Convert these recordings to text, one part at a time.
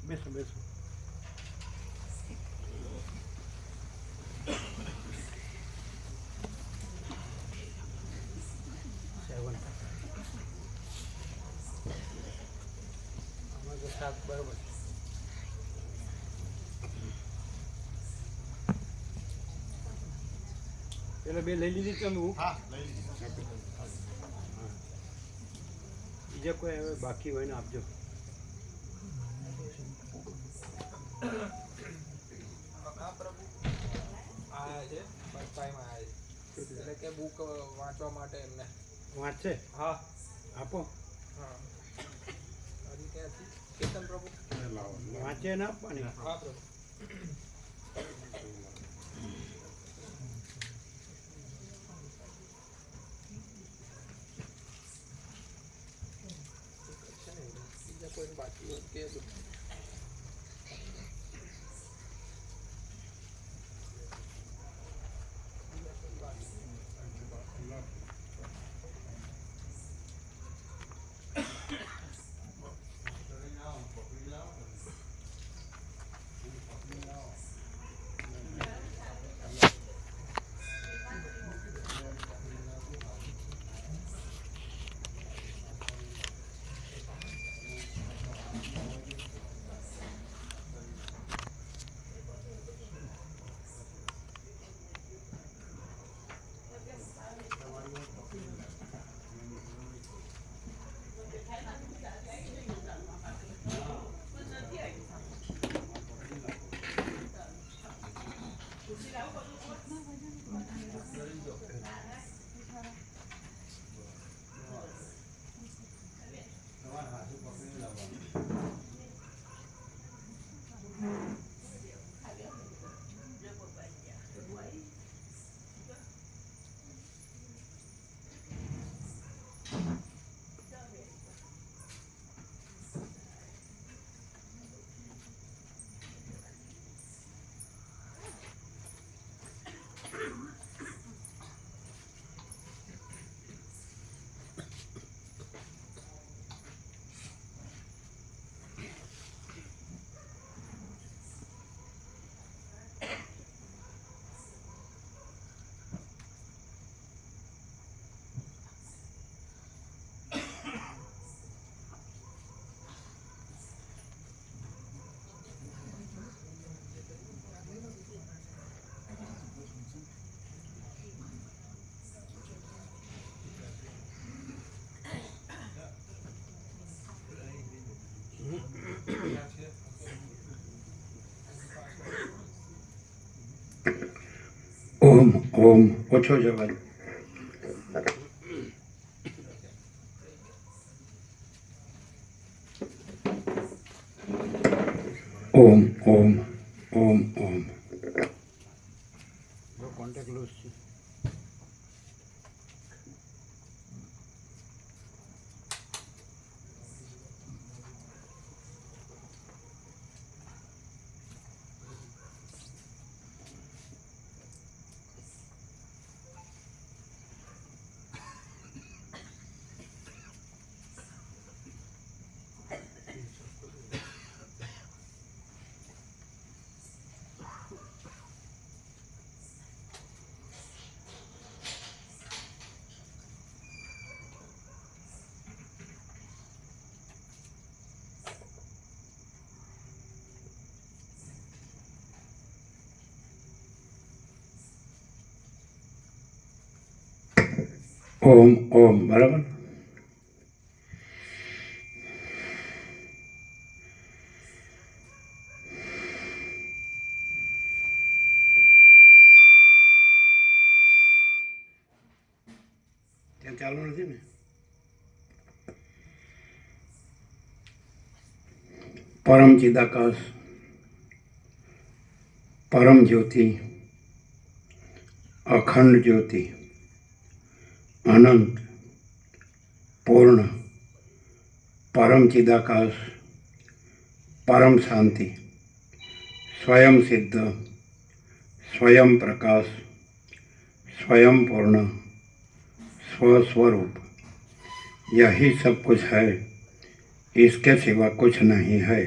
બેસો બેસો. આમાં તો શાક બરાબર. પેલા બે લઈ લીધી તમે? હા, લઈ લીધી. બીજા કોઈ હવે બાકી હોય ને આપજો. એટલે કે બુક વાંચવા માટે એમને વાંચે? હા, આપો. હા, કેતન પ્રભુ વાંચે ને આપવાની. હા પ્રભુ. બીજા કોઈ બાકી હોય કે ઓમ ઓમ ઓછો જવાય. ઓમ ઓમ ઓમ ઓમ. કોન્ટેક્ટ લૂઝ છે. ઓમ ઓમ બરાબર. ત્યાં ચાલુ નથી ને? પરમ ચિદાકાશ, પરમ જ્યોતિ, અખંડ જ્યોતિ, અનંત પૂર્ણ પરમ ચિદાકાશ પરમ શાંતિ स्वयं सिद्ध स्वयं प्रकाश स्वयं पूर्ण स्वस्वरूप यही सब कुछ है, इसके सिवा कुछ नहीं है।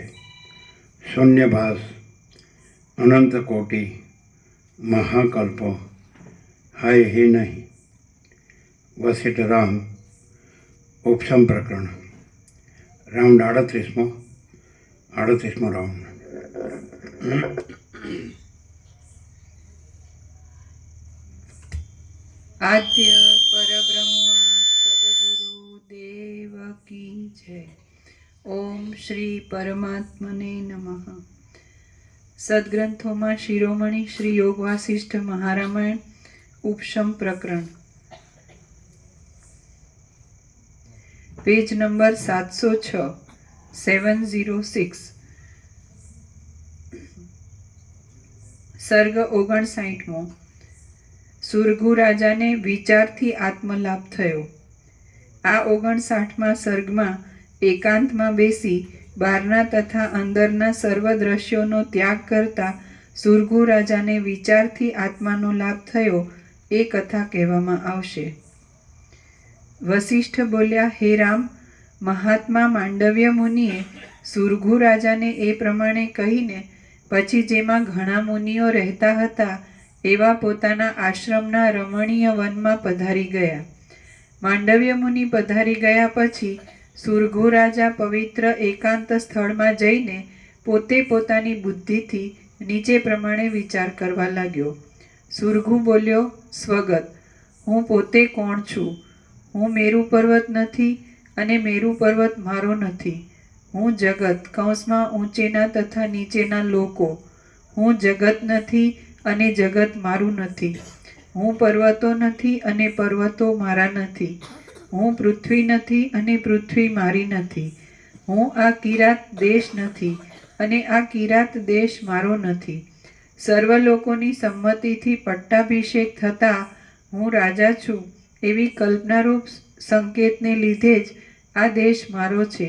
शून्यभास अनंत कोटि महाकल्प है ही नहीं। वशिष्ठ राम उपशम प्रकरण राउंड 38मो राउंड। आद्य परब्रह्म सद्गुरु देव की जय। ओम श्री परमात्मने नमः। सद्ग्रंथों शिरोमणि श्री योग वासिष्ठ महारामायण उपशम प्रकरण पेज नंबर 706 706 સર્ગ 59મો। સુરઘુ રાજાને વિચારથી આત્મલાભ થયો। આ 59મા સર્ગમાં એકાંતમાં બેસી બહારના તથા અંદરના સર્વ દ્રશ્યોનો ત્યાગ કરતા સુરઘુ રાજાને વિચારથી આત્માનો લાભ થયો એ કથા કહેવામાં આવશે। વસિષ્ઠ બોલ્યા, હે રામ, મહાત્મા માંડવ્ય મુનિએ સુરઘુ રાજાને એ પ્રમાણે કહીને પછી જેમાં ઘણા મુનિઓ રહેતા હતા એવા પોતાના આશ્રમના રમણીય વનમાં પધારી ગયા। માંડવ્ય મુનિ પધારી ગયા પછી સુરઘુ રાજા પવિત્ર એકાંત સ્થળમાં જઈને પોતે પોતાની બુદ્ધિથી નીચે પ્રમાણે વિચાર કરવા લાગ્યો। સુરઘુ બોલ્યો, સ્વગત, હું પોતે કોણ છું? હું મેરુ પર્વત નથી અને મેરુ પર્વત મારો નથી। હું જગત કૌંસમાં ઊંચેના તથા નીચેના લોકો। હું જગત નથી અને જગત મારું નથી। હું પર્વતો નથી અને પર્વતો મારા નથી। હું પૃથ્વી નથી અને પૃથ્વી મારી નથી। હું આ કિરાત દેશ નથી અને આ કિરાત દેશ મારો નથી। સર્વ લોકોની સંમતિથી પટ્ટાભિષેક થતાં હું રાજા છું એવી કલ્પનારૂપ સંકેતને લીધે જ આ દેશ મારો છે।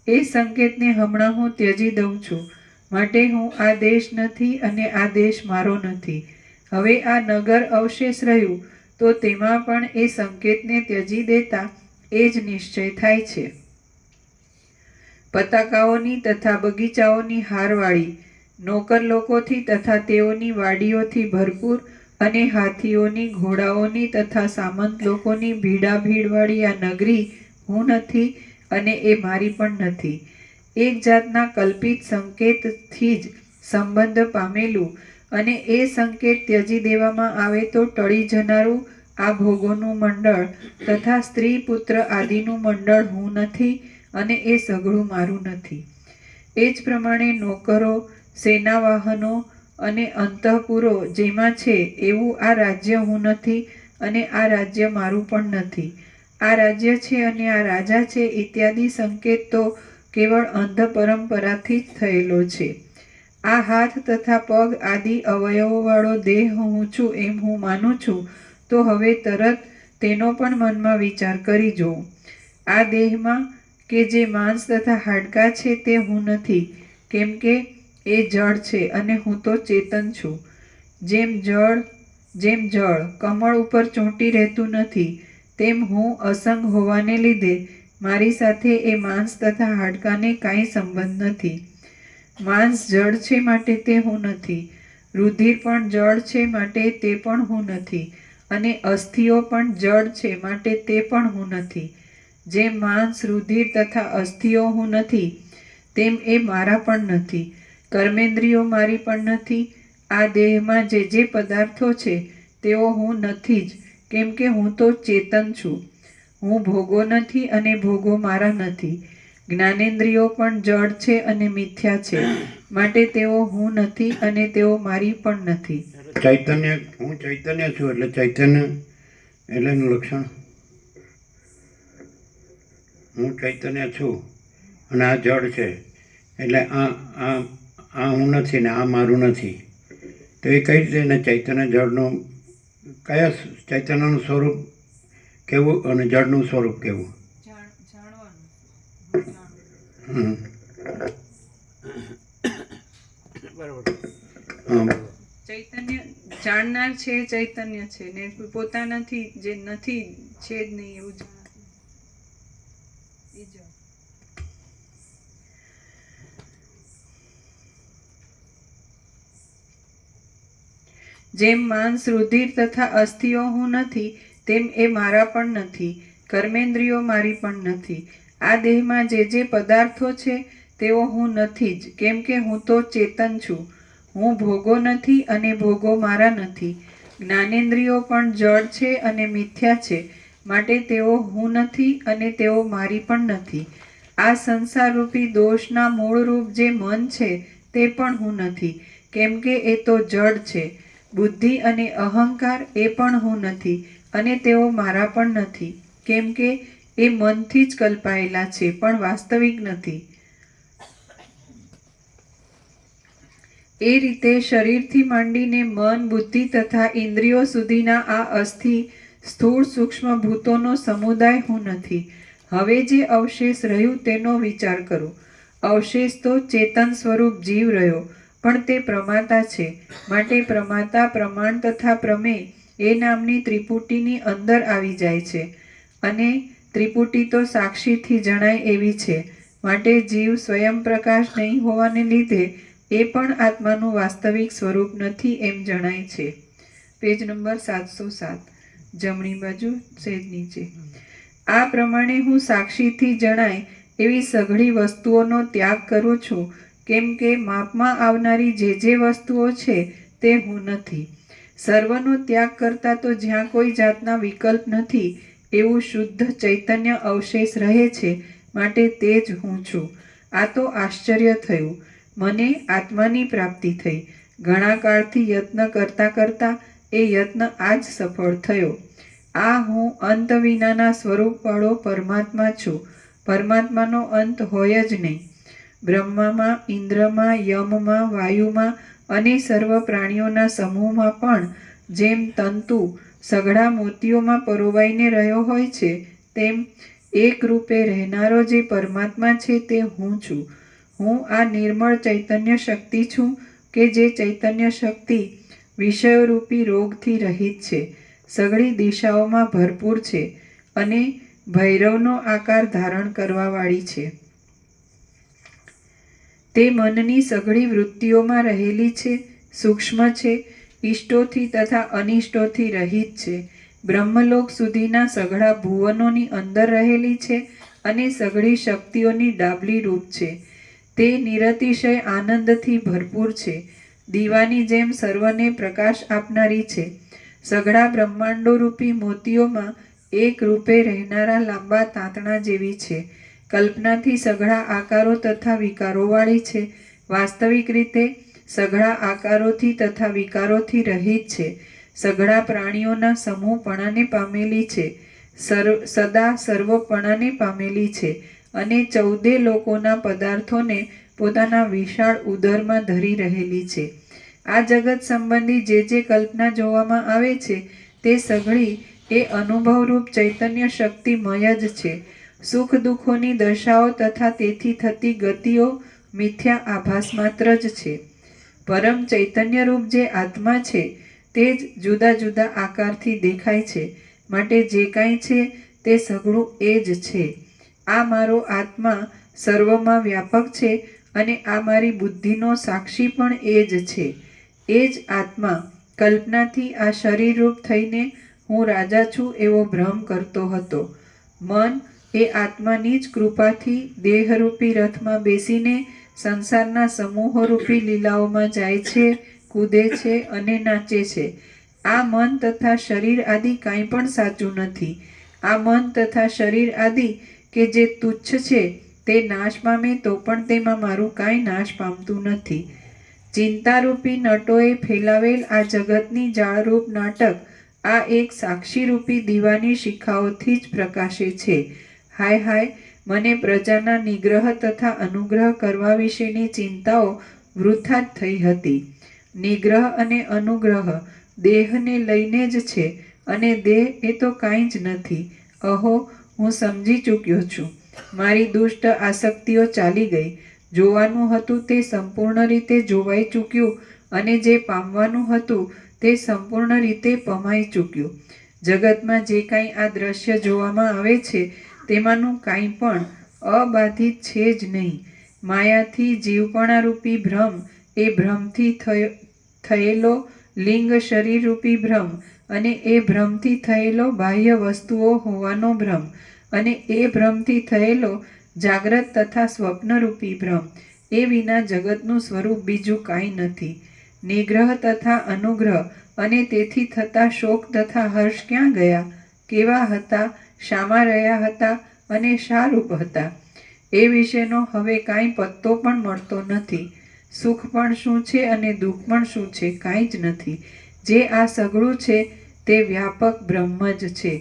એ સંકેતને હમણાં હું ત્યજી દઉં છું, માટે હું આ દેશ નથી અને આ દેશ મારો નથી। હવે આ નગર અવશેષ રહ્યું તો તેમાં પણ એ સંકેતને ત્યજી દેતા એ જ નિશ્ચય થાય છે। પતાકાઓની તથા બગીચાઓની હારવાળી, નોકર લોકોથી તથા તેઓની વાડીઓથી ભરપૂર અને હાથીઓની, ઘોડાઓની તથા સામંત લોકોની ભીડાભીડવાળી આ નગરી હું નથી અને એ મારી પણ નથી। એક જાતના કલ્પિત સંકેતથી જ સંબંધ પામેલું અને એ સંકેત ત્યજી દેવામાં આવે તો ટળી જનારું આ ભોગોનું મંડળ તથા સ્ત્રી પુત્ર આદિનું મંડળ હું નથી અને એ સઘળું મારું નથી। એ જ પ્રમાણે નોકરો, સેના વાહનો અને અંતઃપુરો જેમાં છે એવું આ રાજ્ય હું નથી અને આ રાજ્ય મારું પણ નથી। આ રાજ્ય છે અને આ રાજા છે ઇત્યાદિ સંકેત તો કેવળ અંધ પરંપરાથી જ થયેલો છે। આ હાથ તથા પગ આદિ અવયવોવાળો દેહ હું છું એમ હું માનું છું તો હવે તરત તેનો પણ મનમાં વિચાર કરી જોઉં। આ દેહમાં કે જે માંસ તથા હાડકાં છે તે હું નથી, કેમ કે એ જળ છે અને હું તો ચેતન છું। જેમ જળ કમળ ઉપર ચોંટી રહેતું નથી તેમ હું અસંગ હોવાને લીધે મારી સાથે એ માંસ તથા હાડકાને કાંઈ સંબંધ નથી। માંસ જળ છે માટે તે હું નથી, રુધિર પણ જળ છે માટે તે પણ હું નથી અને અસ્થિઓ પણ જળ છે માટે તે પણ હું નથી। જેમ માંસ, રુધિર તથા અસ્થિઓ હું નથી તેમ એ મારા પણ નથી। કર્મેન્દ્રિયો મારી પણ નથી। આ દેહમાં જે પદાર્થો છે તેઓ હું નથી જ, કેમ કે હું તો ચેતન છું। હું ભોગો નથી અને ભોગો મારા નથી। જ્ઞાનેન્દ્રિયો પણ જડ છે અને મિથ્યા છે, માટે તેઓ હું નથી અને તેઓ મારી પણ નથી। ચૈતન્ય, હું ચૈતન્ય છું એટલે ચૈતન્ય એટલે એનું લક્ષણ હું ચૈતન્ય છું અને આ જડ છે એટલે આ હું નથી ને આ મારું નથી। તો એ કઈ રીતે એને ચૈતન્ય જળનું કયા ચૈતન્યનું સ્વરૂપ કેવું અને જળનું સ્વરૂપ કેવું? હમ. હમ. ચૈતન્ય જાણનાર છે, ચૈતન્ય છે ને પોતાનાથી જે નથી છે જ નહીં એવું જણાતું. જેમ માંસ રુધિર તથા અસ્થિઓ હું નથી, તેમ એ મારા પણ નથી. કર્મેન્દ્રિયો મારી પણ નથી. આ દેહમાં જે પદાર્થો છે તેઓ હું નથી જ, કેમ કે હું તો ચેતન છું. હું ભોગો નથી અને ભોગો મારા નથી. જ્ઞાનેન્દ્રિયો પણ જડ છે અને મિથ્યા છે, માટે તેઓ હું નથી અને તેઓ મારી પણ નથી. આ સંસારરૂપી દોષના મૂળરૂપ જે મન છે તે પણ હું નથી, કેમ કે એ તો જડ છે. બુદ્ધિ અને અહંકાર એ પણ હું નથી અને તેઓ મારા પણ નથી, કેમ કે એ મનથી જ કલ્પાયેલા છે પણ વાસ્તવિક નથી. એ રીતે શરીરથી માંડીને મન, બુદ્ધિ તથા ઇન્દ્રિયો સુધીના આ અસ્થિ સ્થૂળ સૂક્ષ્મ ભૂતોનો સમુદાય હું નથી. હવે જે અવશેષ રહ્યું તેનો વિચાર કરો. અવશેષ તો ચેતન સ્વરૂપ જીવ રહ્યો, પણ તે પ્રમાતા છે, માટે પ્રમાતા, પ્રમાણ તથા પ્રમેય એ નામની ત્રિપુટીની અંદર આવી જાય છે. અને ત્રિપુટી તો સાક્ષીથી જણાય એવી છે, માટે જીવ સ્વયં પ્રકાશ નહીં હોવાને લીધે એ પણ આત્માનું વાસ્તવિક સ્વરૂપ નથી એમ જણાય છે. પેજ નંબર 707, જમણી બાજુ સેજ નીચે. આ પ્રમાણે હું સાક્ષીથી જણાય એવી સઘળી વસ્તુઓનો ત્યાગ કરું છું, કેમ કે માપમાં આવનારી જે વસ્તુઓ છે તે હું નથી. સર્વનો ત્યાગ કરતા તો જ્યાં કોઈ જાતના વિકલ્પ નથી એવું શુદ્ધ ચૈતન્ય અવશેષ રહે છે, માટે તે જ હું છું. આ તો આશ્ચર્ય થયું. મને આત્માની પ્રાપ્તિ થઈ. ઘણા કાળથી યત્ન કરતા કરતા એ યત્ન આજ સફળ થયો. આ હું અંત વિનાના સ્વરૂપવાળો પરમાત્મા છું. પરમાત્માનો અંત હોય જ નહીં. બ્રહ્મામાં, ઇન્દ્રમાં, યમમાં, વાયુમાં અને સર્વ પ્રાણીઓના સમૂહમાં પણ જેમ તંતુ સઘળા મોતીઓમાં પરોવાઈને રહ્યો હોય છે, તેમ એક રૂપે રહેનારો જે પરમાત્મા છે તે હું છું. હું આ નિર્મળ ચૈતન્ય શક્તિ છું કે જે ચૈતન્ય શક્તિ વિષયરૂપી રોગથી રહિત છે, સઘળી દિશાઓમાં ભરપૂર છે અને ભૈરવનો આકાર ધારણ કરવાવાળી છે. તે મનની સઘળી વૃત્તિઓમાં રહેલી છે, સૂક્ષ્મ છે, ઇષ્ટોથી તથા અનિષ્ટોથી રહિત છે, બ્રહ્મલોક સુધીના સઘળા ભુવનોની અંદર રહેલી છે અને સઘળી શક્તિઓની ડાબલી રૂપ છે. તે નિરતિશય આનંદથી ભરપૂર છે, દીવાની જેમ સર્વને પ્રકાશ આપનારી છે. સઘળા બ્રહ્માંડો રૂપી મોતીઓમાં એક રૂપે રહેનારા લાંબા તાંતણા જેવી છે. કલ્પનાથી સઘળા આકારો તથા વિકારોવાળી છે. વાસ્તવિક રીતે સઘળા આકારોથી તથા વિકારોથી રહિત છે. સઘળા પ્રાણીઓના સમૂહપણાને પામેલી છે, સદા સર્વપણાને પામેલી છે અને 14 લોકોના પદાર્થોને પોતાના વિશાળ ઉદરમાં ધરી રહેલી છે. આ જગત સંબંધી જે કલ્પના જોવામાં આવે છે તે સઘળી એ અનુભવરૂપ ચૈતન્ય શક્તિમય જ છે. સુખ દુઃખોની દશાઓ તથા તેથી થતી ગતિઓ મિથ્યા આભાસ માત્ર જ છે. પરમ ચૈતન્યરૂપ જે આત્મા છે તે જ જુદા જુદા આકારથી દેખાય છે, માટે જે કાંઈ છે તે સઘળું એ જ છે. આ મારો આત્મા સર્વમાં વ્યાપક છે અને આ મારી બુદ્ધિનો સાક્ષી પણ એ જ છે. એ જ આત્મા કલ્પનાથી આ શરીરરૂપ થઈને હું રાજા છું એવો ભ્રમ કરતો હતો. મન એ આત્માની જ કૃપાથી દેહરૂપી રથમાં બેસીને સંસારના સમૂહોરૂપી લીલાઓમાં જાય છે, કૂદે છે અને નાચે છે. આ મન તથા શરીર આદિ કાંઈ પણ સાચું નથી. આ મન તથા શરીર આદિ કે જે તુચ્છ છે તે નાશ પામે તો પણ તેમાં મારું કાંઈ નાશ પામતું નથી. ચિંતારૂપી નટોએ ફેલાવેલ આ જગતની જાળરૂપ નાટક આ એક સાક્ષીરૂપી દીવાની શિખાઓથી જ પ્રકાશે છે. હાય હાય, મને પ્રજાના નિગ્રહ તથા અનુગ્રહ કરવા વિશેની ચિંતાઓ વૃથા જ થઈ હતી. નિગ્રહ અને અનુગ્રહ દેહને લઈને જ છે અને દેહ એ તો કાંઈ જ નથી. અહો, હું સમજી ચૂક્યો છું. મારી દુષ્ટ આસક્તિઓ ચાલી ગઈ. જોવાનું હતું તે સંપૂર્ણ રીતે જોવાઈ ચૂક્યું, અને જે પામવાનું હતું તે સંપૂર્ણ રીતે પમાઈ ચૂક્યું. જગતમાં જે કાંઈ આ દ્રશ્ય જોવામાં આવે છે તેમાંનું કાંઈ પણ અબાધિત છે જ નહીં. માયાથી જીવપણારૂપી ભ્રમ, એ ભ્રમથી થયેલો લિંગ શરીરરૂપી ભ્રમ, અને એ ભ્રમથી થયેલો બાહ્ય વસ્તુઓ હોવાનો ભ્રમ, અને એ ભ્રમથી થયેલો જાગ્રત તથા સ્વપ્નરૂપી ભ્રમ, એ વિના જગતનું સ્વરૂપ બીજું કાંઈ નથી. નિગ્રહ તથા અનુગ્રહ અને તેથી થતા શોક તથા હર્ષ ક્યાં ગયા? કેવા હતા? શામાં રહ્યા હતા? અને શારૂપ હતા? એ વિશેનો હવે કાંઈ પત્તો પણ મળતો નથી. સુખ પણ શું છે અને દુઃખ પણ શું છે? કાંઈ જ નથી. જે આ સઘળું છે તે વ્યાપક બ્રહ્મ જ છે.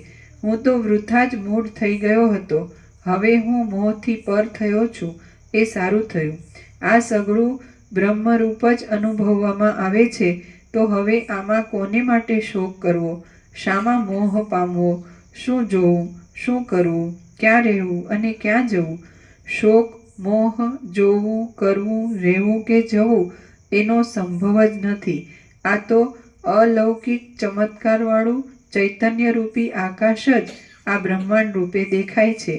હું તો વૃથા જ મૂઢ થઈ ગયો હતો. હવે હું મોહથી પર થયો છું. એ સારું થયું. આ સઘળું બ્રહ્મરૂપ જ અનુભવવામાં આવે છે, તો હવે આમાં કોને માટે શોક કરવો? શામાં મોહ પામવો? શું જોવું? શું કરવું? ક્યાં રહેવું અને ક્યાં જવું? શોક, મોહ, જોવું, કરવું, રહેવું કે જવું એનો સંભવ જ નથી. આ તો અલૌકિક ચમત્કારવાળું ચૈતન્યરૂપી આકાશ જ આ બ્રહ્માંડ રૂપે દેખાય છે.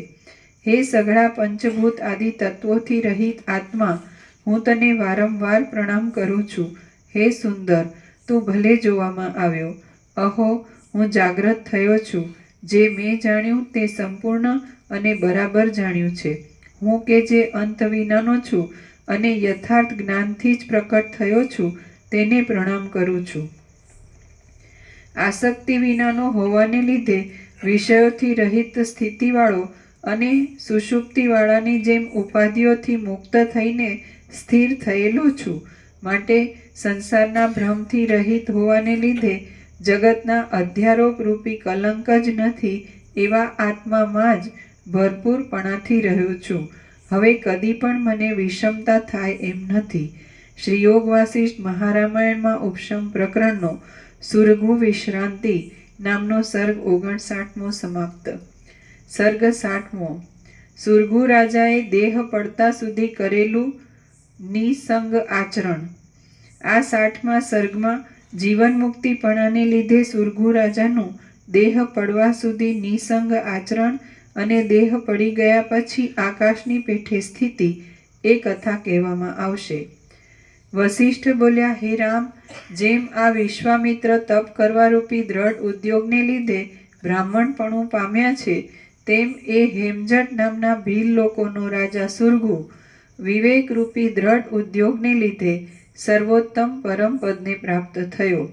હે સઘળા પંચભૂત આદિ તત્વોથી રહિત આત્મા, હું તને વારંવાર પ્રણામ કરું છું. હે સુંદર, તું ભલે જોવામાં આવ્યો. અહો, હું જાગ્રત થયો છું. જે મેં જાણ્યું તે સંપૂર્ણ અને બરાબર જાણ્યું છે. હું કે જે અંત વિનાનો છું અને યથાર્થ જ્ઞાનથી જ પ્રકટ થયો છું, તેને પ્રણામ કરું છું. આસક્તિ વિનાનો હોવાને લીધે વિષયોથી રહિત સ્થિતિવાળો અને સુષુપ્તિવાળાની જેમ ઉપાધિઓથી મુક્ત થઈને સ્થિર થયેલો છું. માટે સંસારના ભ્રમથી રહિત હોવાને લીધે જગતના અધ્યારોપરૂપી કલંક જ નથી એવા આત્મામાં જ ભરપૂરપણાથી રહ્યો છું. હવે કદી પણ મને વિષમતા થાય એમ નથી. શ્રી યોગ વાસિષ્ઠ મહારામાયણમાં ઉપશમ પ્રકરણનો સુરઘુ વિશ્રાંતિ નામનો સર્ગ 59મો સમાપ્ત. સર્ગ 60મો. સુરઘુ રાજાએ દેહ પડતા સુધી કરેલું નિસંગ આચરણ. આ 60મા સર્ગમાં જીવન મુક્તિપણાને લીધે સુરઘુ રાજાનું દેહ પડવા સુધી નિસંગ આચરણ અને દેહ પડી ગયા પછી આકાશની પેઠે સ્થિતિ એ કથા કહેવામાં આવશે. વસિષ્ઠ બોલ્યા, હે રામ, જેમ આ વિશ્વામિત્ર તપ કરવા રૂપી દ્રઢ ઉદ્યોગને લીધે બ્રાહ્મણપણું પામ્યા છે, તેમ એ હેમજટ નામના ભીલ લોકોનો રાજા સુરઘુ વિવેકરૂપી દ્રઢ ઉદ્યોગને લીધે સર્વોત્તમ પરમપદને પ્રાપ્ત થયો.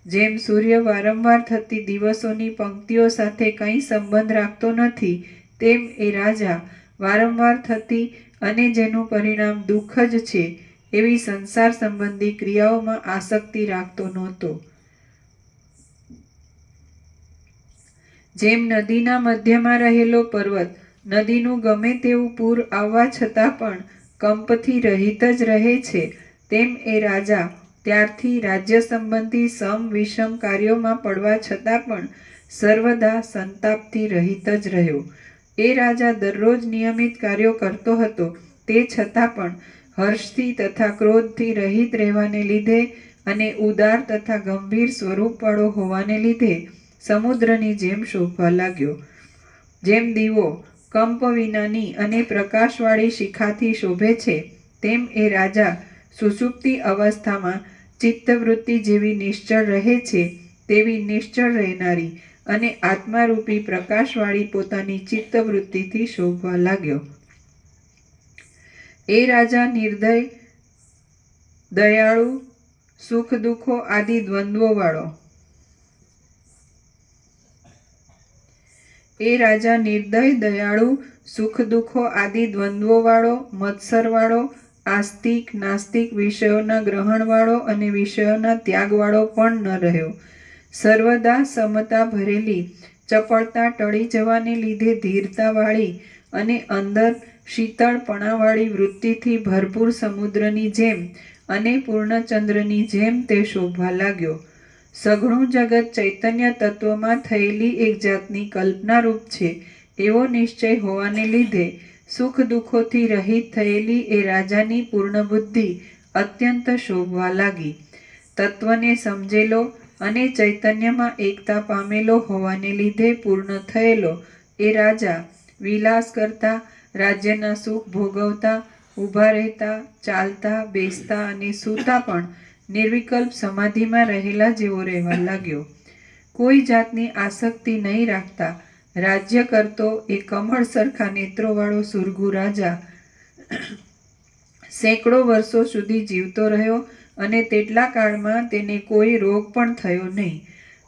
જેમ સૂર્ય વારંવાર થતી દિવસોની પંક્તિઓ સાથે કંઈ સંબંધ રાખતો નથી, તેમ એ રાજા વારંવાર થતી અને જેનું પરિણામ દુઃખ જ છે એવી સંસાર સંબંધી ક્રિયાઓમાં આસક્તિ રાખતો નહોતો. જેમ નદીના મધ્યમાં રહેલો પર્વત નદીનું ગમે તેવું પૂર આવવા છતાં પણ કંપથી રહિત જ રહે છે, તેમ એ રાજા ત્યારથી રાજ્ય સંબંધી સમ વિષમ કાર્યોમાં પડવા છતાં પણ સર્વદા સંતાપથી રહિત જ રહ્યો. એ રાજા દરરોજ નિયમિત કાર્યો કરતો હતો, તે છતાં પણ હર્ષથી તથા ક્રોધથી રહિત રહેવાને લીધે અને ઉદાર તથા ગંભીર સ્વરૂપવાળો હોવાને લીધે સમુદ્રની જેમ શોભવા લાગ્યો. જેમ દીવો કંપ વિનાની અને પ્રકાશવાળી શિખાથી શોભે છે, તેમ એ રાજા સુષુપ્તિ અવસ્થામાં ચિત્તવૃત્તિ જેવી નિશ્ચળ રહે છે તેવી નિશ્ચળ રહેનારી અને આત્મારૂપી પ્રકાશવાળી પોતાની ચિત્તવૃત્તિથી શોભવા લાગ્યો. એ રાજા નિર્દય, દયાળુ, સુખ દુઃખો આદિ દ્વંદ્વોવાળો. એ રાજા નિર્દય, દયાળુ, સુખ દુઃખો આદિ દ્વંદ્વોવાળો, મત્સરવાળો, આસ્તિક નાસ્તિક, વિષયોના ગ્રહણવાળો અને વિષયોના ત્યાગવાળો પણ ન રહ્યો. સર્વદા સમતા ભરેલી, ચપળતા ટળી જવાને લીધે ધીરતાવાળી અને અંદર શીતળપણાવાળી વૃત્તિથી ભરપૂર સમુદ્રની જેમ અને પૂર્ણચંદ્રની જેમ તે શોભવા લાગ્યો. સઘળું જગત ચૈતન્ય તત્વમાં થયેલી એક જાતની કલ્પનારૂપ છે એવો નિશ્ચય હોવાને લીધે સુખ દુઃખોથી રહિત થયેલી એ રાજાની પૂર્ણ બુદ્ધિ અત્યંત શોભવા લાગી. તત્વને સમજેલો અને ચૈતન્યમાં એકતા પામેલો હોવાને લીધે પૂર્ણ થયેલો એ રાજા વિલાસ કરતા, રાજ્યના સુખ ભોગવતા, ઊભા રહેતા, ચાલતા, બેસતા અને સૂતા પણ નિર્વિકલ્પ સમાધિમાં રહેલા જેવો રહેવા લાગ્યો. કોઈ જાતની આસક્તિ નહીં રાખતા રાજ્ય કરતો એ કમળ સરખા નેત્રોવાળો સુરગુ રાજા સેંકડો વર્ષો સુધી જીવતો રહ્યો અને તેટલા કાળમાં તેને કોઈ રોગ પણ થયો નહીં.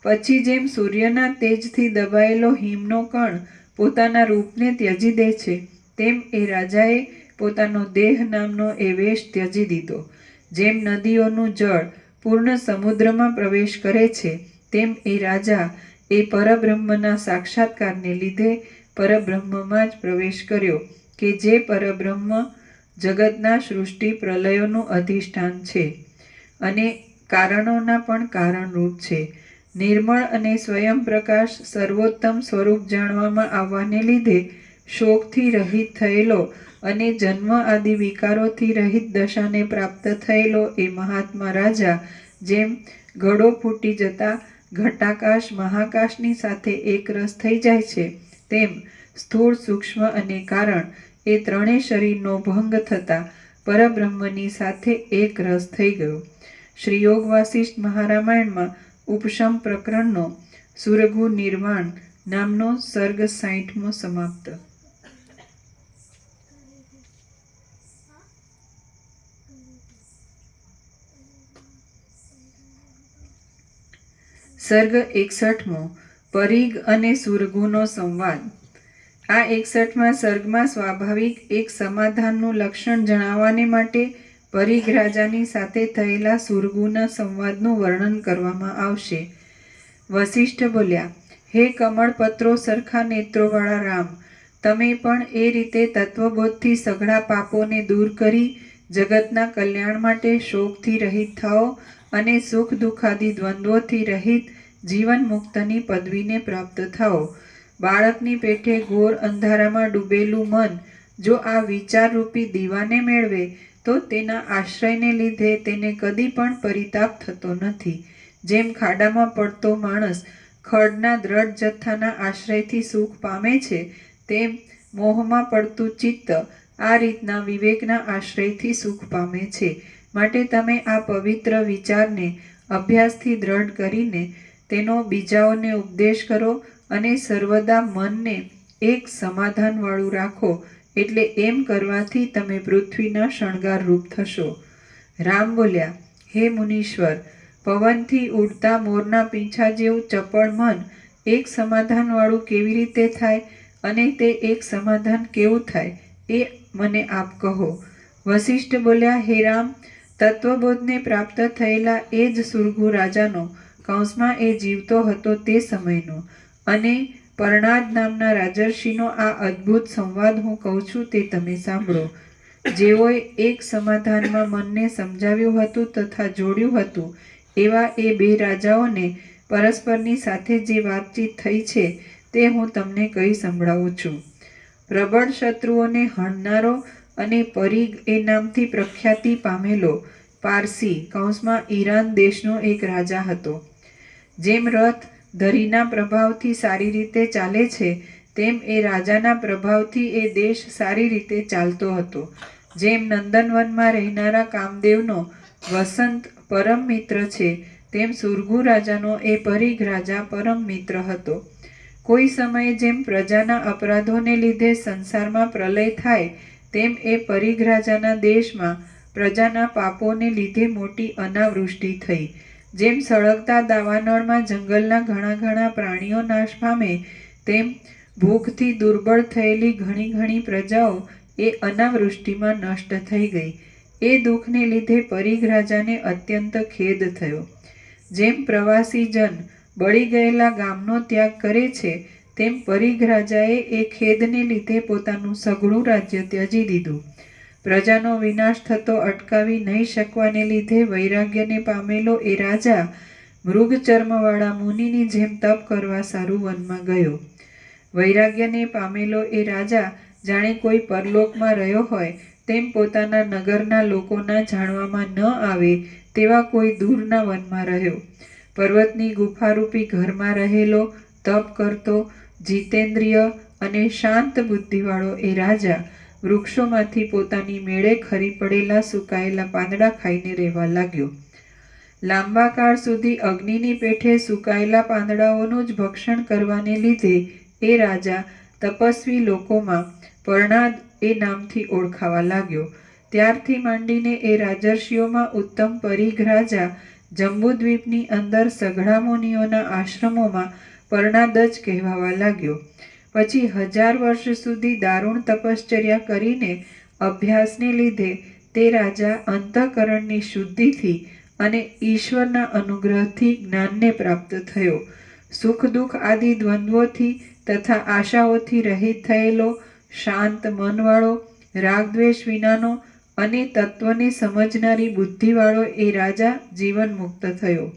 પછી જેમ સૂર્યના તેજથી દબાયેલો હિમનો કણ પોતાના રૂપને ત્યજી દે છે, તેમ એ રાજાએ પોતાનો દેહ નામનો એ વેશ ત્યજી દીધો. જેમ નદીઓનું જળ પૂર્ણ સમુદ્રમાં પ્રવેશ કરે છે, તેમ એ રાજા એ પરબ્રહ્મના સાક્ષાત્કારને લીધે પરબ્રહ્મમાં જ પ્રવેશ કર્યો કે જે પરબ્રહ્મ જગતના સૃષ્ટિ પ્રલયોનું અધિષ્ઠાન છે અને કારણોના પણ કારણરૂપ છે. નિર્મળ અને સ્વયં પ્રકાશ સર્વોત્તમ સ્વરૂપ જાણવામાં આવવાને લીધે શોકથી રહિત થયેલો અને જન્મ આદિ વિકારોથી રહિત દશાને પ્રાપ્ત થયેલો એ મહાત્મા રાજા જેમ ઘડો ફૂટી જતા ઘટાકાશ મહાકાશની સાથે એક રસ થઈ જાય છે, તેમ સ્થૂળ, સૂક્ષ્મ અને કારણ એ ત્રણેય શરીરનો ભંગ થતા પરબ્રહ્મની સાથે એક રસ થઈ ગયો. શ્રી યોગ વાસિષ્ઠ મહારામાયણમાં ઉપશમ પ્રકરણનો સુરગુ નિર્વાણ નામનો સર્ગ 60મો સમાપ્ત. સર્ગ 61મો પરીઘ અને સુરગુનો સંવાદ. આ 61મા સર્ગમાં સ્વાભાવિક એક સમાધાનનું લક્ષણ જણાવવાને માટે પરીઘ રાજાની સાથે થયેલા સુરગુના સંવાદનું વર્ણન કરવામાં આવશે. વસિષ્ઠ બોલ્યા, હે કમળપત્રો સરખા નેત્રોવાળા રામ, તમે પણ એ રીતે તત્વબોધથી સઘળા પાપોને દૂર કરી જગતના કલ્યાણ માટે શોકથી રહિત થાઓ અને સુખ દુઃખાદી દ્વંદ્વોથી રહિત જીવન મુક્તની પદવીને પ્રાપ્ત થાઓ. બાળકની પેઠે ઘોર અંધારામાં ડૂબેલું મન જો આ વિચારરૂપી દીવાને મેળવે તો તેના આશ્રયને લીધે તેને કદી પણ પરિતાપ થતો નથી. જેમ ખાડામાં પડતો માણસ ખડના દ્રઢ જથ્થાના આશ્રયથી સુખ પામે છે, તેમ મોહમાં પડતું ચિત્ત આ રીતના વિવેકના આશ્રયથી સુખ પામે છે. માટે તમે આ પવિત્ર વિચારને અભ્યાસથી દ્રઢ કરીને તેનો બીજાઓને ઉપદેશ કરો અને સર્વદા મનને એક સમાધાનવાળું રાખો, એટલે એમ કરવાથી તમે પૃથ્વીના શણગાર રૂપ થશો. રામ બોલ્યા, હે મુનીશ્વર, પવનથી ઉડતા મોરના પીંછા જેવું ચપળ મન એક સમાધાનવાળું કેવી રીતે થાય અને તે એક સમાધાન કેવું થાય એ મને આપ કહો. વસિષ્ઠ બોલ્યા, હે રામ, તત્વબોધને પ્રાપ્ત થયેલા એ જ સુરગુ રાજાનો કૌંસમાં એ જીવતો હતો તે સમયનો અને પરણાદ નામના રાજર્ષિનો આ અદ્ભુત સંવાદ હું કહું છું તે તમે સાંભળો. જેઓએ એક સમાધાનમાં મનને સમજાવ્યું હતું તથા જોડ્યું હતું એવા એ બે રાજાઓને પરસ્પરની સાથે જે વાતચીત થઈ છે તે હું તમને કહી સંભળાવું છું. પ્રબળ શત્રુઓને હણનારો અને પરીઘ એ નામથી પ્રખ્યાતિ પામેલો પારસી કૌંસમાં ઈરાન દેશનો એક રાજા હતો. જેમ રથ ધરીના પ્રભાવથી સારી રીતે ચાલે છે, તેમ એ રાજાના પ્રભાવથી એ દેશ સારી રીતે ચાલતો હતો. જેમ નંદનવનમાં રહેનારા કામદેવનો વસંત પરમ મિત્ર છે, તેમ સુરગુ રાજાનો એ પરીઘ રાજા પરમ મિત્ર હતો. કોઈ સમયે જેમ પ્રજાના અપરાધોને લીધે સંસારમાં પ્રલય થાય, તેમ એ પરીઘ રાજાના દેશમાં પ્રજાના પાપોને લીધે મોટી અનાવૃષ્ટિ થઈ. જેમ સળગતા દાવાનળમાં જંગલના ઘણા પ્રાણીઓ નાશ પામે, તેમ ભૂખથી દુર્બળ થયેલી ઘણી પ્રજાઓ એ અનાવૃષ્ટિમાં નષ્ટ થઈ ગઈ. એ દુઃખને લીધે પરીઘ રાજાને અત્યંત ખેદ થયો. જેમ પ્રવાસી જન બળી ગયેલા ગામનો ત્યાગ કરે છે, તેમ પરીઘ રાજાએ એ ખેદને લીધે પોતાનું સઘળું રાજ્ય ત્યજી દીધું. પ્રજાનો વિનાશ થતો અટકાવી નહીં શકવાને લીધે વૈરાગ્યને પામેલો એ રાજા મૃગ ચર્મવાળા મુનિની જેમ તપ કરવા સારું વનમાં ગયો. વૈરાગ્યને પામેલો એ રાજા જાણે કોઈ પરલોકમાં રહ્યો હોય તેમ પોતાના નગરના લોકોના જાણવામાં ન આવે તેવા કોઈ દૂરના વનમાં રહ્યો. પર્વતની ગુફારૂપી ઘરમાં રહેલો, તપ કરતો, જીતેન્દ્રિય અને શાંત બુદ્ધિવાળો એ રાજા વૃક્ષોમાંથી પોતાની મેળે ખરી પડેલા સુકાયેલા પાંદડા ખાઈને રહેવા લાગ્યો. લાંબા કાળ સુધી અગ્નિની પેઠે સુકાયેલા પાંદડાઓનું જ ભક્ષણ કરવાને લીધે એ રાજા તપસ્વી લોકોમાં પરણાદ એ નામથી ઓળખાવા લાગ્યો. ત્યારથી માંડીને એ રાજર્ષિઓમાં ઉત્તમ પરીઘ રાજા જંબુદ્વીપની અંદર સઘળા મુનિઓના આશ્રમોમાં પરણાદ જ કહેવાવા લાગ્યો. પછી 1000 વર્ષ સુધી દારૂણ તપશ્ચર્યા કરીને અભ્યાસને લીધે તે રાજા અંતઃકરણની શુદ્ધિથી અને ઈશ્વરના અનુગ્રહથી જ્ઞાનને પ્રાપ્ત થયો. સુખ દુઃખ આદિ દ્વંદ્વોથી તથા આશાઓથી રહિત થયેલો, શાંત મનવાળો, રાગદ્વેષ વિનાનો અને તત્વને સમજનારી બુદ્ધિવાળો એ રાજા જીવન મુક્ત થયો.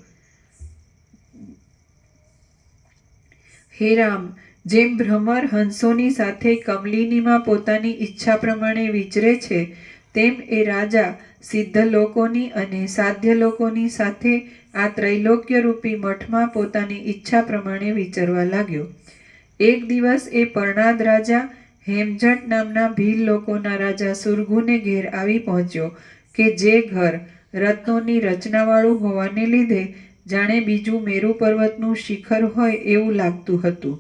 હે રામ, જેમ ભ્રમર હંસોની સાથે કમલિનીમાં પોતાની ઈચ્છા પ્રમાણે વિચરે છે, તેમ એ રાજા સિદ્ધ લોકોની અને સાધ્ય લોકોની સાથે આ ત્રૈલોક્ય રૂપી મઠમાં પોતાની ઈચ્છા પ્રમાણે વિચરવા લાગ્યો. એક દિવસ એ પરણાદ રાજા હેમજટ નામના ભીલ લોકોના રાજા સુરગુને ઘેર આવી પહોંચ્યો કે જે ઘર રત્નોની રચનાવાળું હોવાને લીધે જાણે બીજું મેરુ પર્વતનું શિખર હોય એવું લાગતું હતું.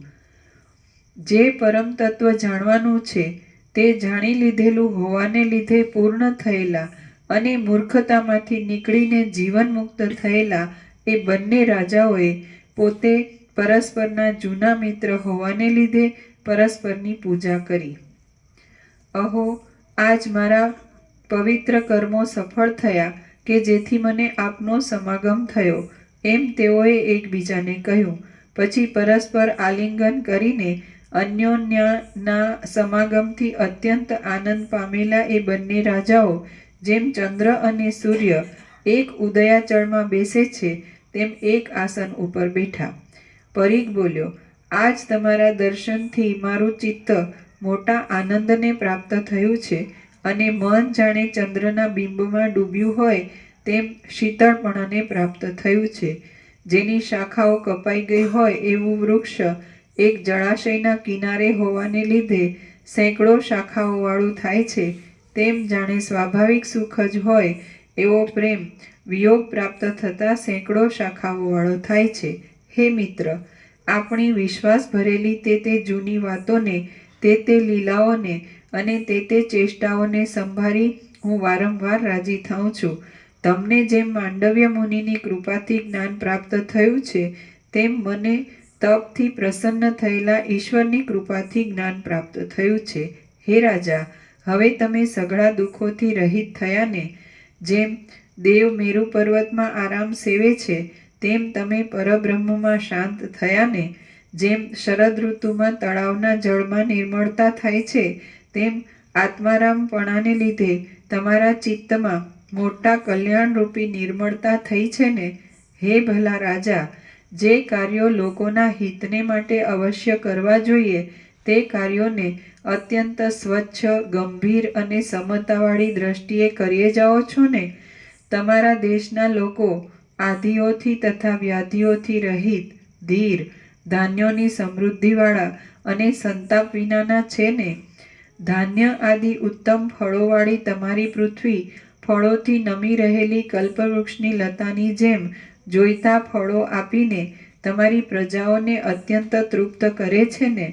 જે પરમ તત્વ જાણવાનું છે તે જાણી લીધેલું હોવાને લીધે પૂર્ણ થયેલા અને મૂર્ખતામાંથી નીકળીને જીવન મુક્ત થયેલા એ બંને રાજાઓએ પોતે પરસ્પરના જૂના મિત્ર હોવાને લીધે પરસ્પરની પૂજા કરી. અહો, આજ મારા પવિત્ર કર્મો સફળ થયા કે જેથી મને આપનો સમાગમ થયો, એમ તેઓએ એકબીજાને કહ્યું. પછી પરસ્પર આલિંગન કરીને અન્યોન્યના સમાગમથી અત્યંત આનંદ પામેલા એ બંને રાજાઓ જેમ ચંદ્ર અને સૂર્ય એક ઉદયાચળમાં બેસે છે તેમ એક આસન ઉપર બેઠા. પરીઘ બોલ્યો, આજ તમારા દર્શનથી મારું ચિત્ત મોટા આનંદને પ્રાપ્ત થયું છે અને મન જાણે ચંદ્રના બિંબમાં ડૂબ્યું હોય તેમ શીતળપણાને પ્રાપ્ત થયું છે. જેની શાખાઓ કપાઈ ગઈ હોય એવું વૃક્ષ એક જળાશયના કિનારે હોવાને લીધે સેંકડો શાખાઓવાળું થાય છે, તેમ જાણે સ્વાભાવિક સુખ જ હોય એવો પ્રેમ વિયોગ પ્રાપ્ત થતાં સેંકડો શાખાઓવાળો થાય છે. હે મિત્ર, આપણી વિશ્વાસ ભરેલી તે જૂની વાતોને, તે લીલાઓને અને તે ચેષ્ટાઓને સંભાળી હું વારંવાર રાજી થાઉં છું. તમને જેમ માંડવ્ય મુનિની કૃપાથી જ્ઞાન પ્રાપ્ત થયું છે તેમ મને તપથી પ્રસન્ન થયેલા ઈશ્વરની કૃપાથી જ્ઞાન પ્રાપ્ત થયું છે. હે રાજા, હવે તમે સઘળા દુઃખોથી રહિત થયા ને? જેમ દેવ મેરુ પર્વતમાં આરામ સેવે છે તેમ તમે પરબ્રહ્મમાં શાંત થયા ને? જેમ શરદ ઋતુમાં તળાવના જળમાં નિર્મળતા થાય છે તેમ આત્મારામપણાને લીધે તમારા ચિત્તમાં મોટા કલ્યાણરૂપી નિર્મળતા થઈ છે ને? હે ભલા રાજા, જે કાર્યો લોકોના હિતને માટે અવશ્ય કરવા જોઈએ તે કાર્યોને અત્યંત સ્વચ્છ, ગંભીર અને સમતાવાળી દ્રષ્ટિએ કરીએ જાઓ છો ને? તમારા દેશના લોકો આધિઓથી તથા વ્યાધિઓથી રહિત, ધીર, ધાન્યોની સમૃદ્ધિવાળા અને સંતાપ વિનાના છે ને? ધાન્ય આદિ ઉત્તમ ફળોવાળી તમારી પૃથ્વી ફળોથી નમી રહેલી કલ્પવૃક્ષની લતાની જેમ જોઈતા ફળો આપીને તમારી પ્રજાઓને અત્યંત તૃપ્ત કરે છે ને?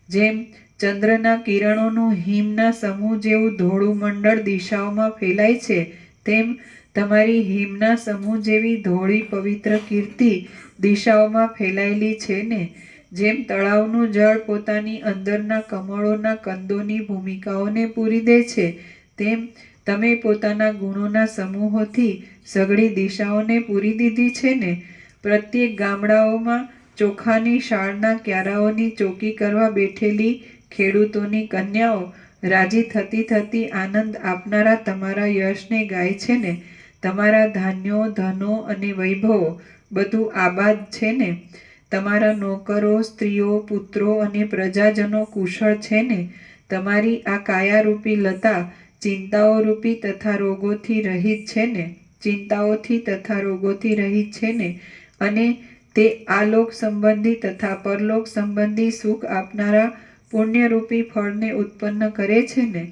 જેમ ચંદ્રના કિરણોનું હિમના સમૂહ જેવું ધોળું મંડળ દિશાઓમાં ફેલાય છે તેમ તમારી હિમના સમૂહ જેવી ધોળી પવિત્ર કીર્તિ દિશાઓમાં ફેલાયેલી છે ને? જેમ તળાવનું જળ પોતાની અંદરના કમળોના કંદોની ભૂમિકાઓને પૂરી દે છે તેમ તમે પોતાના ગુણોના સમૂહોથી સઘળી દિશાઓને પૂરી દીધી છે ને? પ્રત્યેક ગામડાઓમાં ચોખાની શાળના ક્યારાઓની ચોકી કરવા બેઠેલી ખેડૂતોની કન્યાઓ રાજી થતી આનંદ આપનારા તમારા યશને ગાય છે ને? તમારા ધાન્યો, ધનો અને વૈભવો બધું આબાદ છે ને? તમારા નોકરો, સ્ત્રીઓ, પુત્રો અને પ્રજાજનો કુશળ છે ને? તમારી આ કાયારૂપી લતા ચિંતાઓરૂપી તથા રોગોથી રહિત છે ને? ચિંતાઓથી તથા રોગોથી રહિત છે ને? અને તે આલોક સંબંધી તથા પરલોક સંબંધી સુખ આપનારા પુણ્યરૂપી ફળને ઉત્પન્ન કરે છે ને?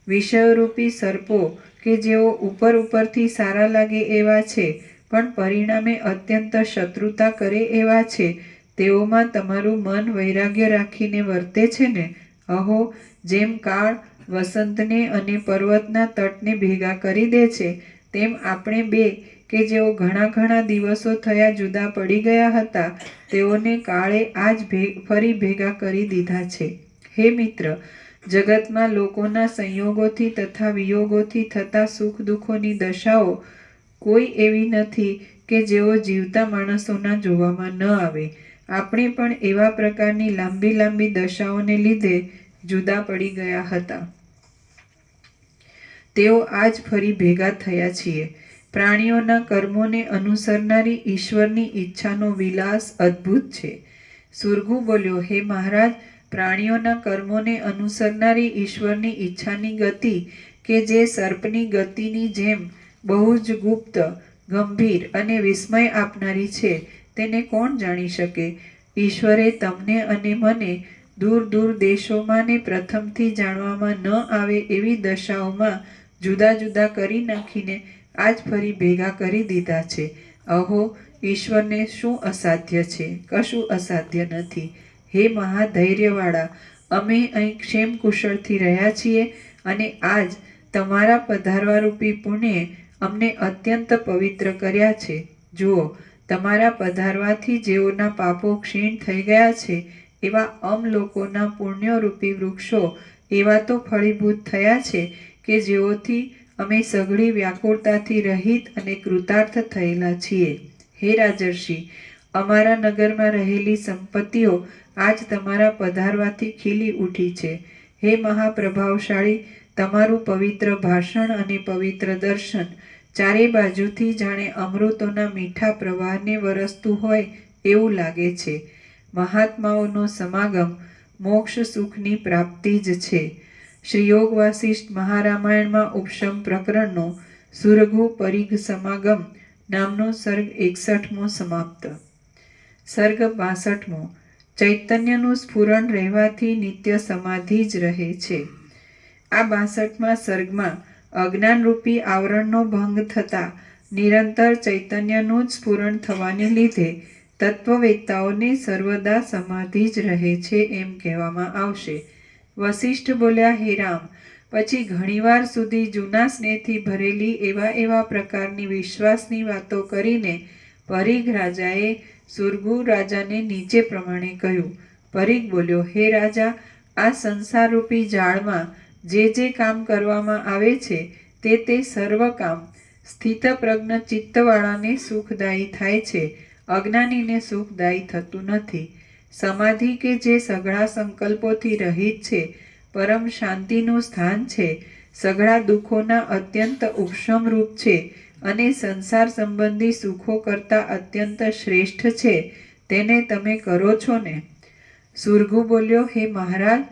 વિષયોરૂપી સર્પો કે જેઓ ઉપરથી સારા લાગે એવા છે પણ પરિણામે અત્યંત શત્રુતા કરે એવા છે, તેઓમાં તમારું મન વૈરાગ્ય રાખીને વર્તે છે ને? અહો, જેમ કાળ વસંતને અને પર્વતના તટને ભેગા કરી દે છે, તેમ આપણે બે કે જેઓ ઘણા દિવસો થયા જુદા પડી ગયા હતા, તેઓને કાળે આજ ફરી ભેગા કરી દીધા છે. હે મિત્ર, જગતમાં લોકોના સંયોગોથી તથા વિયોગોથી થતા સુખ દુઃખોની દશાઓ કોઈ એવી નથી કે જેઓ જીવતા માણસોના જોવામાં ન આવે. આપણે પણ એવા પ્રકારની લાંબી દશાઓને લીધે જુદા પડી ગયા હતા. તેઓ આજ ફરી ભેગા થયા છીએ. પ્રાણીઓના કર્મોને અનુસરનારી ઈશ્વરની ઈચ્છાનો વિલાસ અદ્ભુત છે. સુરગુ બોલ્યો, હે મહારાજ, પ્રાણીઓના કર્મોને અનુસરનારી ઈશ્વરની ઈચ્છાની ગતિ કે જે સર્પની ગતિની જેમ બહુ જ ગુપ્ત, ગંભીર અને વિસ્મય આપનારી છે, તેને કોણ જાણી શકે? ઈશ્વરે તમને અને મને દૂર દેશોમાં ને પ્રથમથી જાણવામાં ન આવે એવી દશાઓમાં જુદા કરી નાખીને આજ ફરી ભેગા કરી દીધા છે. અહો, ઈશ્વરને શું અસાધ્ય છે? કશું અસાધ્ય નથી. હે મહાધૈર્યવાળા, અમે અહીં ક્ષેમ કુશળથી રહ્યા છીએ અને આજ તમારા પધારવારૂપી પુણ્યે અમને અત્યંત પવિત્ર કર્યા છે. જુઓ, તમારા પધારવાથી જેઓના પાપો ક્ષીણ થઈ ગયા છે એવા લોકોના પુણ્યરૂપી વૃક્ષો એવા તો ફળીભૂત થયા છે કે જેઓથી અમે સઘળી વ્યાકુળતાથી રહિત અને કૃતાર્થ થયેલા છીએ. હે રાજર્ષિ, અમારા નગરમાં રહેલી સંપત્તિઓ આજ તમારા પધારવાથી ખીલી ઉઠી છે. હે મહાપ્રભાવશાળી, તમારું પવિત્ર ભાષણ અને પવિત્ર દર્શન ચારે બાજુથી જાણે અમૃતોના મીઠા પ્રવાહને વરસતું હોય એવું લાગે છે. મહાત્માઓનો સમાગમ મોક્ષ સુખની પ્રાપ્તિ જ છે. શ્રી યોગ વાસિષ્ઠ મહારામાયણમાં ઉપશમ પ્રકરણનો સુરઘુ પરિઘ સમાગમ નામનો સર્ગ 61મો સમાપ્ત. સર્ગ 62મો. ચૈતન્યનું સ્ફુરણ રહેવાથી નિત્ય સમાધિ જ રહે છે. આ 62મા સર્ગમાં અજ્ઞાનરૂપી આવરણનો ભંગ થતા નિરંતર ચૈતન્યનું જ સ્ફુરણ થવાને લીધે તત્વવેત્તાઓને સર્વદા સમાધિ જ રહે છે એમ કહેવામાં આવશે. વસિષ્ઠ બોલ્યા, હે રામ, પછી ઘણીવાર સુધી જૂના સ્નેહથી ભરેલી એવા પ્રકારની વિશ્વાસની વાતો કરીને પરીઘ રાજાએ સુરગુ રાજાને નીચે પ્રમાણે કહ્યું. પરીઘ બોલ્યો, હે રાજા, આ સંસારરૂપી જાળમાં જે કામ કરવામાં આવે છે તે સર્વ કામ સ્થિતપ્રજ્ઞ ચિત્તવાળાને સુખદાયી થાય છે, અજ્ઞાનીને સુખદાયી થતું નથી. સમાધિ કે જે સઘળા સંકલ્પોથી રહિત છે, પરમ શાંતિનું સ્થાન છે, સઘળા દુઃખોના અત્યંત ઉપશમરૂપ છે અને સંસાર સંબંધી સુખો કરતાં અત્યંત શ્રેષ્ઠ છે, તેને તમે કરો છો ને? સુરગુ બોલ્યો, હે મહારાજ,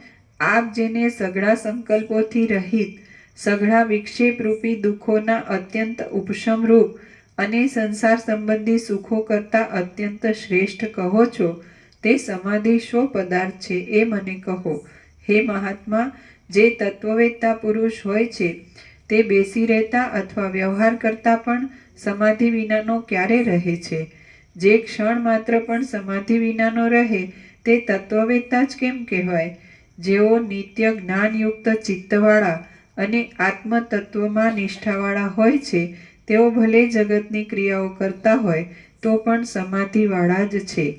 આપ જેને સઘળા સંકલ્પોથી રહિત, સઘળા વિક્ષેપરૂપી દુઃખોના અત્યંત ઉપશમરૂપ અને સંસાર સંબંધી સુખો કરતાં અત્યંત શ્રેષ્ઠ કહો છો, તે સમાધિ શો પદાર્થ છે એ મને કહો. હે મહાત્મા, જે તત્વવેત્તા પુરુષ હોય છે તે બેસી રહેતા અથવા વ્યવહાર કરતા પણ સમાધિ વિનાનો ક્યારે રહે છે? જે ક્ષણ માત્ર પણ સમાધિ વિનાનો રહે તે તત્વવેત્તા જ કેમ કહેવાય? જેઓ નિત્ય જ્ઞાનયુક્ત ચિત્તવાળા અને આત્મતત્વમાં નિષ્ઠાવાળા હોય છે, તેઓ ભલે જગતની ક્રિયાઓ કરતા હોય તો પણ સમાધિવાળા જ છે.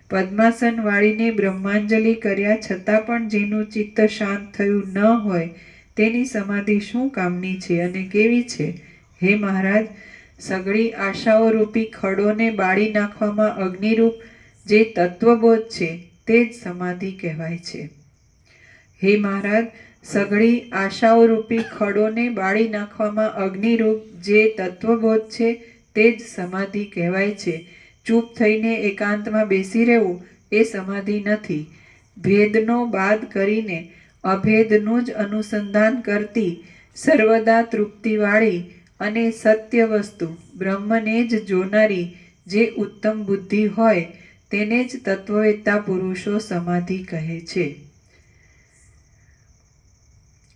પદ્માસન વાળીને બ્રહ્માંજલિ કર્યા છતાં પણ જેનું ચિત્ત શાંત થયું ન હોય તેની સમાધિ શું કામની છે અને કેવી છે? હે મહારાજ, સઘળી આશાઓ રૂપી ખડોને બાળી નાખવામાં અગ્નિરૂપ જે તત્વબોધ છે તે જ સમાધિ કહેવાય છે. હે મહારાજ, સઘળી આશાઓ રૂપી ખડોને બાળી નાખવામાં અગ્નિરૂપ જે તત્વબોધ છે તે જ સમાધિ કહેવાય છે. ચૂપ થઈને એકાંતમાં બેસી રહેવું એ સમાધિ નથી. ભેદનો બાદ કરીને અભેદનું જ અનુસંધાન કરતી, સર્વદા તૃપ્તિવાળી અને સત્ય વસ્તુ બ્રહ્મને જ જોનારી જે ઉત્તમ બુદ્ધિ હોય તેને જ તત્વવેત્તા પુરુષો સમાધિ કહે છે.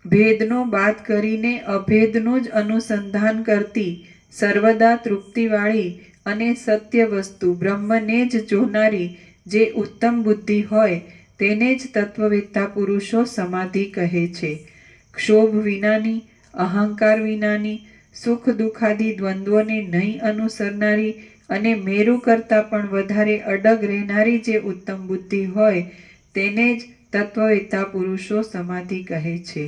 ભેદનો બાદ કરીને અભેદનું જ અનુસંધાન કરતી, સર્વદા તૃપ્તિવાળી અને સત્ય વસ્તુ બ્રહ્મને જ જોનારી જે ઉત્તમ બુદ્ધિ હોય તેને જ તત્વવેત્તા પુરુષો સમાધિ કહે છે. ક્ષોભ વિનાની, અહંકાર વિનાની, સુખ દુઃખાદી દ્વંદ્વોને નહીં અનુસરનારી અને મેરુ કરતાં પણ વધારે અડગ રહેનારી જે ઉત્તમ બુદ્ધિ હોય તેને જ તત્વવેત્તા પુરુષો સમાધિ કહે છે.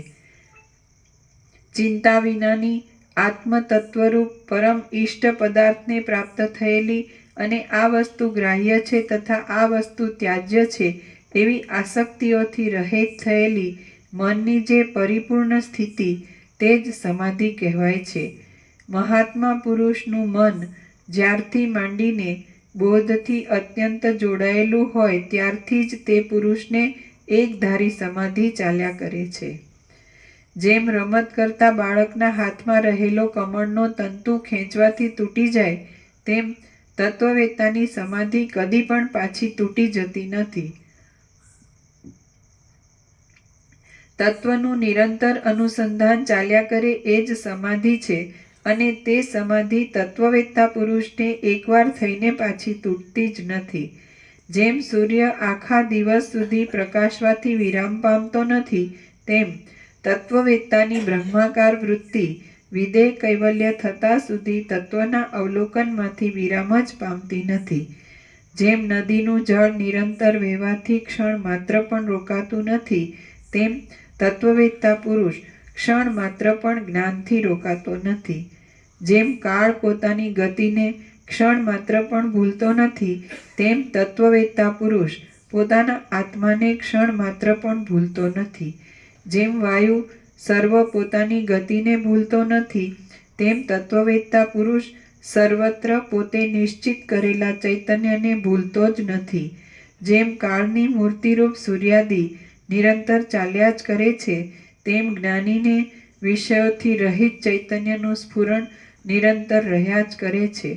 ચિંતા વિનાની, આત્મતત્વરૂપ પરમ ઇષ્ટ પદાર્થને પ્રાપ્ત થયેલી અને આ વસ્તુ ગ્રાહ્ય છે તથા આ વસ્તુ ત્યાજ્ય છે એવી આસક્તિઓથી રહિત થયેલી મનની જે પરિપૂર્ણ સ્થિતિ તે જ સમાધિ કહેવાય છે. મહાત્મા પુરુષનું મન જ્યારથી માંડીને બોધથી અત્યંત જોડાયેલું હોય ત્યારથી જ તે પુરુષને એકધારી સમાધિ ચાલ્યા કરે છે. જેમ રમત કરતા બાળકના હાથમાં રહેલો કમળનો તંતુ ખેંચવાથી તૂટી જાય તેમ તત્વવેત્તાની સમાધિ કદી પણ પાછી તૂટી જતી નથી. તત્વનું નિરંતર અનુસંધાન ચાલ્યા કરે એ જ સમાધિ છે અને તે સમાધિ તત્વવેત્તા પુરુષને એકવાર થઈને પાછી તૂટતી જ નથી. જેમ સૂર્ય આખા દિવસ સુધી પ્રકાશવાથી વિરામ પામતો નથી તેમ તત્વવેત્તાની બ્રહ્માકાર વૃત્તિ વિદેહ કૈવલ્ય થતા સુધી તત્વના અવલોકનમાંથી વિરામ જ પામતી નથી. જેમ નદીનું જળ નિરંતર વહેવાથી ક્ષણ માત્ર પણ રોકાતું નથી તેમ તત્વવેત્તા પુરુષ ક્ષણ માત્ર પણ જ્ઞાનથી રોકાતો નથી. જેમ કાળ પોતાની ગતિને ક્ષણ માત્ર પણ ભૂલતો નથી તેમ તત્વવેત્તા પુરુષ પોતાના આત્માને ક્ષણ માત્ર પણ ભૂલતો નથી. જેમ વાયુ સર્વ પોતાની ગતિને ભૂલતો નથી તેમ તત્વવેત્તા પુરુષ સર્વત્ર પોતે નિશ્ચિત કરેલા ચૈતન્યને ભૂલતો જ નથી. જેમ કાળની મૂર્તિરૂપ સૂર્યાદિ નિરંતર ચાલ્યા જ કરે છે તેમ જ્ઞાનીને વિષયોથી રહિત ચૈતન્યનું સ્ફુરણ નિરંતર રહ્યા જ કરે છે.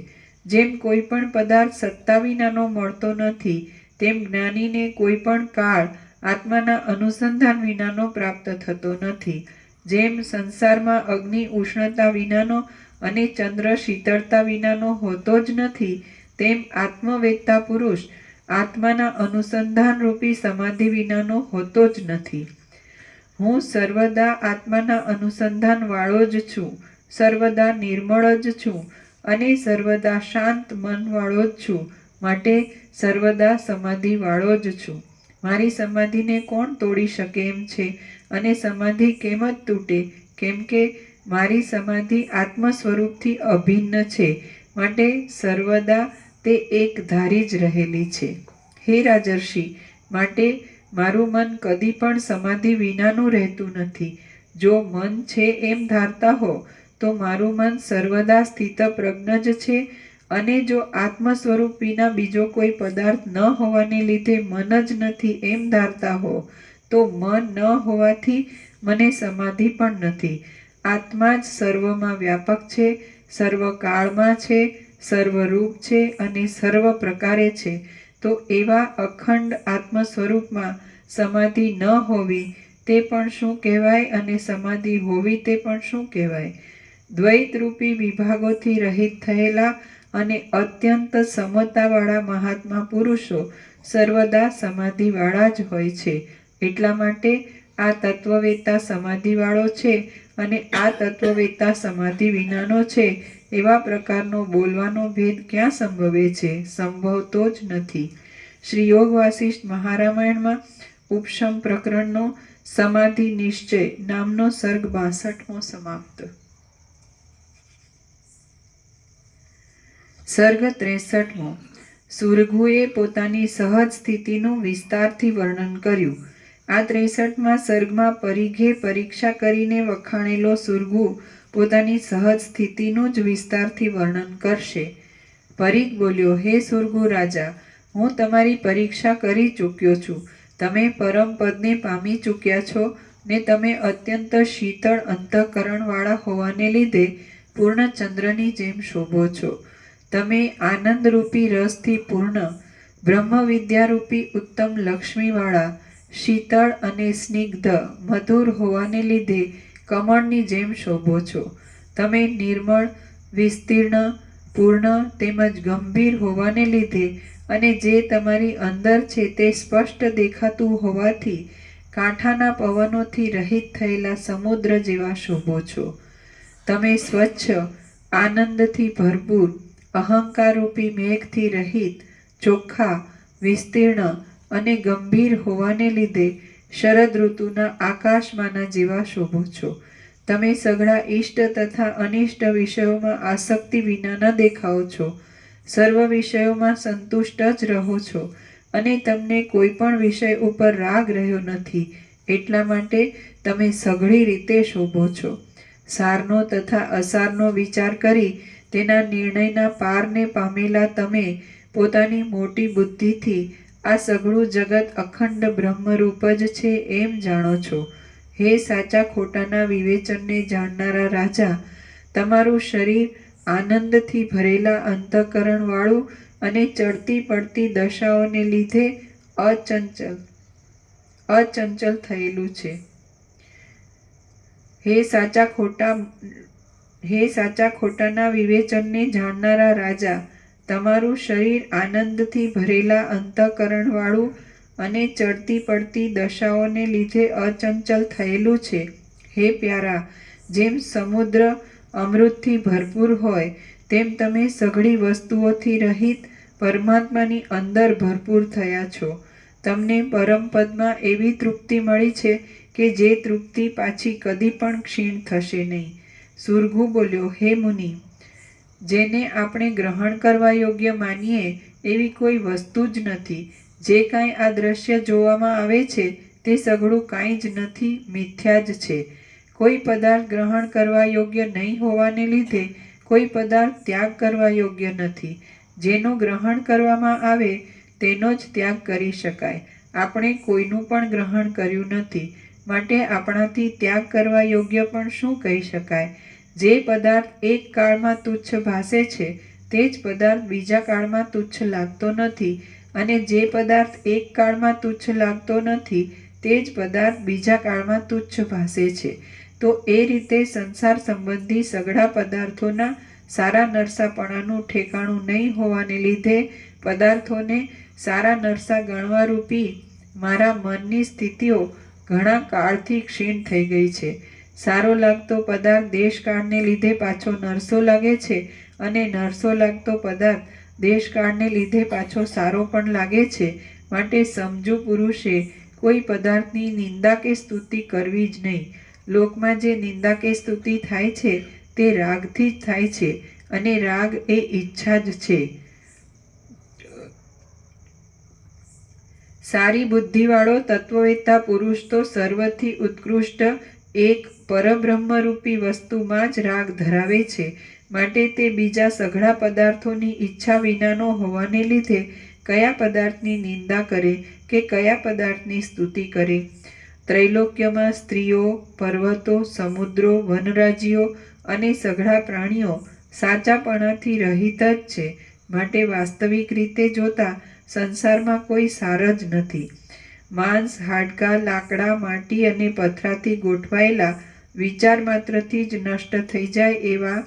જેમ કોઈ પણ પદાર્થ સત્તા વિનાનો મળતો નથી તેમ જ્ઞાનીને કોઈ પણ કાળ આત્માના અનુસંધાન વિનાનો પ્રાપ્ત થતો નથી. જેમ સંસારમાં અગ્નિ ઉષ્ણતા વિનાનો અને ચંદ્ર શીતળતા વિનાનો હોતો જ નથી તેમ આત્મવેત્તા પુરુષ આત્માના અનુસંધાન રૂપી સમાધિ વિનાનો હોતો જ નથી. હું સર્વદા આત્માના અનુસંધાન વાળો જ છું, સર્વદા નિર્મળ જ છું અને સર્વદા શાંત મન વાળો જ છું, માટે સર્વદા સમાધિ વાળો જ છું. મારી સમાધિને કોણ તોડી શકે એમ છે અને સમાધિ કેમ જ તૂટે? કેમ કે મારી સમાધિ આત્મ સ્વરૂપથી અભિન્ન છે, માટે સર્વદા તે એક ધારી જ રહેલી છે. હે રાજર્ષિ, માટે મારું મન કદી પણ સમાધિ વિનાનું રહેતું નથી. જો મન છે એમ ધારતા હો તો મારું મન સર્વદા સ્થિત પ્રજ્ઞ જ છે અને જો આત્મ સ્વરૂપ વિના બીજો કોઈ પદાર્થ ન હોવાને લીધે મન જ નથી એમ ધારતા હો તો મન ન હોવાથી મને સમાધિ પણ નથી. આત્મા જ સર્વમાં વ્યાપક છે, સર્વ કાળમાં છે, સર્વરૂપ છે અને સર્વ પ્રકારે છે. તો એવા અખંડ આત્મ સ્વરૂપમાં સમાધિ ન હોવી તે પણ શું કહેવાય અને સમાધિ હોવી તે પણ શું કહેવાય? દ્વૈત રૂપી વિભાગોથી રહિત થયેલા અને અત્યંત સમતાવાળા મહાત્મા પુરુષો સર્વદા સમાધિવાળા જ હોય છે. એટલા માટે આ તત્વવેત્તા સમાધિવાળો છે અને આ તત્વવેત્તા સમાધિ વિનાનો છે એવા પ્રકારનો બોલવાનો ભેદ ક્યાં સંભવે છે? સંભવતો જ નથી. શ્રી યોગ વાસિષ્ઠ મહારામાયણમાં ઉપશમ પ્રકરણનો સમાધિ નિશ્ચય નામનો સર્ગ 62મો સમાપ્ત. સર્ગ 63મો. સુરઘુએ પોતાની સહજ સ્થિતિનું વિસ્તારથી વર્ણન કર્યું. આ 63મા સર્ગમાં પરિઘે પરીક્ષા કરીને વખાણેલો સુરઘુ પોતાની સહજ સ્થિતિનું જ વિસ્તારથી વર્ણન કરશે. પરીખ બોલ્યો, હે સુરગુ રાજા, હું તમારી પરીક્ષા કરી ચૂક્યો છું. તમે પરમ પદને પામી ચૂક્યા છો ને તમે અત્યંત શીતળ અંતઃકરણવાળા હોવાને લીધે પૂર્ણ ચંદ્રની જેમ શોભો છો. તમે આનંદરૂપી રસથી પૂર્ણ બ્રહ્મવિદ્યારૂપી ઉત્તમ લક્ષ્મીવાળા શીતળ અને સ્નિગ્ધ મધુર હોવાને લીધે કમળની જેમ શોભો છો. તમે નિર્મળ, વિસ્તીર્ણ, પૂર્ણ તેમજ ગંભીર હોવાને લીધે અને જે તમારી અંદર છે તે સ્પષ્ટ દેખાતું હોવાથી કાંઠાના પવનોથી રહિત થયેલા સમુદ્ર જેવા શોભો છો. તમે સ્વચ્છ, આનંદથી ભરપૂર, અહંકારરૂપી મેઘથી રહિત, ચોખ્ખા, વિસ્તીર્ણ અને ગંભીર હોવાને લીધે શરદ ઋતુના આકાશમાના જેવા શોભો છો. તમે સઘળા ઇષ્ટ તથા અનિષ્ટ વિષયોમાં આસક્તિ વિનાના દેખાઓ છો. સર્વ વિષયોમાં સંતુષ્ટ જ રહો છો અને તમને કોઈ પણ વિષય ઉપર રાગ રહ્યો નથી. એટલા માટે તમે સઘળી રીતે શોભો છો. સારનો તથા અસારનો વિચાર કરી તેના નિર્ણયના પારને પામેલા તમે પોતાની મોટી બુદ્ધિથી આ સઘળું જગત અખંડ બ્રહ્મરૂપ જ છે એમ જાણો છો. હે સાચા ખોટાના વિવેચનને જાણનારા રાજા, તમારું શરીર આનંદથી ભરેલા અંતઃકરણવાળું અને ચડતી પડતી દશાઓને લીધે અચંચલ થયેલું છે. હે સાચા ખોટાના વિવેચનને જાણનારા રાજા, તમારું શરીર આનંદથી ભરેલા અંતઃકરણવાળું અને ચડતી પડતી દશાઓને લીધે અચંચલ થયેલું છે. હે પ્યારા, જેમ સમુદ્ર અમૃતથી ભરપૂર હોય તેમ તમે સઘળી વસ્તુઓથી રહિત પરમાત્માની અંદર ભરપૂર થયા છો. તમને પરમપદમાં એવી તૃપ્તિ મળી છે કે જે તૃપ્તિ પાછી કદી પણ ક્ષીણ થશે નહીં. સુરગુ બોલ્યો, હે મુનિ, જેને આપણે ગ્રહણ કરવા યોગ્ય માનીએ એવી કોઈ વસ્તુ જ નથી. જે કાંઈ આ દ્રશ્ય જોવામાં આવે છે તે સઘળું કાંઈ જ નથી, મિથ્યા જ છે. કોઈ પદાર્થ ગ્રહણ કરવા યોગ્ય નહીં હોવાને લીધે કોઈ પદાર્થ ત્યાગ કરવા યોગ્ય નથી. જેનું ગ્રહણ કરવામાં આવે તેનો જ ત્યાગ કરી શકાય. આપણે કોઈનું પણ ગ્રહણ કર્યું નથી, માટે આપણાથી ત્યાગ કરવા યોગ્ય પણ શું કહી શકાય? જે પદાર્થ એક કાળમાં તુચ્છ ભાસે છે તે જ પદાર્થ બીજા કાળમાં તુચ્છ લાગતો નથી, અને જે પદાર્થ એક કાળમાં તુચ્છ લાગતો નથી તે જ પદાર્થ બીજા કાળમાં તુચ્છ ભાસે છે. તો એ રીતે સંસાર સંબંધી સઘળા પદાર્થોના સારા નરસાપણાનું ઠેકાણું નહીં હોવાને લીધે પદાર્થોને સારા નરસા ગણવારૂપી મારા મનની સ્થિતિઓ ઘણા કાળથી ક્ષીણ થઈ ગઈ છે. સારો લાગતો પદાર્થ દેશકાળને લીધે પાછો નરસો લાગે છે અને નરસો લાગતો પદાર્થ દેશકાળને લીધે પાછો સારો પણ લાગે છે. માટે સમજુ પુરુષે કોઈ પદાર્થની નિંદા કે સ્તુતિ કરવી જ નહીં. લોકમાં જે નિંદા કે સ્તુતિ થાય છે તે રાગથી જ થાય છે, અને રાગ એ ઈચ્છા જ છે. સારી બુદ્ધિવાળો તત્વવેત્તા પુરુષ તો સર્વથી ઉત્કૃષ્ટ એક પરબ્રહ્મરૂપી વસ્તુમાં જ રાગ ધરાવે છે. માટે તે બીજા સઘળા પદાર્થોની ઈચ્છા વિનાનો હોવાને લીધે કયા પદાર્થની નિંદા કરે કે કયા પદાર્થની સ્તુતિ કરે? ત્રૈલોક્યમાં સ્ત્રીઓ, પર્વતો, સમુદ્રો, વનરાજીઓ અને સઘળા પ્રાણીઓ સાચાપણાથી રહિત જ છે. માટે વાસ્તવિક રીતે જોતા સંસારમાં કોઈ સાર જ નથી. માંસ, હાડકાં, લાકડા, માટી અને પથરાથી ગોઠવાયેલા વિચાર માત્રથી જ નષ્ટ થઈ જાય એવા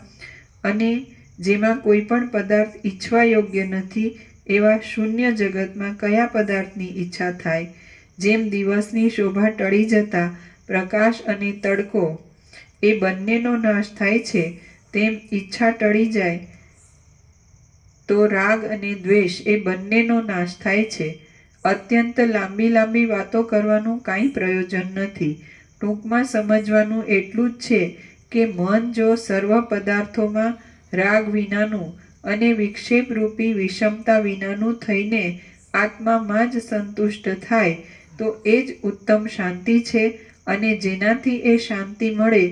અને જેમાં કોઈ પણ પદાર્થ ઈચ્છવા યોગ્ય નથી એવા શૂન્ય જગતમાં કયા પદાર્થની ઈચ્છા થાય? જેમ દિવસની શોભા ટળી જતા પ્રકાશ અને તડકો એ બંનેનો નાશ થાય છે, તેમ ઈચ્છા ટળી જાય તો રાગ અને દ્વેષ એ બંનેનો નાશ થાય છે. અત્યંત લાંબી વાતો કરવાનું કાંઈ પ્રયોજન નથી. ટૂંકમાં સમજવાનું એટલું જ છે કે મન જો સર્વ પદાર્થોમાં રાગ વિનાનું અને વિક્ષેપરૂપી વિષમતા વિનાનું થઈને આત્મામાં જ સંતુષ્ટ થાય તો એ જ ઉત્તમ શાંતિ છે, અને જેનાથી એ શાંતિ મળે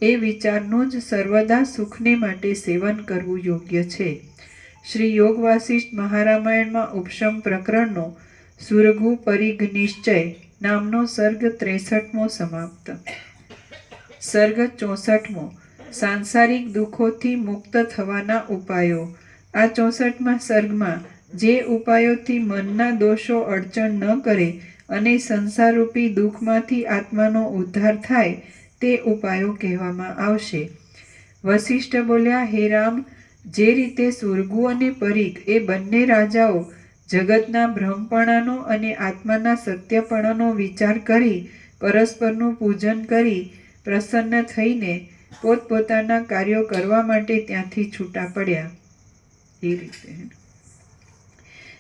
એ વિચારનું જ સર્વદા સુખને માટે સેવન કરવું યોગ્ય છે. શ્રી યોગ વાસિષ્ઠ મહારામાયણમાં ઉપશમ પ્રકરણનો સુરગુ પરિઘ નિશ્ચય નામનો સર્ગ 63મો સમાપ્ત. સર્ગ 64મો સાંસારિક દુઃખોથી મુક્ત થવાના ઉપાયો. આ 64મા સર્ગમાં જે ઉપાયોથી મનના દોષો અડચણ ન કરે અને સંસારરૂપી દુઃખમાંથી આત્માનો ઉદ્ધાર થાય તે ઉપાયો કહેવામાં આવશે. વશિષ્ઠ બોલ્યા, હે રામ, જે રીતે સુરગુ અને પરીખ એ બંને રાજાઓ જગતના ભ્રમપણાનો અને આત્માના સત્યપણાનો વિચાર કરી પરસ્પરનું પૂજન કરી પ્રસન્ન થઈને પોતપોતાના કાર્યો કરવા માટે ત્યાંથી છૂટા પડ્યા. એ રીતે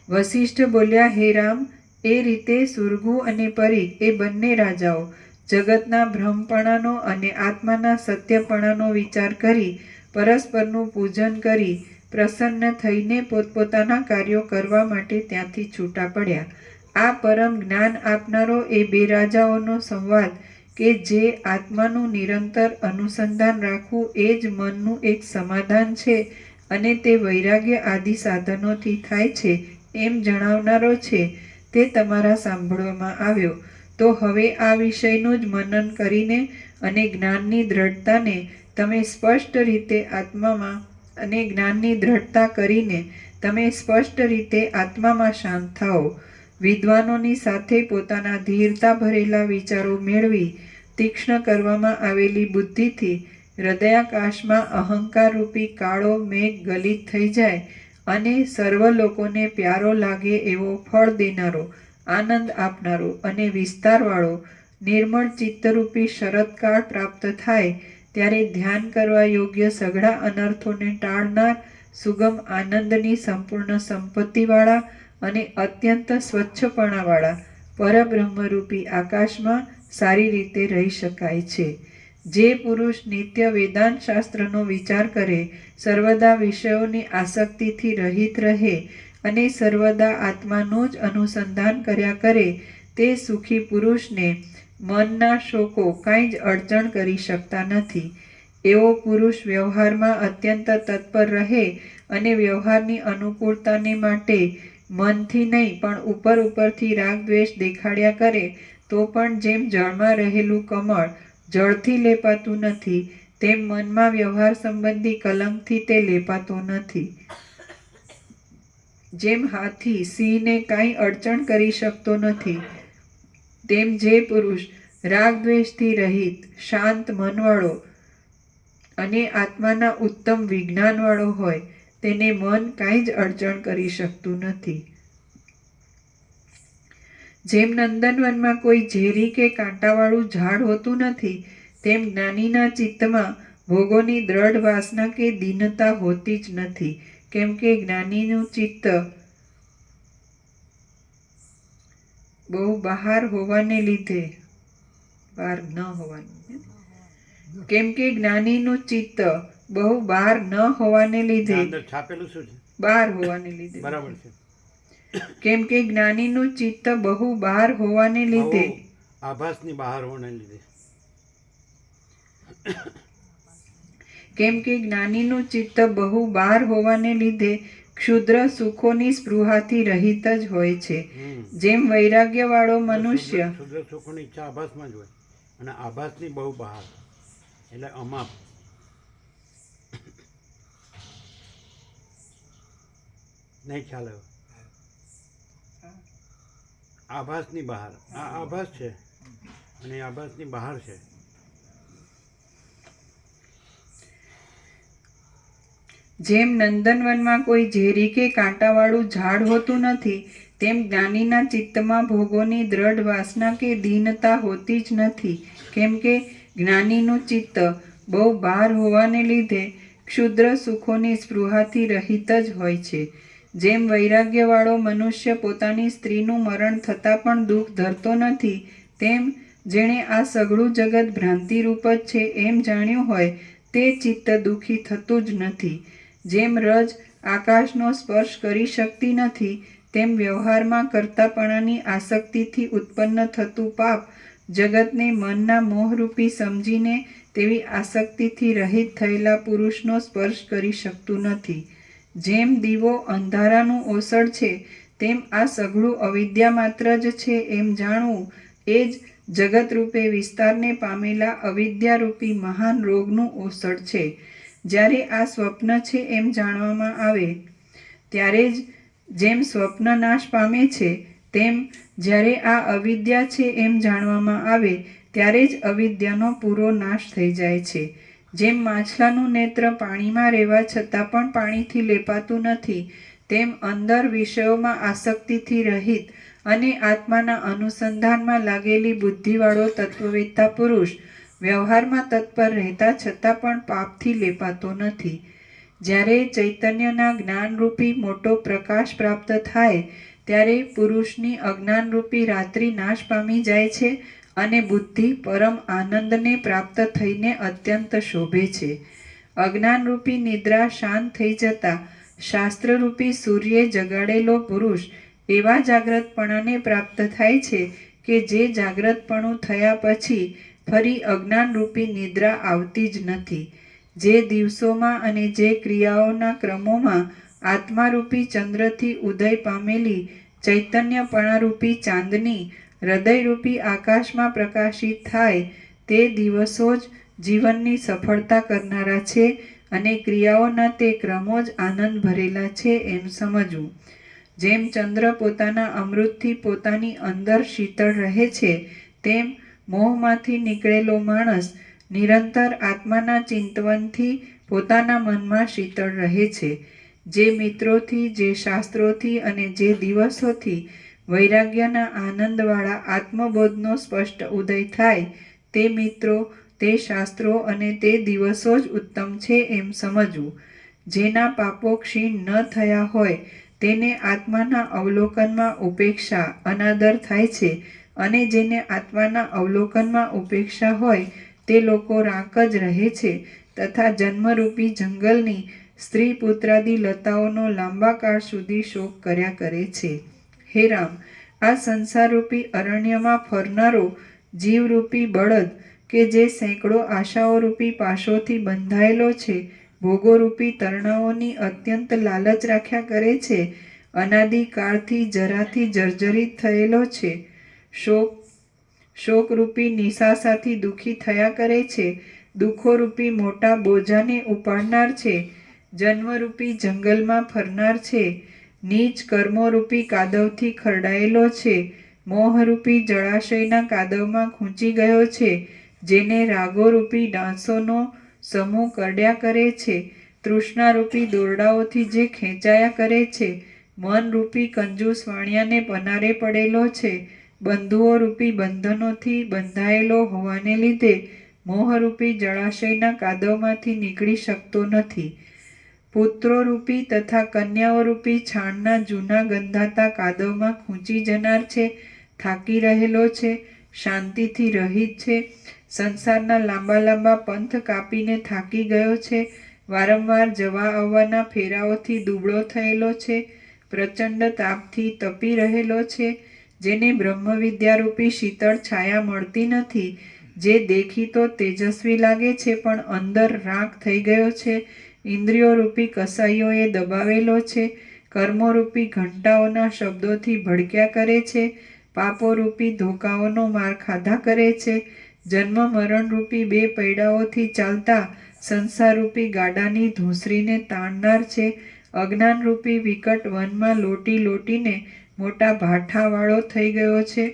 વશિષ્ઠ બોલ્યા, હે રામ, એ રીતે સુરગુ અને પરીખ એ બંને રાજાઓ જગતના ભ્રમપણાનો અને આત્માના સત્યપણાનો વિચાર કરી પરસ્પરનું પૂજન કરી પ્રસન્ન થઈને પોતપોતાના કાર્યો કરવા માટે ત્યાંથી છૂટા પડ્યા. આ પરમ જ્ઞાન આપનારો એ બે રાજાઓનો સંવાદ કે જે આત્માનું નિરંતર અનુસંધાન રાખવું એ જ મનનું એક સમાધાન છે અને તે વૈરાગ્ય આદિ સાધનોથી થાય છે એમ જણાવનારો છે તે તમારા સાંભળવામાં આવ્યો. તો હવે આ વિષયનું જ મનન કરીને અને જ્ઞાનની દ્રઢતાને તમે સ્પષ્ટ રીતે આત્મામાં અને જ્ઞાનની દ્રઢતા કરીને તમે સ્પષ્ટ રીતે આત્મામાં શાંત થાઓ. વિદ્વાનોની સાથે પોતાના ધીરતા ભરેલા વિચારો મેળવી તીક્ષ્ણ કરવામાં આવેલી બુદ્ધિથી હૃદયાકાશમાં અહંકાર રૂપી કાળો મેઘ ગલિત થઈ જાય અને સર્વ લોકોને પ્યારો લાગે એવો ફળ દેનારો, આનંદ આપનારો અને વિસ્તારવાળો નિર્મળ ચિત્તરૂપી શરતકાળ પ્રાપ્ત થાય ત્યારે ધ્યાન કરવા યોગ્ય સઘળા અનર્થોને ટાળનાર સુગમ આનંદની સંપૂર્ણ સંપત્તિવાળા અને અત્યંત સ્વચ્છપણાવાળા પરબ્રહ્મરૂપી આકાશમાં સારી રીતે રહી શકાય છે. જે પુરુષ નિત્ય વેદાંત શાસ્ત્રનો વિચાર કરે, સર્વદા વિષયોની આસક્તિથી રહિત રહે અને સર્વદા આત્માનું જ અનુસંધાન કર્યા કરે તે સુખી પુરુષને મનના શોકો કાંઈ જ અડચણ કરી શકતા નથી. એવો પુરુષ વ્યવહારમાં અત્યંત તત્પર રહે અને વ્યવહારની અનુકૂળતાને માટે મનથી નહીં પણ ઉપરથી રાગ દ્વેષ દેખાડ્યા કરે તો પણ જેમ જળમાં રહેલું કમળ જળથી લેપાતું નથી તેમ મનમાં વ્યવહાર સંબંધી કલંકથી તે લેપાતો નથી. જેમ હાથી સિંહને કાંઈ અડચણ કરી શકતો નથી તેમ જે પુરુષ રાગ દ્વેષથી રહિત, શાંત મનવાળો અને આત્માના ઉત્તમ વિજ્ઞાનવાળો હોય તેને મન કાંઈ જ અડચણ કરી શકતું નથી. જેમ નંદનવનમાં કોઈ ઝેરી કે કાંટાવાળું ઝાડ હોતું નથી તેમ જ્ઞાનીના ચિત્તમાં ભોગોની દ્રઢ વાસના કે દીનતા હોતી જ નથી. કેમ કે જ્ઞાનીનું ચિત્ત બહુ બહાર હોવાને લીધે કેમ કે જ્ઞાનીનું ચિત્ત બહુ બહાર ન હોવાને લીધે છાપેલું શું છે? બહાર હોવાને લીધે બરાબર છે. કેમ કે જ્ઞાનીનું ચિત્ત બહુ બહાર હોવાને લીધે આભાસની બહાર હોવાને લીધે કેમ કે જ્ઞાનીનું ચિત્ત બહુ બહાર હોવાને લીધે ક્ષુદ્ર સુખોની સ્પૃહાથી રહિત જ હોય છે. જેમ વૈરાગ્યવાળો મનુષ્ય ક્ષુદ્ર સુખોની ઈચ્છા આભાસમાં જ હોય અને આભાસની બહુ બહાર એટલે અમાપ. નહીં ખ્યાલ આવ્યો. આભાસની બહાર આ આભાસ છે અને આભાસની બહાર છે. જેમ નંદનવનમાં કોઈ ઝેરી કે કાંટાવાળું ઝાડ હોતું નથી તેમ જ્ઞાનીના ચિત્તમાં ભોગોની દ્રઢ વાસના કે દીનતા હોતી જ નથી. કેમ કે જ્ઞાનીનું ચિત્ત બહુ બહાર હોવાને લીધે ક્ષુદ્ર સુખોની સ્પૃહાથી રહિત જ હોય છે. જેમ વૈરાગ્યવાળો મનુષ્ય પોતાની સ્ત્રીનું મરણ થતાં પણ દુઃખ ધરતો નથી તેમ જેણે આ સઘળું જગત ભ્રાંતિરૂપ જ છે એમ જાણ્યું હોય તે ચિત્ત દુઃખી થતું જ નથી. જેમ રજ આકાશનો સ્પર્શ કરી શકતી નથી તેમ વ્યવહારમાં કર્તાપણાની આસક્તિથી ઉત્પન્ન થતું પાપ જગતને મનના મોહરૂપી સમજીને તેવી આસક્તિથી રહિત થયેલા પુરુષનો સ્પર્શ કરી શકતું નથી. જેમ દીવો અંધારાનું ઓસડ છે, તેમ આ સઘળું અવિદ્યા માત્ર જ છે એમ જાણવું એ જ જગતરૂપે વિસ્તારને પામેલા અવિદ્યારૂપી મહાન રોગનું ઓસડ છે. જ્યારે આ સ્વપ્ન છે એમ જાણવામાં આવે ત્યારે જ જેમ સ્વપ્ન નાશ પામે છે, તેમ જ્યારે આ અવિદ્યા છે એમ જાણવામાં આવે ત્યારે જ અવિદ્યાનો પૂરો નાશ થઈ જાય છે. જેમ માછલાનું નેત્ર પાણીમાં રહેવા છતાં પણ પાણીથી લેપાતું નથી, તેમ અંદર વિષયોમાં આસક્તિથી રહિત અને આત્માના અનુસંધાનમાં લાગેલી બુદ્ધિવાળો તત્વવેત્તા પુરુષ વ્યવહારમાં તત્પર રહેતા છતાં પણ પાપથી લેપાતો નથી. જ્યારે ચૈતન્યના જ્ઞાનરૂપી મોટો પ્રકાશ પ્રાપ્ત થાય ત્યારે પુરુષની અજ્ઞાનરૂપી રાત્રિ નાશ પામી જાય છે અને બુદ્ધિ પરમ આનંદને પ્રાપ્ત થઈને અત્યંત શોભે છે. અજ્ઞાનરૂપી નિદ્રા શાંત થઈ જતા શાસ્ત્રરૂપી સૂર્યે જગાડેલો પુરુષ એવા જાગ્રતપણાને પ્રાપ્ત થાય છે કે જે જાગ્રતપણું થયા પછી ફરી અજ્ઞાનરૂપી નિદ્રા આવતી જ નથી. જે દિવસોમાં અને જે ક્રિયાઓના ક્રમોમાં આત્મારૂપી ચંદ્રથી ઉદય પામેલી ચૈતન્યપણારૂપી ચાંદની હૃદયરૂપી આકાશમાં પ્રકાશિત થાય તે દિવસો જ જીવનની સફળતા કરનારા છે અને ક્રિયાઓના તે ક્રમો જ આનંદ ભરેલા છે એમ સમજવું. જેમ ચંદ્ર પોતાના અમૃતથી પોતાની અંદર શીતળ રહે છે, તેમ મોહમાંથી નીકળેલો માણસ નિરંતર આત્માના ચિંતવનથી પોતાના મનમાં શીતળ રહે છે. જે મિત્રોથી, જે શાસ્ત્રોથી અને જે દિવસોથી વૈરાગ્યના આનંદવાળા આત્મબોધનો સ્પષ્ટ ઉદય થાય તે મિત્રો, તે શાસ્ત્રો અને તે દિવસો જ ઉત્તમ છે એમ સમજવું. જેના પાપો ક્ષીણ ન થયા હોય તેને આત્માના અવલોકનમાં ઉપેક્ષા, અનાદર થાય છે અને જેને આત્માના અવલોકનમાં ઉપેક્ષા હોય તે લોકો રાંક જ રહે છે તથા જન્મરૂપી જંગલની સ્ત્રી પુત્રાદિ લતાઓનો લાંબા કાળ સુધી શોક કર્યા કરે છે. હે રામ, આ સંસારરૂપી અરણ્યમાં ફરનારો જીવરૂપી બળદ કે જે સેંકડો આશાઓરૂપી પાશોથી બંધાયેલો છે, ભોગોરૂપી તરણાઓની અત્યંત લાલચ રાખ્યા કરે છે, અનાદિકાળથી જરાથી જર્જરિત થયેલો છે, શોકરૂપી નિશાસાથી દુઃખી થયા કરે છે, દુઃખોરૂપી મોટા બોજાને ઉપાડનાર છે, જન્મરૂપી જંગલમાં ફરનાર છે, નીચ કર્મોરૂપી કાદવથી ખરડાયેલો છે, મોહરૂપી જળાશયના કાદવમાં ખૂંચી ગયો છે, જેને રાગોરૂપી ડાંસોનો સમૂહ કરડ્યા કરે છે, તૃષ્ણારૂપી દોરડાઓથી જે ખેંચાયા કરે છે, મનરૂપી કંજૂસ વાણિયાને પનારે પડેલો છે, બંધુઓરૂપી બંધનોથી બંધાયેલો હોવાને લીધે મોહરૂપી જળાશયના કાદવમાંથી નીકળી શકતો નથી, પુત્રોરૂપી તથા કન્યાઓરૂપી છાણના જૂના ગંધાતા કાદવમાં ખૂંચી જનાર છે, થાકી રહેલો છે, શાંતિથી રહિત છે, સંસારના લાંબા લાંબા પંથ કાપીને થાકી ગયો છે, વારંવાર જવા આવવાના ફેરાઓથી દુબળો થયેલો છે, પ્રચંડ તાપથી તપી રહેલો છે, જેને બ્રહ્મવિદ્યારૂપી શીતળ છાયા મળતી નથી, જે દેખી તો તેજસ્વી લાગે છે પણ અંદર રાખ થઈ ગયો છે, ઇન્દ્રિયોરૂપી કસાઈઓએ દબાવેલો છે, કર્મોરૂપી ઘંટાઓના શબ્દોથી ભડક્યા કરે છે, પાપોરૂપી ધોકાઓનો માર ખાધા કરે છે, જન્મ મરણરૂપી બે પૈડાઓથી ચાલતા સંસારરૂપી ગાડાની ધૂંસરીને તાણનાર છે, અજ્ઞાનરૂપી વિકટ વનમાં લોટી લોટીને મોટા ભાઠાવાળો થઈ ગયો છે,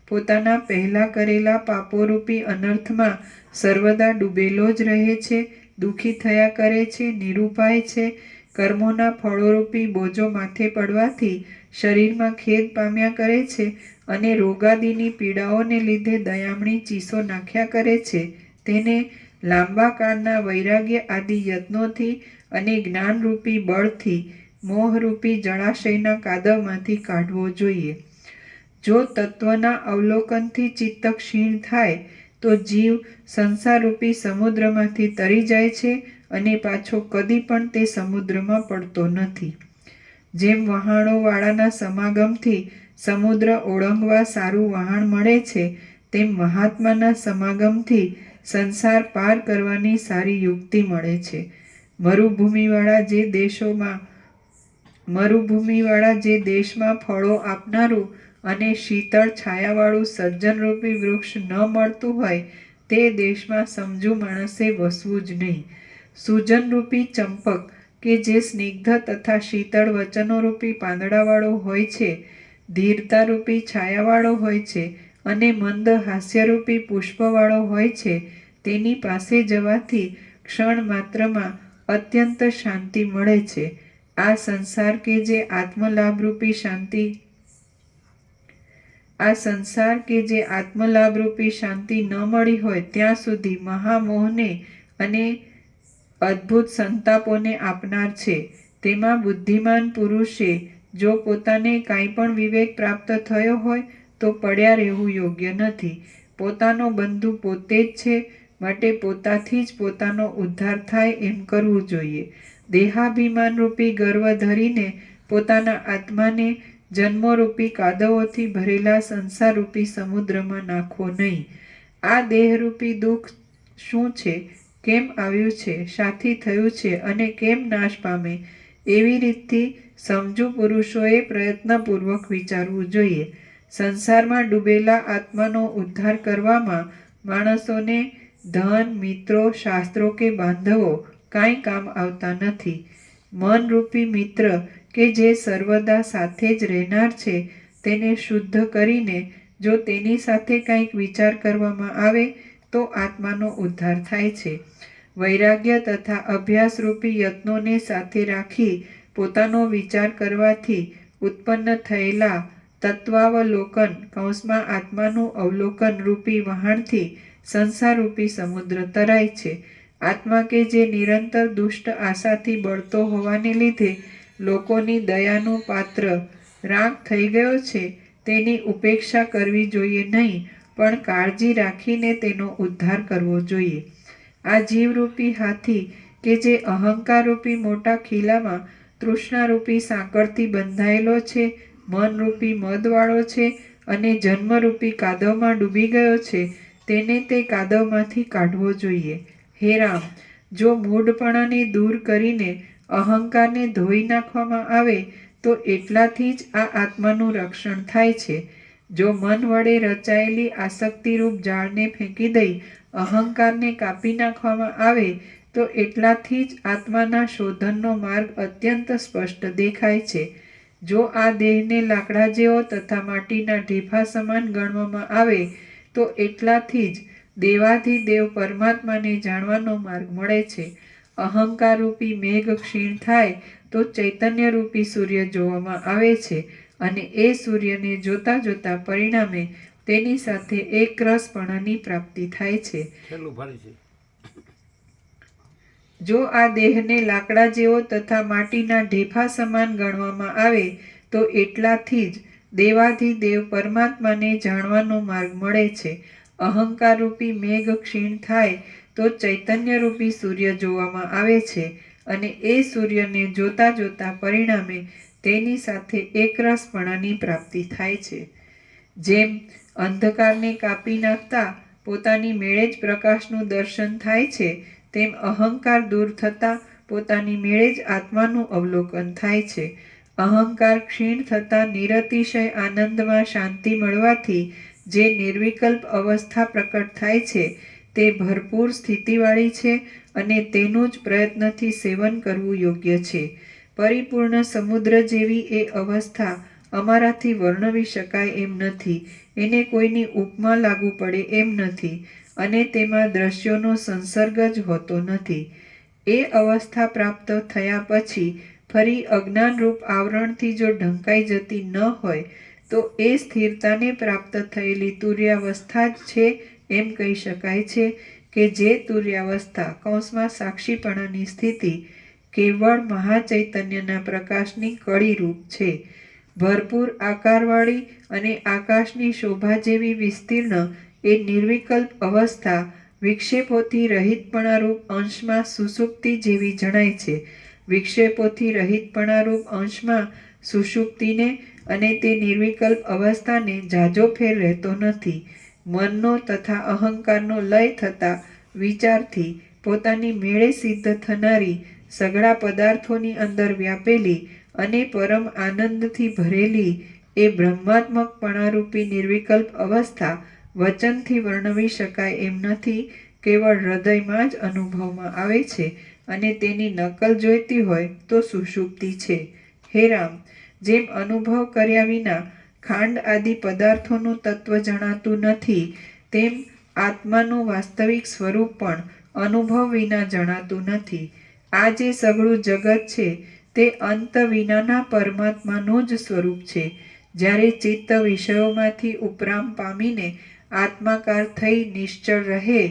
પોતાના પહેલાં કરેલા પાપોરૂપી અનર્થમાં સર્વદા ડૂબેલો જ રહે છે, દુઃખી થયા કરે છે, નિરુપાય છે, કર્મોના ફળોરૂપી બોજો માથે પડવાથી શરીરમાં ખેદ પામ્યા કરે છે અને રોગાદિની પીડાઓને લીધે દયામણી ચીસો નાખ્યા કરે છે, તેને લાંબા કાળના વૈરાગ્ય આદિ યત્નોથી અને જ્ઞાનરૂપી બળથી મોહરૂપી જળાશયના કાદવમાંથી કાઢવો જોઈએ. જો તત્વના અવલોકનથી ચિત્ત ક્ષીણ થાય તો જીવ સંસારરૂપી સમુદ્રમાંથી તરી જાય છે અને પાછો કદી પણ તે સમુદ્રમાં પડતો નથી. જેમ વહાણોવાળાના સમાગમથી સમુદ્ર ઓળંગવા સારું વહાણ મળે છે, તેમ મહાત્માના સમાગમથી સંસાર પાર કરવાની સારી યુક્તિ મળે છે. મરુભૂમિવાળા જે દેશોમાં મરુભૂમિવાળા જે દેશમાં ફળો આપનારું અને શીતળ છાયાવાળું સજ્જનરૂપી વૃક્ષ ન મળતું હોય તે દેશમાં સમજુ માણસે વસવું જ નહીં. સુજનરૂપી ચંપક કે જે સ્નિગ્ધ તથા શીતળ વચનોરૂપી પાંદડાવાળો હોય છે, ધીરતારૂપી છાયાવાળો હોય છે અને મંદ હાસ્યરૂપી પુષ્પવાળો હોય છે, તેની પાસે જવાથી ક્ષણ માત્રમાં અત્યંત શાંતિ મળે છે. આ સંસાર કે જે આત્મલાભરૂપી શાંતિ ન મળી હોય ત્યાં સુધી મહામોહને અને અદ્ભુત સંતાપોને આપનાર છે. તેમાં બુદ્ધિમાન પુરુષે જો પોતાને કાંઈ પણ વિવેક પ્રાપ્ત થયો હોય તો પડ્યા રહેવું યોગ્ય નથી. પોતાનો બંધુ પોતે જ છે, માટે પોતાથી જ પોતાનો ઉદ્ધાર થાય એમ કરવું જોઈએ. દેહાભિમાનરૂપી ગર્વ ધરીને પોતાના આત્માને જન્મોરૂપી કાદવોથી ભરેલા સંસારરૂપી સમુદ્રમાં નાખવો નહીં. આ દેહરૂપી દુઃખ શું છે, કેમ આવ્યું છે, શાથી થયું છે અને કેમ નાશ પામે, એવી રીતથી સમજુ પુરુષોએ પ્રયત્નપૂર્વક વિચારવું જોઈએ. સંસારમાં ડૂબેલા આત્માનો ઉદ્ધાર કરવામાં માણસોને ધન, મિત્રો, શાસ્ત્રો કે બાંધવો કાંઈ કામ આવતા નથી. મનરૂપી મિત્ર કે જે સર્વદા સાથે જ રહેનાર છે, તેને શુદ્ધ કરીને જો તેની સાથે કંઈક વિચાર કરવામાં આવે તો આત્માનો ઉદ્ધાર થાય છે. વૈરાગ્ય તથા અભ્યાસરૂપી યત્નોને સાથે રાખી પોતાનો વિચાર કરવાથી ઉત્પન્ન થયેલા તત્વાવલોકન આત્માનું અવલોકન રૂપી વહાણથી સંસારરૂપી સમુદ્ર તરાય છે. આત્મા કે જે નિરંતર દુષ્ટ આશાથી બળતો હોવાને લીધે લોકોની દયાનું પાત્ર રાગ થઈ ગયો છે, તેની ઉપેક્ષા કરવી જોઈએ નહીં, પણ કાળજી રાખીને તેનો ઉદ્ધાર કરવો જોઈએ. આ જીવરૂપી હાથી કે જે અહંકારરૂપી મોટા ખીલામાં તૃષ્ણારૂપી સાંકળથી બંધાયેલો છે, મનરૂપી મદવાળો છે અને જન્મરૂપી કાદવમાં ડૂબી ગયો છે, તેને તે કાદવમાંથી કાઢવો જોઈએ. હે રામ, જો મૂઢપણાને દૂર કરીને અહંકારને ધોઈ નાખવામાં આવે તો એટલાથી જ આ આત્માનું રક્ષણ થાય છે. જો મન વડે રચાયેલી આસક્તિરૂપ જાળને ફેંકી દઈ અહંકારને કાપી નાખવામાં આવે તો એટલાથી જ આત્માના શોધનનો માર્ગ અત્યંત સ્પષ્ટ દેખાય છે. જો આ દેહને લાકડા જેવો તથા માટીના ઢેફા સમાન ગણવામાં આવે તો એટલાથી જ દેવાધિદેવ પરમાત્માને જાણવાનો માર્ગ મળે છે. અહંકારરૂપી મેઘ ક્ષીણ થાય તો ચૈતન્યરૂપી સૂર્ય જોવામાં આવે છે અને એ સૂર્યને જોતા જોતા પરિણામે તેની સાથે એકરસપણાની પ્રાપ્તિ થાય છે. જો આ દેહને લાકડા જેવો તથા માટીના ઢેફા સમાન ગણવામાં આવે તો એટલાથી જ દેવાધિદેવ પરમાત્માને જાણવાનો માર્ગ મળે છે. અહંકારરૂપી મેઘ ક્ષીણ થાય તો ચૈતન્યરૂપી સૂર્ય જોવામાં આવે છે અને એ સૂર્યને જોતા જોતા પરિણામે તેની સાથે એકરસપણાની પ્રાપ્તિ થાય છે. જેમ અંધકારને કાપી નાખતા પોતાની મેળે જ પ્રકાશનું દર્શન થાય છે, તેમ અહંકાર દૂર થતાં પોતાની મેળે જ આત્માનું અવલોકન થાય છે. અહંકાર ક્ષીણ થતાં નિરતિશય આનંદમાં શાંતિ મળવાથી જે નિર્વિકલ્પ અવસ્થા પ્રકટ થાય છે તે ભરપૂર સ્થિતિવાળી છે અને તેનું જ પ્રયત્નથી સેવન કરવું યોગ્ય છે. પરિપૂર્ણ સમુદ્ર જેવી એ અવસ્થા અમારાથી વર્ણવી શકાય એમ નથી, એને કોઈની ઉપમા લાગુ પડે એમ નથી અને તેમાં દ્રશ્યોનો સંસર્ગ જ હોતો નથી. એ અવસ્થા પ્રાપ્ત થયા પછી ફરી અજ્ઞાનરૂપ આવરણથી જો ઢંકાઈ જતી ન હોય તો એ સ્થિરતાને પ્રાપ્ત થયેલી તુર્યાવસ્થા જ છે એમ કહી શકાય છે કે જે તુર્યાવસ્થા સાક્ષીપણાની સ્થિતિ કેવળ મહાચૈતન્યના પ્રકાશની કળીરૂપ છે. ભરપૂર આકારવાળી અને આકાશની શોભા જેવી વિસ્તીર્ણ એ નિર્વિકલ્પ અવસ્થા વિક્ષેપોથી રહિતપણારૂપ અંશમાં સુષુપ્તિ જેવી જણાય છે. વિક્ષેપોથી રહિતપણારૂપ અંશમાં સુષુપ્તિને અને તે નિર્વિકલ્પ અવસ્થાને ઝાઝો ફેર રહેતો નથી. મનનો તથા અહંકારનો લય થતા વિચારથી પોતાની મેળે સિદ્ધ થનારી સઘળા પદાર્થોની અંદર વ્યાપેલી અને પરમ આનંદથી ભરેલી એ બ્રહ્માત્મકપણારૂપી નિર્વિકલ્પ અવસ્થા વચનથી વર્ણવી શકાય એમ નથી, કેવળ હૃદયમાં જ અનુભવમાં આવે છે, અને તેની નકલ જોઈતી હોય તો સુષુપ્તિ છે. હે રામ, જેમ અનુભવ કર્યા વિના ખાંડ આદિ પદાર્થોનું તત્વ જણાતું નથી, તેમ આત્માનું વાસ્તવિક સ્વરૂપ પણ અનુભવ વિના જણાતું નથી. આ જે સઘળું જગત છે તે અંત વિનાના પરમાત્માનું જ સ્વરૂપ છે. જ્યારે ચિત્ત વિષયોમાંથી ઉપરામ પામીને આત્માકાર થઈ નિશ્ચળ રહે,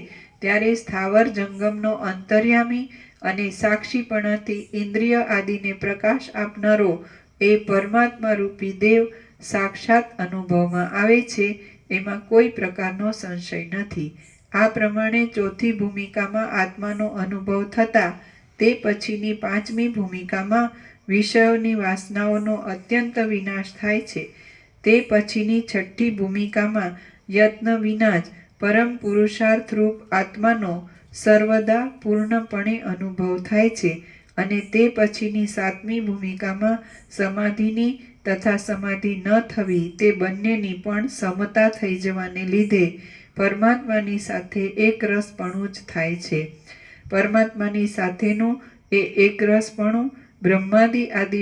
ત્યારે સ્થાવર જંગમનો અંતર્યામી અને સાક્ષીપણાથી ઇન્દ્રિય આદિને પ્રકાશ આપનારો એ પરમાત્મા રૂપી દેવ સાક્ષાત અનુભવમાં આવે છે, એમાં કોઈ પ્રકારનો સંશય નથી. આ પ્રમાણે ચોથી ભૂમિકામાં આત્માનો અનુભવ થતાં તે પછીની પાંચમી ભૂમિકામાં વિષયોની વાસનાઓનો અત્યંત વિનાશ થાય છે. તે પછીની છઠ્ઠી ભૂમિકામાં યત્ન વિના જ પરમ પુરુષાર્થરૂપ આત્માનો સર્વદા પૂર્ણપણે અનુભવ થાય છે. અને તે પછીની સાતમી ભૂમિકામાં સમાધિની તથા સમાધિ ન થવી તે બંનેની પણ સમતા થઈ જવાને લીધે પરમાત્માની સાથે એકરસપણું જ થાય છે. પરમાત્માની સાથેનું એ એકરસપણું બ્રહ્માદિ આદિ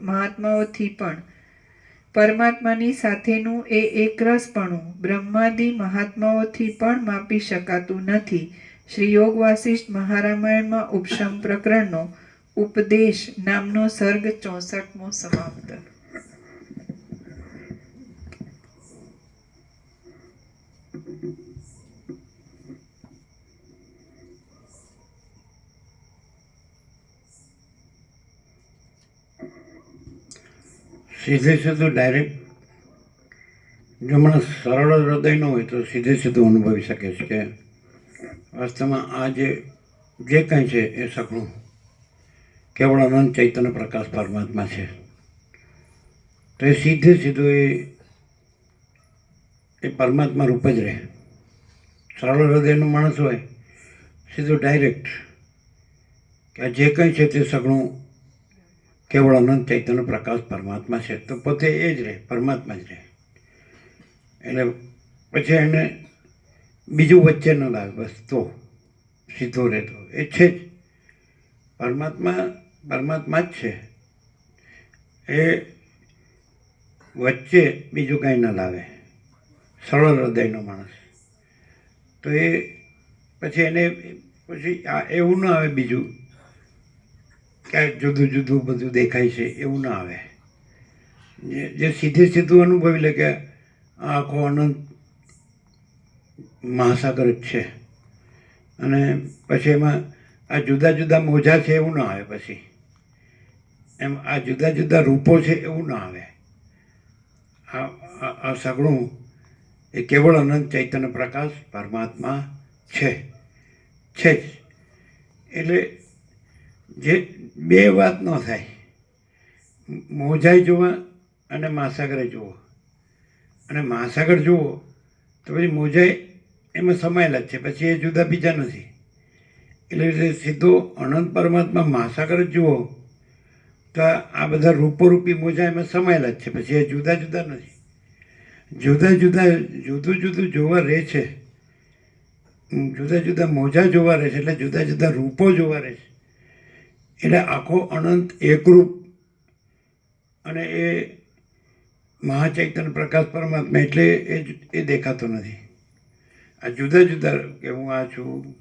મહાત્માઓથી પણ પરમાત્માની સાથેનું એ એકરસપણું બ્રહ્માદિ મહાત્માઓથી પણ માપી શકાતું નથી. શ્રી યોગ વાસિષ્ઠ મહારામાયણમાં ઉપશમ પ્રકરણનો ઉપદેશ નામનો સર્ગ 64મો સમાપ્ત. સીધે સીધું ડાયરેક્ટ જો માણસ સરળ હૃદયનો હોય તો સીધે સીધું અનુભવી શકે છે કે વાસ્તવમાં આ જે કંઈ છે એ સઘળું કેવળ અનંત ચૈતન્ય પ્રકાશ પરમાત્મા છે. તો એ સીધે સીધું એ પરમાત્મા રૂપ જ રહે. સરળ હૃદયનો માણસ હોય સીધું ડાયરેક્ટ કે આ જે કંઈ છે તે સઘળું કેવળ અનંત ચૈતન્ય પ્રકાશ પરમાત્મા છે, તો પોતે એ જ રહે, પરમાત્મા જ રહે. એટલે પછી એને બીજું વચ્ચે ન લાવે, બસ તો સીધો રહેતો એ છે જ પરમાત્મા જ છે. એ વચ્ચે બીજું કાંઈ ન લાવે સરળ હૃદયનો માણસ. તો એ પછી એને પછી એવું ન આવે બીજું કે જુદું જુદું બધું દેખાય છે, એવું ના આવે. જે સીધે સીધું અનુભવી લે કે આ આખો અનંત મહાસાગર જ છે, અને પછી એમાં આ જુદા જુદા મોજા છે એવું ના આવે. પછી એમ આ જુદા જુદા રૂપો છે એવું ના આવે. આ સઘળું એ કેવળ અનંત ચૈતન્ય પ્રકાશ પરમાત્મા છે જ. એટલે જે બે વાત ન થાય, મોજાય જોવા અને મહાસાગરે જુઓ. અને મહાસાગર જુઓ તો પછી મોજાય એમાં સમાયેલા જ છે, પછી એ જુદા બીજા નથી. એટલે સીધો અનંત પરમાત્મા મહાસાગર જ જુઓ તો આ બધા રૂપોરૂપી મોજા એમાં સમાયેલા જ છે, પછી એ જુદા જુદા નથી. જુદું જુદું જોવા રહે છે, જુદા જુદા મોજા જોવા રહે છે, એટલે જુદા જુદા રૂપો જોવા રહે છે. એટલે આખો અનંત એકરૂપ અને એ મહાચૈતન્ય પ્રકાશ પરમાત્મા એટલે એ દેખાતો નથી. આ જુદા જુદા કે હું આ છું,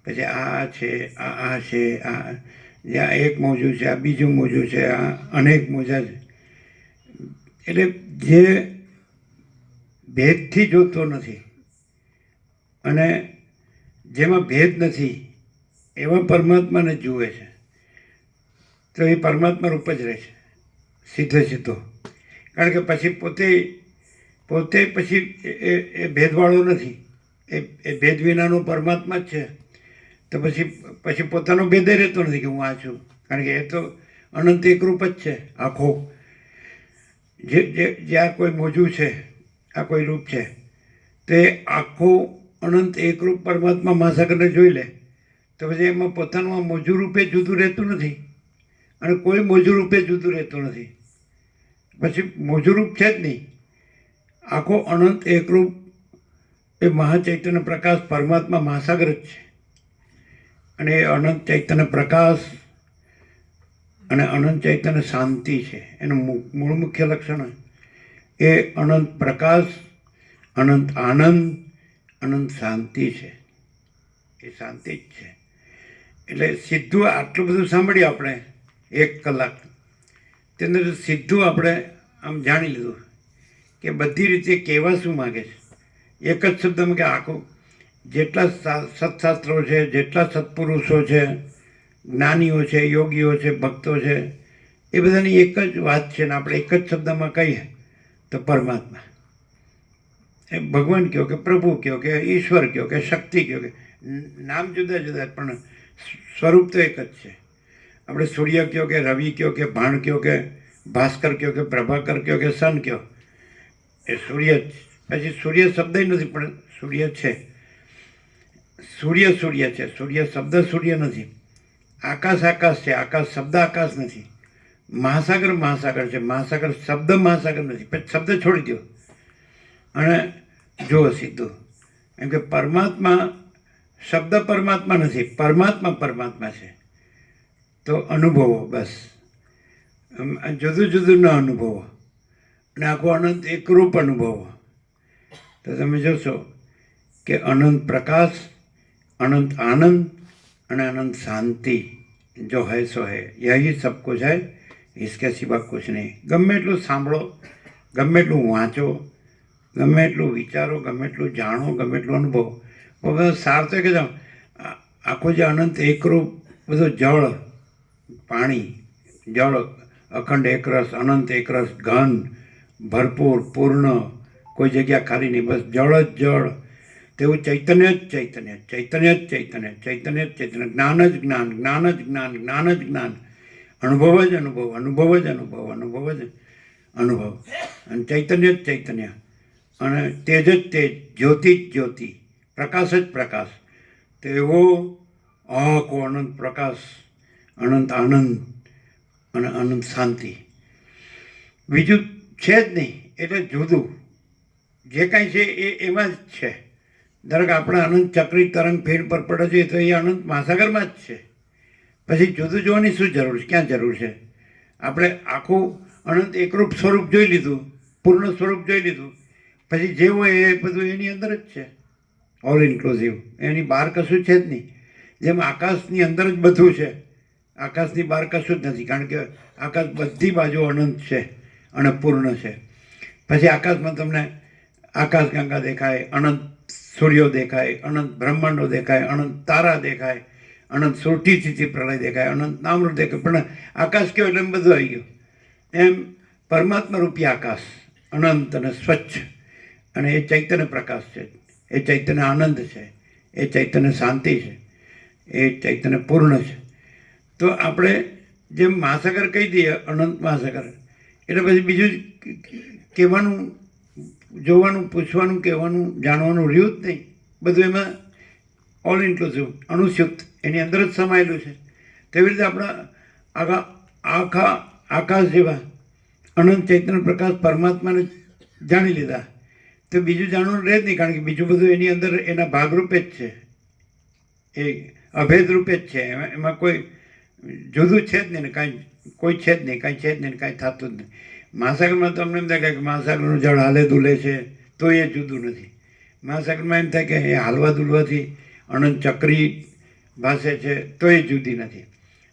પછી આ છે, આ છે, આ એક મોજું છે, આ બીજું મોજું છે, આ અનેક મોજા છે. એટલે જે ભેદથી જોતો નથી અને જેમાં ભેદ નથી એવા પરમાત્માને જુએ છે, તો એ પરમાત્મા રૂપ જ રહે છે સીધો. કારણ કે પછી પોતે પછી એ ભેદવાળો નથી, એ ભેદ વિનાનો પરમાત્મા જ છે. તો પછી પોતાનો ભેદે રહેતો નથી કે હું આ છું, કારણ કે એ તો અનંત એકરૂપ જ છે આખો. જે આ કોઈ મોજું છે, આ કોઈ રૂપ છે, તે આખો અનંત એકરૂપ પરમાત્મા મહાસાગરને જોઈ લે તો પછી એમાં પોતાનું આ મોજું રૂપે જુદું રહેતું નથી. અને કોઈ મોજુરૂપે જુદું રહેતું નથી. પછી મોજુરૂપ છે જ નહીં. આખો અનંત એકરૂપ એ મહાચૈતન્ય પ્રકાશ પરમાત્મા મહાસાગર જ છે. અને એ અનંત ચૈતન્ય પ્રકાશ અને અનંત ચૈતન્ય શાંતિ છે. એનું મૂળ મુખ્ય લક્ષણ એ અનંત પ્રકાશ, અનંત આનંદ, અનંત શાંતિ છે. એ શાંતિ જ છે. એટલે સીધું આટલું બધું સાંભળ્યું આપણે 1 કલાક, તેની અંદર સીધું આપણે આમ જાણી લીધું કે બધી રીતે કહેવા શું માગે છે. એક જ શબ્દમાં કે આખું જેટલા સત્શાસ્ત્રો છે, જેટલા સત્પુરુષો છે, જ્ઞાનીઓ છે, યોગીઓ છે, ભક્તો છે, એ બધાની એક જ વાત છે. ને આપણે એક જ શબ્દમાં કહીએ તો પરમાત્મા. એ ભગવાન કહો કે પ્રભુ કહો કે ઈશ્વર કહો કે શક્તિ કહો કે નામ જુદા જુદા પણ સ્વરૂપ તો એક જ છે. આપણે સૂર્ય કહો કે રવિ કહો કે ભાણ કહો કે ભાસ્કર કહો કે પ્રભાકર કહો કે સન કહો, એ સૂર્ય જ. પછી સૂર્ય શબ્દ નથી પણ સૂર્ય છે. સૂર્ય સૂર્ય છે. સૂર્ય શબ્દ સૂર્ય નથી. આકાશ આકાશ છે. આકાશ શબ્દ આકાશ નથી. મહાસાગર મહાસાગર છે. મહાસાગર શબ્દ મહાસાગર નથી. પછી શબ્દ છોડી દો અને જુઓ સીધું. એમ કે પરમાત્મા શબ્દ પરમાત્મા નથી, પરમાત્મા પરમાત્મા છે. તો અનુભવો, બસ જુદું જુદું ન અનુભવો અને આખો અનંત એકરૂપ અનુભવો. તો તમે જોશો કે અનંત પ્રકાશ, अनंत आनंद और अनंत शांति जो है सो है, यही सब कुछ है, इसके सिवा कुछ नहीं. गमे એટલું સાંભળો, ગમે એટલું વાંચો, ગમે એટલું વિચારો, ગમે એટલું જાણો, ગમે એટલું અનુભવ, બધો સાર તો કે આખું જે અનંત એકરૂપ બધું જળ, પાણી, જળ, અખંડ એકરસ, અનંત એકરસ, ઘન, ભરપૂર, પૂર્ણ, કોઈ જગ્યા ખાલી નહીં, બસ જળ જ જળ. તેવું ચૈતન્ય જ ચૈતન્ય, ચૈતન્ય જ ચૈતન્ય, ચૈતન્ય જ ચૈતન્ય, જ્ઞાન જ જ્ઞાન, જ્ઞાન જ જ્ઞાન, જ્ઞાન જ જ્ઞાન, અનુભવ જ અનુભવ, અનુભવ જ અનુભવ, અનુભવ જ અનુભવ. અને ચૈતન્ય જ ચૈતન્ય, અને તેજ જ તેજ, જ્યોતિ જ જ્યોતિ, પ્રકાશ જ પ્રકાશ. તો એવો આખો અનંત પ્રકાશ, અનંત આનંદ અને અનંત શાંતિ બીજું છે જ નહીં. એટલે જુદું જે કાંઈ છે એ એમાં જ છે. ધારો કે આપણે અનંત ચક્રી તરંગ ફેર પર પડે છે તો એ અનંત મહાસાગરમાં જ છે. પછી જુદું જોવાની શું જરૂર છે? ક્યાં જરૂર છે? આપણે આખું અનંત એકરૂપ સ્વરૂપ જોઈ લીધું, પૂર્ણ સ્વરૂપ જોઈ લીધું, પછી જે હોય એ બધું એની અંદર જ છે, ઓલ ઇન્ક્લુઝિવ. એની બહાર કશું છે જ નહીં. જેમ આકાશની અંદર જ બધું છે, આકાશની બહાર કશું જ નથી, કારણ કે આકાશ બધી બાજુ અનંત છે અને પૂર્ણ છે. પછી આકાશમાં તમને આકાશગંગા દેખાય, અનંત સૂર્યો દેખાય, અનંત બ્રહ્માંડો દેખાય, અનંત તારા દેખાય, અનંત સુરતી સ્થિતિ પ્રલય દેખાય, અનંત નામરૂપ દેખાય. પણ આકાશ કયો એટલે એમ બધું આવી ગયું. એમ પરમાત્મા રૂપી આકાશ અનંત અને સ્વચ્છ, અને એ ચૈતન્ય પ્રકાશ છે, એ ચૈતન્ય આનંદ છે, એ ચૈતન્ય શાંતિ છે, એ ચૈતન્ય પૂર્ણ છે. તો આપણે જેમ મહાસાગર કહી દઈએ, અનંત મહાસાગર, એટલે પછી બીજું કહેવાનું, જોવાનું, પૂછવાનું, કહેવાનું, જાણવાનું રહ્યું જ નહીં. બધું એમાં ઓલ ઇન્ક્લુઝિવ, અનુસ્યુક્ત, એની અંદર જ સમાયેલું છે. તેવી રીતે આપણા આખા આકાશ જેવા અનંત ચૈતન્ય પ્રકાશ પરમાત્માને જાણી લીધા તો બીજું જાણવાનું રહે જ નહીં, કારણ કે બીજું બધું એની અંદર એના ભાગરૂપે જ છે, એ અભેદ રૂપે જ છે. એમાં કોઈ જુદું છે જ નહીં ને કાંઈ, કોઈ છે જ નહીં, કાંઈ છે જ નહીં, કાંઈ થતું જ નહીં. મહાસાગરમાં તો અમને એમ થાય કે મહાસાગરનું જળ હાલે દુલે છે તો એ જુદું નથી. મહાસાગરમાં એમ થાય કે એ હાલવા દુલવાથી અનંત ચક્રી ભાસે છે તો એ જુદી નથી,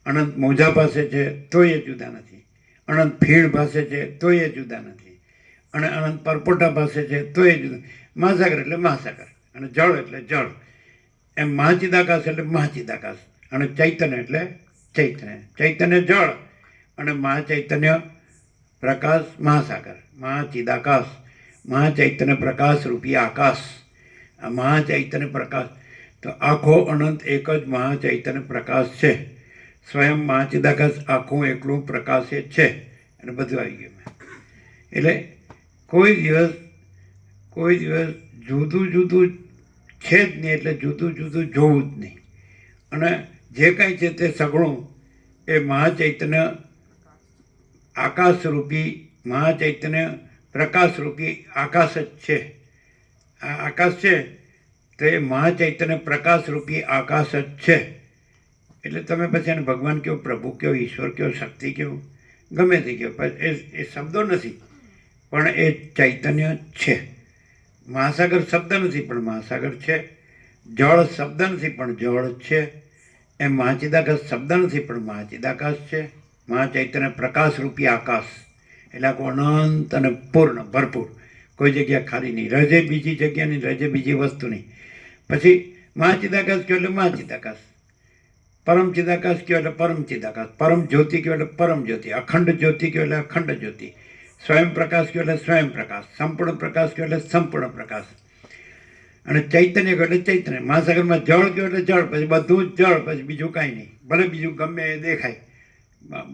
અનંત મોજા પાસે છે તો એ જુદા નથી, અનંત ફીણ પાસે છે તો એ જુદા નથી, અને અનંત પરપોટા પાસે છે તો એ જુદા. મહાસાગર એટલે મહાસાગર, અને જળ એટલે જળ. એમ મહાચિદાકાશ એટલે મહાચિદાકાશ, અને ચૈતન્ય એટલે ચૈતન્ય. ચૈતન્ય જળ અને મહાચૈતન્ય પ્રકાશ મહાસાગર, મહાચિદાકાશ, મહાચૈતન્ય પ્રકાશ રૂપી આકાશ, આ મહાચૈતન્ય પ્રકાશ. તો આખો અનંત એક જ મહાચૈતન્ય પ્રકાશ છે. સ્વયં મહાચિદાકાશ આખું એકલું પ્રકાશ એ છે, અને બધું આવી ગયું. એટલે કોઈ દિવસ જુદું જુદું છે જ નહીં, એટલે જુદું જુદું જોવું જ નહીં. અને જે કાંઈ છે તે સગળું એ મહાચૈતન્ય આકાશરૂપી મહાચૈતન્ય પ્રકાશરૂપી આકાશ જ છે. આ આકાશ છે તો એ મહાચૈતન્ય પ્રકાશરૂપી આકાશ જ છે. એટલે તમે પછી એને ભગવાન કહો, પ્રભુ કહો, ઈશ્વર કહો, શક્તિ કહો, ગમે તે કહો, પણ એ શબ્દો નથી, પણ એ ચૈતન્ય છે. મહાસાગર શબ્દ નથી પણ મહાસાગર છે. જળ શબ્દ નથી પણ જળ છે. એમ મહાચિદાકાશ શબ્દ નથી પણ મહાચિદાકાશ છે. મહાચૈતન્ય પ્રકાશરૂપી આકાશ એટલે આખું અનંત અને પૂર્ણ ભરપૂર, કોઈ જગ્યા ખાલી નહીં, રહે બીજી જગ્યા નહીં, રહે બીજી વસ્તુ નહીં. પછી મહાચિદાકાશ કહો એટલે મહાચિદાકાશ, પરમ ચિદાકાશ કહો એટલે પરમ ચિદાકાશ, પરમ જ્યોતિ કહો એટલે પરમ જ્યોતિ, અખંડ જ્યોતિ કહો એટલે અખંડ જ્યોતિ, સ્વયં પ્રકાશ કહો એટલે સ્વયં પ્રકાશ, સંપૂર્ણ પ્રકાશ કહો એટલે સંપૂર્ણ પ્રકાશ, અને ચૈતન્ય કહો એટલે ચૈતન્ય. મહાસાગરમાં જળ કહો એટલે જળ, પછી બધું જ જળ, પછી બીજું કાંઈ નહીં. ભલે બીજું ગમે એ દેખાય,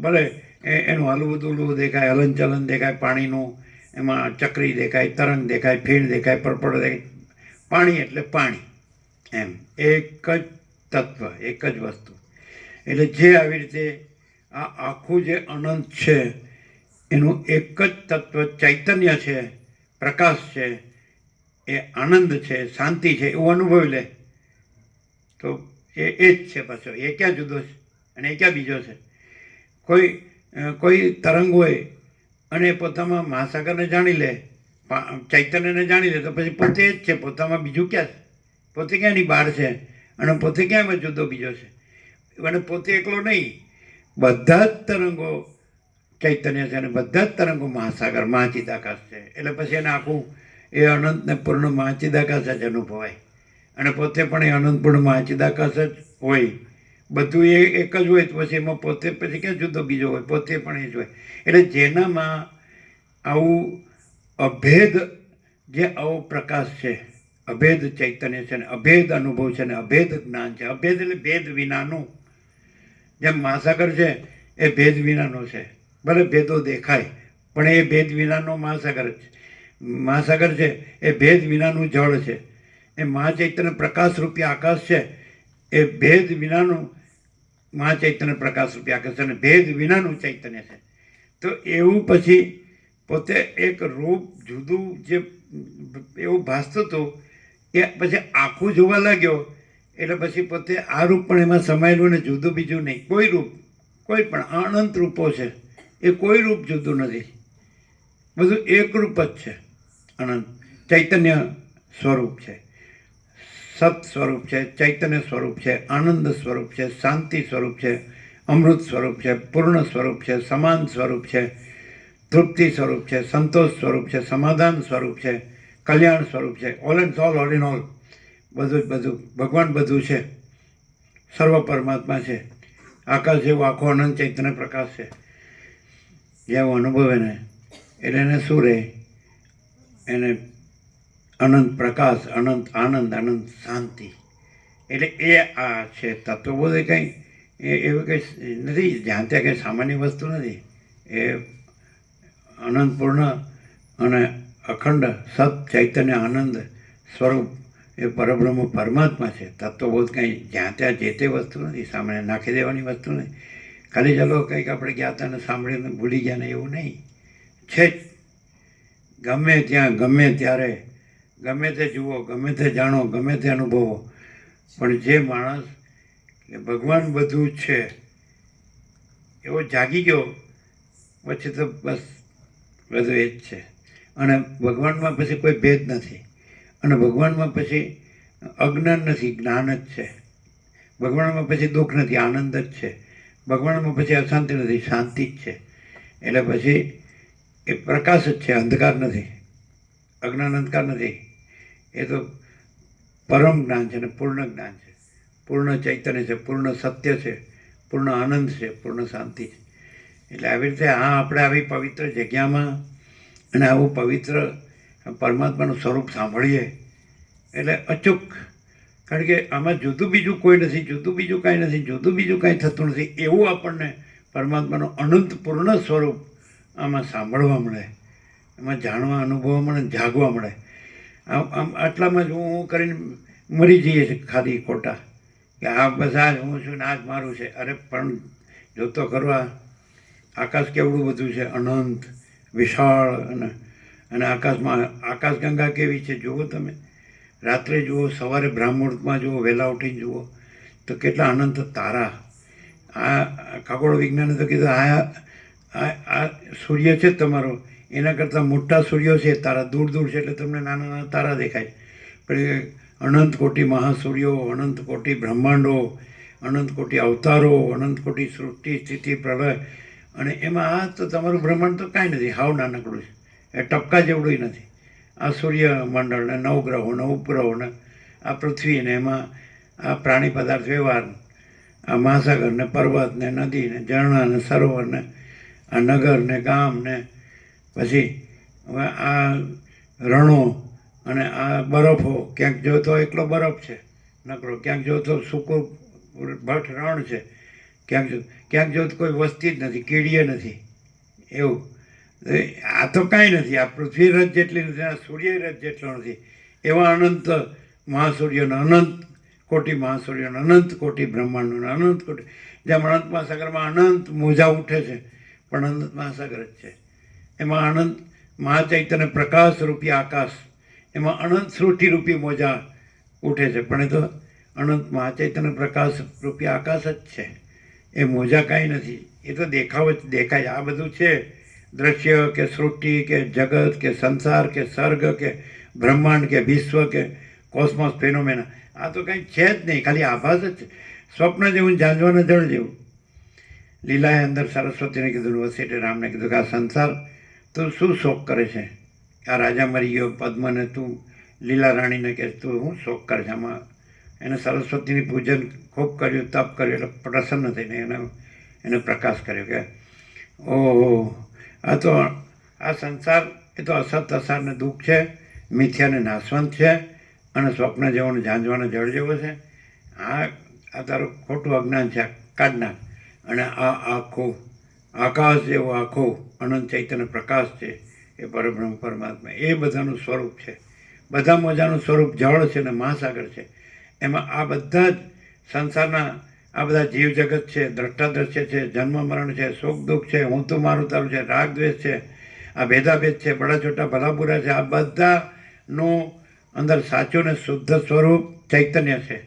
ભલે એનું હલવું દુલવું દેખાય, હલનચલન દેખાય પાણીનું, એમાં ચક્રી દેખાય, તરંગ દેખાય, ફીણ દેખાય, પરપડ દેખાય. પાણી એટલે પાણી, એમ એક જ તત્વ, એક જ વસ્તુ. એટલે જે આવી રીતે આ આખું જે અનંત છે એનું એક જ તત્વ ચૈતન્ય છે, પ્રકાશ છે, એ આનંદ છે, શાંતિ છે, એવું અનુભવી લે તો એ જ છે. પાછો એ ક્યાં જુદો છે અને એ ક્યાં બીજો છે? કોઈ તરંગ હોય અને પોતામાં મહાસાગરને જાણી લે, ચૈતન્યને જાણી લે, તો પછી પોતે જ છે, પોતામાં બીજું ક્યાં છે? પોતે ક્યાંની બહાર છે અને પોતે ક્યાંમાં જુદો બીજો છે? અને પોતે એકલો નહીં, બધા જ તરંગો ચૈતન્ય છે અને બધા જ તરંગો મહાસાગર મહાચિદાકાશ છે. એટલે પછી એને આખું એ અનંતને પૂર્ણ મહાચિદાકાશ જ અનુભવાય, અને પોતે પણ એ અનંતપૂર્ણ મહાચિદાકાશ જ હોય. બધું એ એક જ હોય તો પછી એમાં પોતે પછી ક્યાં જુદો બીજો હોય? પોતે પણ એ જ હોય. એટલે જેનામાં આવું અભેદ, જે આવો પ્રકાશ છે, અભેદ ચૈતન્ય છે ને અભેદ અનુભવ છે ને અભેદ જ્ઞાન છે. અભેદ એટલે ભેદ વિનાનું. જેમ મહાસાગર છે એ ભેદ વિનાનો છે, ભલે ભેદો દેખાય પણ એ ભેદ વિનાનો મહાસાગર છે. મહાસાગર છે એ ભેદ વિનાનું જળ છે. એ મહાચૈતન્ય પ્રકાશરૂપી આકાશ છે એ ભેદ વિનાનું મહાચૈતન્ય પ્રકાશરૂપી આકાશ છે અને ભેદ વિનાનું ચૈતન્ય છે. તો એવું પછી પોતે એક રૂપ જુદું જે એવું ભાસતું હતું એ પછી આખું જોવા લાગ્યો એટલે પછી પોતે આ રૂપ પણ એમાં સમાયેલું ને જુદું બીજું નહીં. કોઈ રૂપ, કોઈ પણ અનંત રૂપો છે, એ કોઈ રૂપ જુદું નથી, બધું એક રૂપ જ છે. અનંત ચૈતન્ય સ્વરૂપ છે, સત સ્વરૂપ છે, ચૈતન્ય સ્વરૂપ છે, આનંદ સ્વરૂપ છે, શાંતિ સ્વરૂપ છે, અમૃત સ્વરૂપ છે, પૂર્ણ સ્વરૂપ છે, સમાન સ્વરૂપ છે, તૃપ્તિ સ્વરૂપ છે, સંતોષ સ્વરૂપ છે, સમાધાન સ્વરૂપ છે, કલ્યાણ સ્વરૂપ છે. All and all in all, બધું ભગવાન બધું છે, સર્વ પરમાત્મા છે. આકાશ જેવો આખો અનંત ચૈતન્ય પ્રકાશ છે. જેવું અનુભવે ને એટલે એને શું રહે? એને અનંત પ્રકાશ, અનંત આનંદ, અનંત શાંતિ. એટલે એ આ છે તત્વબોધ. એ કંઈ એવું કંઈ નથી, જ્યાં ત્યાં કંઈ સામાન્ય વસ્તુ નથી. એ અનંતપૂર્ણ અને અખંડ સત ચૈતન્ય આનંદ સ્વરૂપ એ પરબ્રહ્મ પરમાત્મા છે. તત્વબોધ કંઈ જ્યાં ત્યાં જે તે વસ્તુ નથી, સામાન્ય નાખી દેવાની વસ્તુ નથી. ખાલી ચાલો કંઈક આપણે ગયા હતા ને સાંભળીને ભૂલી ગયા ને એવું નહીં. છે જ ગમે ત્યાં, ગમે ત્યારે, ગમે તે જુઓ, ગમે તે જાણો, ગમે તે અનુભવો. પણ જે માણસ કે ભગવાન બધું છે એવો જાગી ગયો પછી તો બસ બધું એ જ છે. અને ભગવાનમાં પછી કોઈ ભેદ નથી, અને ભગવાનમાં પછી અજ્ઞાન નથી, જ્ઞાન જ છે. ભગવાનમાં પછી દુઃખ નથી, આનંદ જ છે. ભગવાનમાં પછી અશાંતિ નથી, શાંતિ જ છે. એટલે પછી એ પ્રકાશ જ છે, અંધકાર નથી, અજ્ઞાન અંધકાર નથી. એ તો પરમ જ્ઞાન છે અને પૂર્ણ જ્ઞાન છે, પૂર્ણ ચૈતન્ય છે, પૂર્ણ સત્ય છે, પૂર્ણ આનંદ છે, પૂર્ણ શાંતિ છે. એટલે આવી રીતે આપણે આવી પવિત્ર જગ્યામાં અને આવું પવિત્ર પરમાત્માનું સ્વરૂપ સાંભળીએ એટલે અચૂક. કારણ કે આમાં જુદું બીજું કોઈ નથી, જુદું બીજું કાંઈ નથી, જુદું બીજું કાંઈ થતું નથી. એવું આપણને પરમાત્માનું અનંત પૂર્ણ સ્વરૂપ આમાં સાંભળવા મળે, એમાં જાણવા, અનુભવવા મળે, જાગવા મળે. આમ આટલામાં જ હું કરીને મરી જઈએ છીએ ખાલી ખોટા, કે આ બસ આ જ હું છું ને આ જ મારું છે. અરે પણ જોતો કરવા આકાશ કેવડું બધું છે, અનંત વિશાળ, અને આકાશમાં આકાશગંગા કેવી છે જુઓ તમે. રાત્રે જુઓ, સવારે બ્રાહ્મુહૂર્તમાં જુઓ, વહેલા ઉઠીને જુઓ તો કેટલા અનંત તારા. આ ખગોળ વિજ્ઞાને તો કીધું આ સૂર્ય છે તમારો, એના કરતાં મોટા સૂર્યો છે, તારા દૂર દૂર છે એટલે તમને નાના નાના તારા દેખાય. પણ એ અનંત કોટી મહાસૂર્યો, અનંત કોટી બ્રહ્માંડો, અનંત કોટી અવતારો, અનંત કોટી સૃષ્ટિ સ્થિતિ પ્રલય, અને એમાં આ તો તમારું બ્રહ્માંડ તો કાંઈ નથી, હાવ નાનકડું છે, એ ટપકા જેવડું નથી. આ સૂર્યમંડળ ને નવગ્રહો ને ઉપગ્રહો ને આ પૃથ્વી ને એમાં આ પ્રાણી પદાર્થ વ્યવહાર, આ મહાસાગર ને પર્વત ને નદી ને ઝરણા ને સરોવર ને આ નગર ને ગામ ને પછી હવે આ રણો અને આ બરફો, ક્યાંક જો તો એકલો બરફ છે નકરો, ક્યાંક જો તો સૂકું ભઠ રણ છે, ક્યાંક જો તો કોઈ વસ્તી જ નથી, કીડીએ નથી. એવું આ તો કાંઈ નથી, આ પૃથ્વી રજ જેટલી નથી, આ સૂર્ય રજ જેટલો નથી. એવા અનંત મહાસૂર્યોના, અનંત કોટી મહાસૂર્યોના, અનંત કોટી બ્રહ્માંડોના, અનંત કોટી, જેમ અનંત મહાસાગરમાં અનંત મોજા ઉઠે છે પણ અનંત મહાસાગર જ છે. એમાં અનંત મહાચૈતન્ય પ્રકાશ રૂપી આકાશ, એમાં અનંત સૃષ્ટિરૂપી મોજા ઉઠે છે, પણ એ તો અનંત મહાચૈતન્ય પ્રકાશ રૂપી આકાશ જ છે. એ મોજા કાંઈ નથી, એ તો દેખાવ જ દેખાય. આ બધું છે દ્રશ્ય કે સૃષ્ટિ કે જગત કે સંસાર કે સર્ગ કે બ્રહ્માંડ કે વિશ્વ કે કોસ્મોસ ફેનોમેના, આ તો કંઈ છે જ નહીં, ખાલી આભાસ જ છે. સ્વપ્ન જેવું, ઝાંઝવાના જળ જેવું. લીલાએ અંદર સરસ્વતીને કીધું, વસીઠે રામને કીધું કે આ સંસાર તું શું શોક કરે છે? આ રાજા મરી ગયો પદ્મને તું લીલા રાણીને કે તું શું શોક કરે છે? આમાં એને સરસ્વતીની પૂજન ખૂબ કર્યું, તપ કર્યું, એટલે પ્રસન્ન થઈને એને પ્રકાશ કર્યો કે ઓહો, આ તો આ સંસાર એ તો અસત અસાર ને દુઃખ છે, મિથ્યાને નાશવંત છે, અને સ્વપ્ન જેવો ને ઝાંઝવાના જળ જેવો છે. આ તારું ખોટું અજ્ઞાન છે, કાઢ નાખ. અને આ આખો આકાશ જેવો આખો અનંત ચૈતન્ય પ્રકાશ છે, એ પરબ્રહ્મ પરમાત્મા, એ બધાનું સ્વરૂપ છે. બધા મોજાનું સ્વરૂપ જળ છે ને મહાસાગર છે. એમાં આ બધા જ સંસારના આ બધા જીવ જગત છે, દ્રષ્ટા દ્રશ્ય છે, જન્મ મરણ છે, સુખ દુઃખ છે, હું તું મારું તારું છે, રાગ દ્વેષ છે, આ ભેદાભેદ છે, બડા છોટા ભલા બુરા છે, આ બધાનું અંદર સાચું ને શુદ્ધ સ્વરૂપ ચૈતન્ય છે.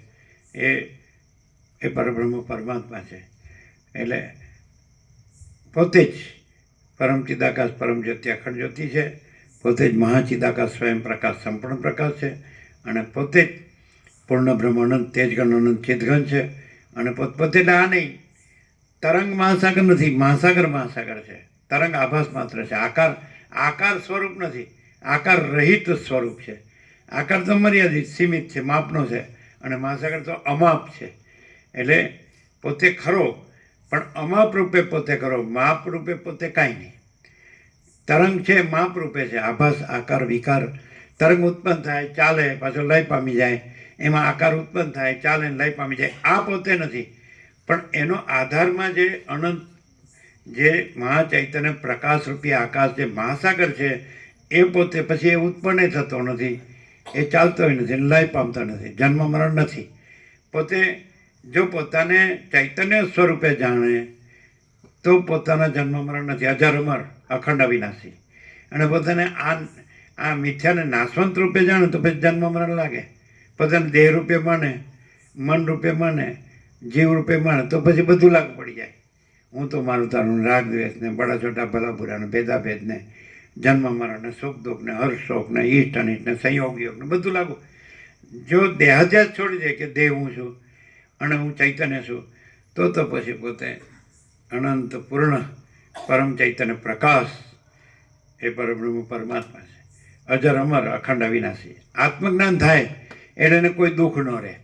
એ પરબ્રહ્મ પરમાત્મા છે. એટલે પોતે જ પરમ ચિદાકાશ પરમ જ્યોતિ અખંડ જ્યોતિ છે, પોતે જ મહાચિદાકાશ સ્વયં પ્રકાશ સંપૂર્ણ પ્રકાશ છે, અને પોતે જ પૂર્ણ બ્રહ્મ અનંત તેજગણ અનંત ચિદગણ છે. અને પોતે એટલે આ નહીં, તરંગ મહાસાગર નથી, મહાસાગર મહાસાગર છે. તરંગ આભાસ માત્ર છે, આકાર સ્વરૂપ નથી, આકાર રહિત સ્વરૂપ છે. આકાર તો મર્યાદિત સીમિત છે, માપનો છે, અને મહાસાગર તો અમાપ છે. એટલે પોતે ખરો પણ અમાપ રૂપે પોતે ખરો, માપ રૂપે પોતે કાંઈ નહીં. તરંગ છે માપ રૂપે છે, આભાસ આકાર વિકાર. તરંગ ઉત્પન્ન થાય, ચાલે, પાછો લય પામી જાય, એમાં આકાર ઉત્પન્ન થાય, ચાલે, લય પામી જાય. આ પોતે નથી, પણ એનો આધારમાં જે અનંત જે મહાચૈતન્ય પ્રકાશરૂપી આકાશ જે મહાસાગર છે, એ પોતે પછી એ ઉત્પન્ન થતો નથી, એ ચાલતો નથી, લય પામતો નથી, જન્મ મરણ નથી. પોતે જો પોતાને ચૈતન્ય સ્વરૂપે જાણે તો પોતાના જન્મ મરણ નથી, અજર અમર અખંડ અવિનાશી. અને પોતાને આ મિથ્યાને નાશવંત રૂપે જાણે તો પછી જન્મ મરણ લાગે. પોતાને દેહ રૂપે માને, મન રૂપે માને, જીવ રૂપે માને તો પછી બધું લાગુ પડી જાય. હું તો મારું તારું, રાગ દ્વેષને, બડા છોટા ભલા બુરાને, ભેદાભેદને, જન્મ મરણને, સુખ દુઃખને, હર્ષ શોકને, ઈષ્ટ અનિષ્ટને, સંયોગ યોગને બધું લાગુ. જો દેહાધ્યાસ છોડી દે કે દેહ હું છું અને હું ચૈતન્ય છું, તો પછી પોતે અનંત પૂર્ણ પરમ ચૈતન્ય પ્રકાશ એ પરબ્રહ્મ પરમાત્મા છે, અજર અમર અખંડ અવિનાશી. આત્મજ્ઞાન થાય એટલે એને કોઈ દુઃખ ન રહે.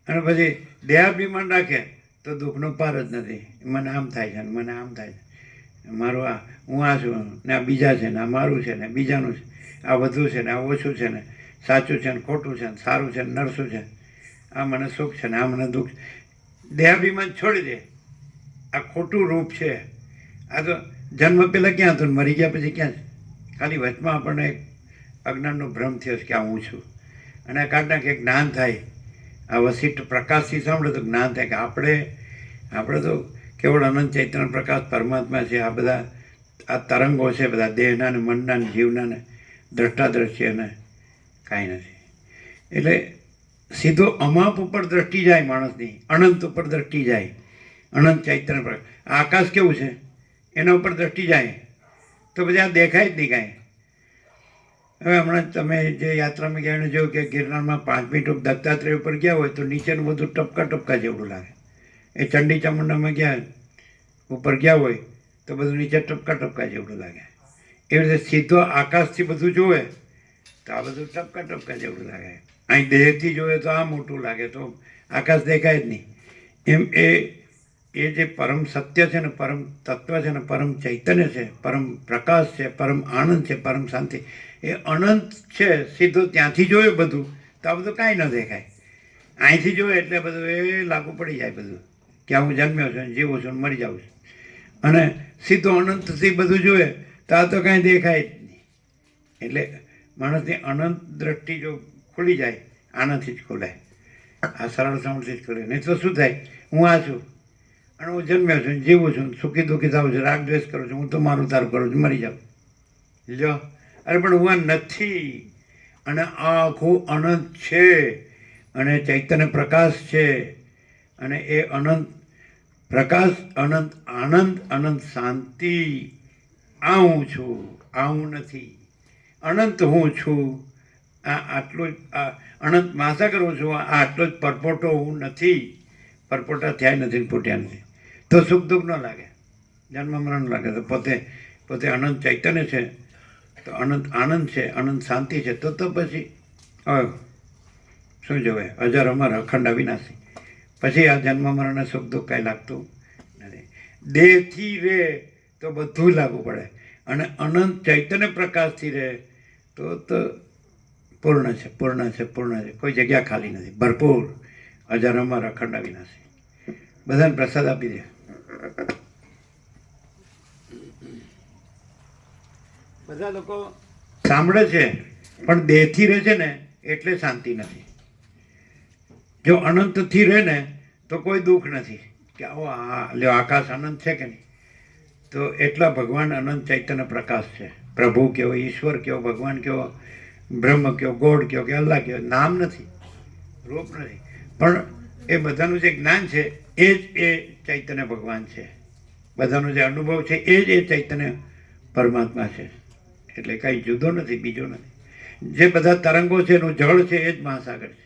અને પછી દેહાભિમાન રાખે તો દુઃખનો પાર જ નથી. મને આમ થાય છે ને મને આમ થાય છે, મારું આ હું આ છું ને આ બીજા છે ને આ મારું છે ને બીજાનું છે, આ વધુ છે ને આ ઓછું છે ને સાચું છે ને ખોટું છે ને સારું છે ને નરસું છે, આ મને સુખ છે ને આ મને દુઃખ. દેહાભિમાન છોડી દે, આ ખોટું રૂપ છે. આ તો જન્મ પહેલાં ક્યાં હતું, મરી ગયા પછી ક્યાં છે? ખાલી વચમાં આપણને એક અજ્ઞાનનો ભ્રમ થયો છે કે આ હું છું. અને આ કાઢના કે જ્ઞાન થાય, આ વસિષ્ઠ પ્રકાશથી સાંભળે તો જ્ઞાન થાય કે આપણે તો કેવળ અનંત ચૈતન્ય પ્રકાશ પરમાત્મા છે. આ બધા આ તરંગો છે, બધા દેહના ને મનના ને જીવના ને દ્રષ્ટાદ્રશ્ય ને કાંઈ નથી. એટલે સીધો અમાપ ઉપર દ્રષ્ટિ જાય માણસની, અનંત ઉપર દ્રષ્ટિ જાય, અનંત ચૈતન્ય પ્રકાશ. આકાશ કેવું છે એના ઉપર દ્રષ્ટિ જાય તો પછી આ દેખાય જ નહીં કાંઈ. હવે હમણાં તમે જે યાત્રામાં ગયા એને જોયું કે ગિરનારમાં 5 મિનિટ દત્તાત્રેય ઉપર ગયા હોય તો નીચેનું બધું ટપકા ટપકા જેવડું લાગે. એ ચંડી ચામુંડામાં ગયા ઉપર ગયા હોય તો બધું નીચે ટપકા ટપકા જેવડું લાગે. એવી રીતે સીધો આકાશથી બધું જોવે તો આ બધું ટપકા ટપકા જેવડું લાગે. અહીં દેહથી જોવે તો આ મોટું લાગે, તો આકાશ દેખાય જ નહીં. એમ એ જે પરમ સત્ય છે ને, પરમ તત્વ છે ને, પરમ ચૈતન્ય છે, પરમ પ્રકાશ છે, પરમ આનંદ છે, પરમ શાંતિ, એ અનંત છે. સીધો ત્યાંથી જોયું બધું તો આ બધું કાંઈ ન દેખાય. અહીંથી જોયે એટલે બધું એ લાગુ પડી જાય બધું કે હું જન્મ્યો છું, જીવું છું, મરી જાઉં છું. અને સીધો અનંતથી બધું જોયે તો આ તો કાંઈ દેખાય જ નહીં. એટલે માણસની અનંત દ્રષ્ટિ જો ખુલી જાય, આનાથી જ ખુલે, આ સરળ સમણથી જ ખુલે. નહીં તો શું થાય, હું આ છું અને હું જન્મ્યો છું, જીવું છું, સુખી દુઃખી થાઉં છું, રાગ દ્વેષ કરું છું, હું તો મારું તારું કરું છું, મરી જાઉં. લ્યો, અરે પણ હું આ નથી, અને આ આખું અનંત છે, અને ચૈતન્ય પ્રકાશ છે, અને એ અનંત પ્રકાશ, અનંત આનંદ, અનંત શાંતિ, આ હું છું, આ હું નથી, અનંત હું છું. આ આટલું જ, આ અનંત માસા કરું છું, આ આટલો જ પરપોટો હું નથી. પરપોટા થયા નથી ને ફૂટ્યા નથી તો સુખ દુઃખ ન લાગે, જન્મ મરણ લાગે. તો પોતે અનંત ચૈતન્ય છે, તો અનંત આનંદ છે, અનંત શાંતિ છે. તો પછી હવે શું જોવે, હજાર અમર અખંડ અવિનાશી. પછી આ જન્મ મરણ સુખ દુઃખ કાંઈ લાગતું નથી. દેહથી રહે તો બધું લાગુ પડે, અને અનંત ચૈતન્ય પ્રકાશથી રહે તો પૂર્ણ છે, પૂર્ણ છે, પૂર્ણ છે. કોઈ જગ્યા ખાલી નથી, ભરપૂર, હજાર અમર અખંડ અવિનાશી. બધાને પ્રસાદ આપી દે. બધા લોકો સાંભળે છે પણ દેહથી રહે છે ને એટલે શાંતિ નથી. જો અનંતથી રહે ને તો કોઈ દુઃખ નથી કે આવો આ લ્યો આકાશ અનંત છે કે નહીં, તો એટલા ભગવાન અનંત ચૈતન્ય પ્રકાશ છે. પ્રભુ કયો, ઈશ્વર કયો, ભગવાન કયો, બ્રહ્મ કયો, ગોડ કયો કે અલ્લાહ કયો, નામ નથી, રૂપ નથી, પણ એ બધાનું જે જ્ઞાન છે એ જ એ ચૈતન્ય ભગવાન છે. બધાનો જે અનુભવ છે એ જ એ ચૈતન્ય પરમાત્મા છે. એટલે કાંઈ જુદો નથી, બીજો નથી. જે બધા તરંગો છે એનું જળ છે એ જ મહાસાગર છે.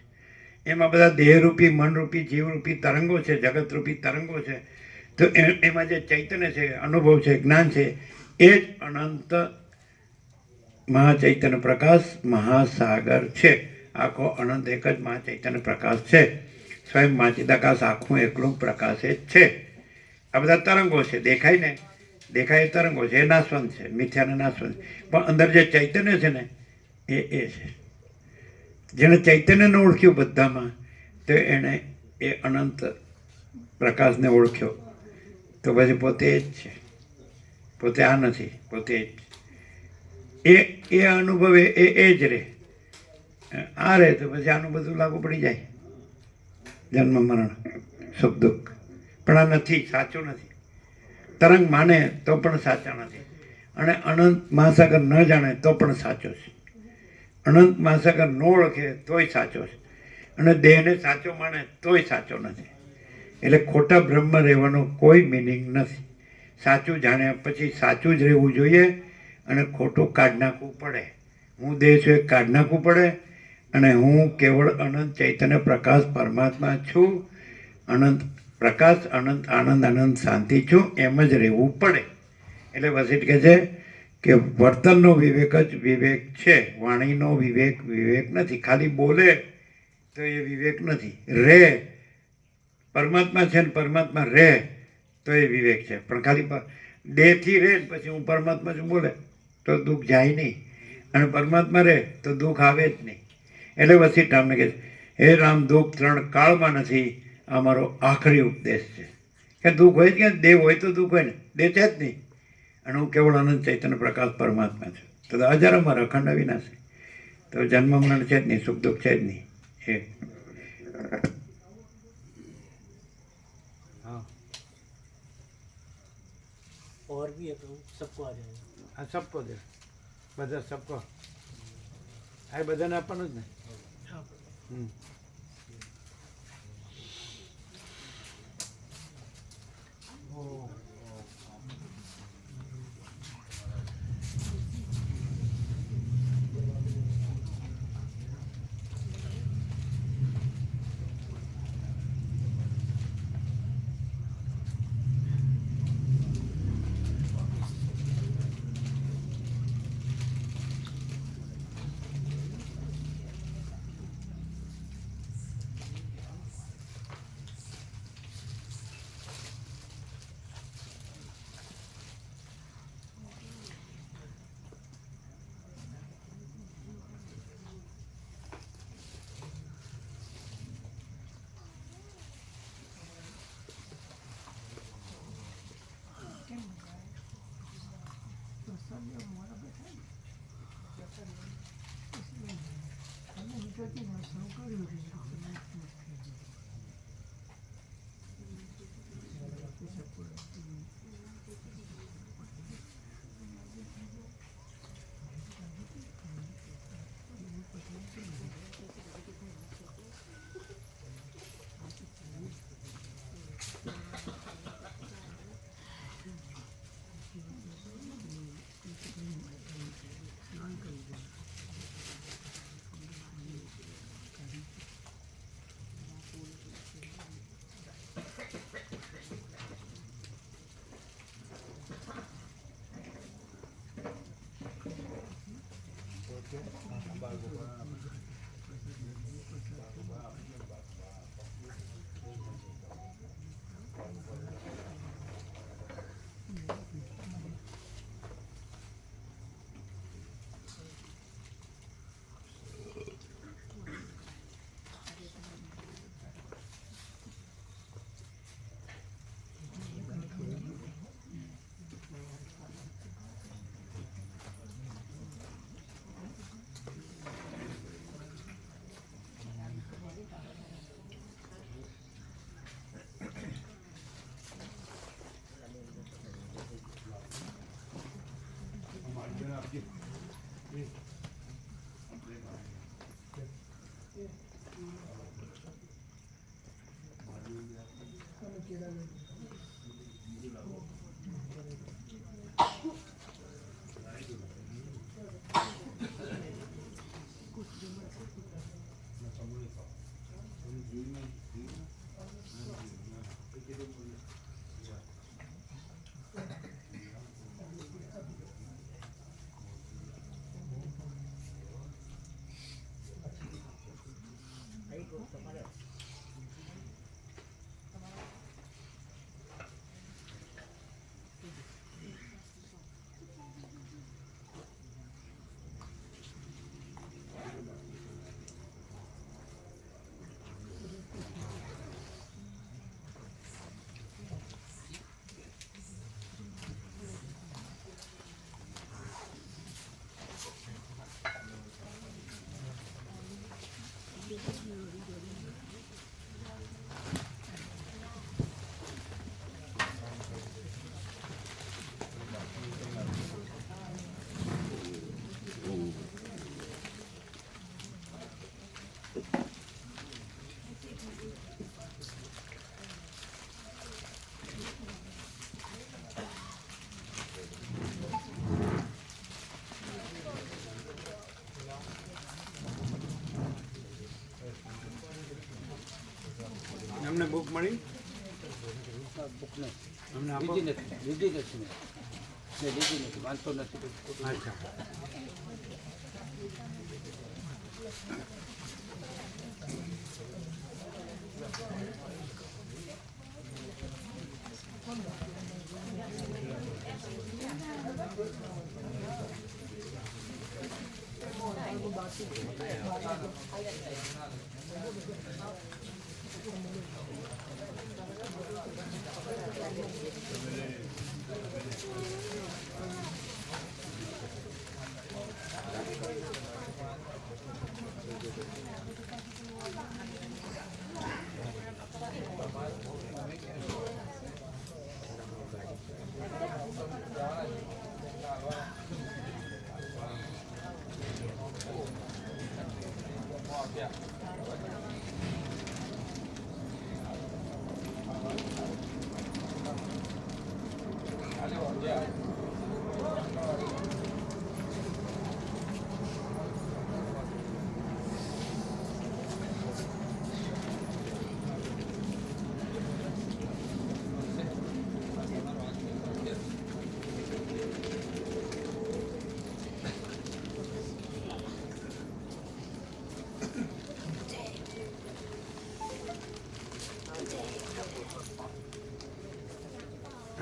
એમાં બધા દેહરૂપી, મનરૂપી, જીવરૂપી તરંગો છે, જગતરૂપી તરંગો છે. તો એમાં જે ચૈતન્ય છે, અનુભવ છે, જ્ઞાન છે, એ જ અનંત મહાચૈતન્ય પ્રકાશ મહાસાગર છે. આખો અનંત એક જ મહાચૈતન્ય પ્રકાશ છે. સ્વયં માચિદાકાશ આખું એકલું પ્રકાશ જ છે. આ બધા તરંગો છે, દેખાય ને, દેખાય એ તરંગો છે, એ નાશવંત છે, મિથ્યાને નાશવંત. પણ અંદર જે ચૈતન્ય છે ને એ છે. જેણે ચૈતન્યને ઓળખ્યું બધામાં, તો એણે એ અનંત પ્રકાશને ઓળખ્યો. તો પછી પોતે એ જ છે, પોતે આ નથી, પોતે એ જ. એ અનુભવે એ જ રહે. આ રહે તો પછી આનું બધું લાગુ પડી જાય, જન્મ મરણ સુખ દુઃખ. પણ આ નથી, સાચું નથી. તરંગ માને તો પણ સાચા નથી, અને અનંત મહાસાગર ન જાણે તો પણ સાચો છે. અનંત મહાસાગર ન ઓળખે તોય સાચો છે, અને દેહને સાચો માને તોય સાચો નથી. એટલે ખોટા બ્રહ્મ રહેવાનો કોઈ મિનિંગ નથી. સાચું જાણ્યા પછી સાચું જ રહેવું જોઈએ, અને ખોટું કાઢી નાખવું પડે. હું દેહ છું એ કાઢી નાખવું પડે, અને હું કેવળ અનંત ચૈતન્ય પ્રકાશ પરમાત્મા છું, અનંત પ્રકાશ, અનંત આનંદ, અનંત શાંતિ છું, એમ જ રહેવું પડે. એટલે વસીઠ કહે છે કે વર્તનનો વિવેક જ વિવેક છે, વાણીનો વિવેક વિવેક નથી. ખાલી બોલે તો એ વિવેક નથી. રહે પરમાત્મા છે ને પરમાત્મા રહે તો એ વિવેક છે. પણ ખાલી દેહથી રહે પછી હું પરમાત્મા છું બોલે તો દુઃખ જાય નહીં, અને પરમાત્મા રહે તો દુઃખ આવે જ નહીં. એટલે વસીઠ રામને કહે છે, હે રામ, દુઃખ 3 કાળમાં નથી, આ મારો આખરી ઉપદેશ છે. કે દુઃખ હોય કે દેહ હોય તો દુઃખ હોય ને, દેહ છે જ નહીં, અને હું કેવળ અનંત ચૈતન્ય પ્રકાશ પરમાત્મા છું. તો હજાર અમર અખંડ અવિનાશી. તો જન્મ મરણ છે જ નહીં, સુખ દુઃખ છે જ નહીં. એ और भी है प्रभु, सबको आ जाएगा। આ સબકો દે, બધા સબકો, આ બધાને આપવાનું જ ને. હમ. અમને બુક મળી, બુક નહીં અમને આપો. લીધી નથી મેં લીધી નથી, વાંચતો નથી. અચ્છા.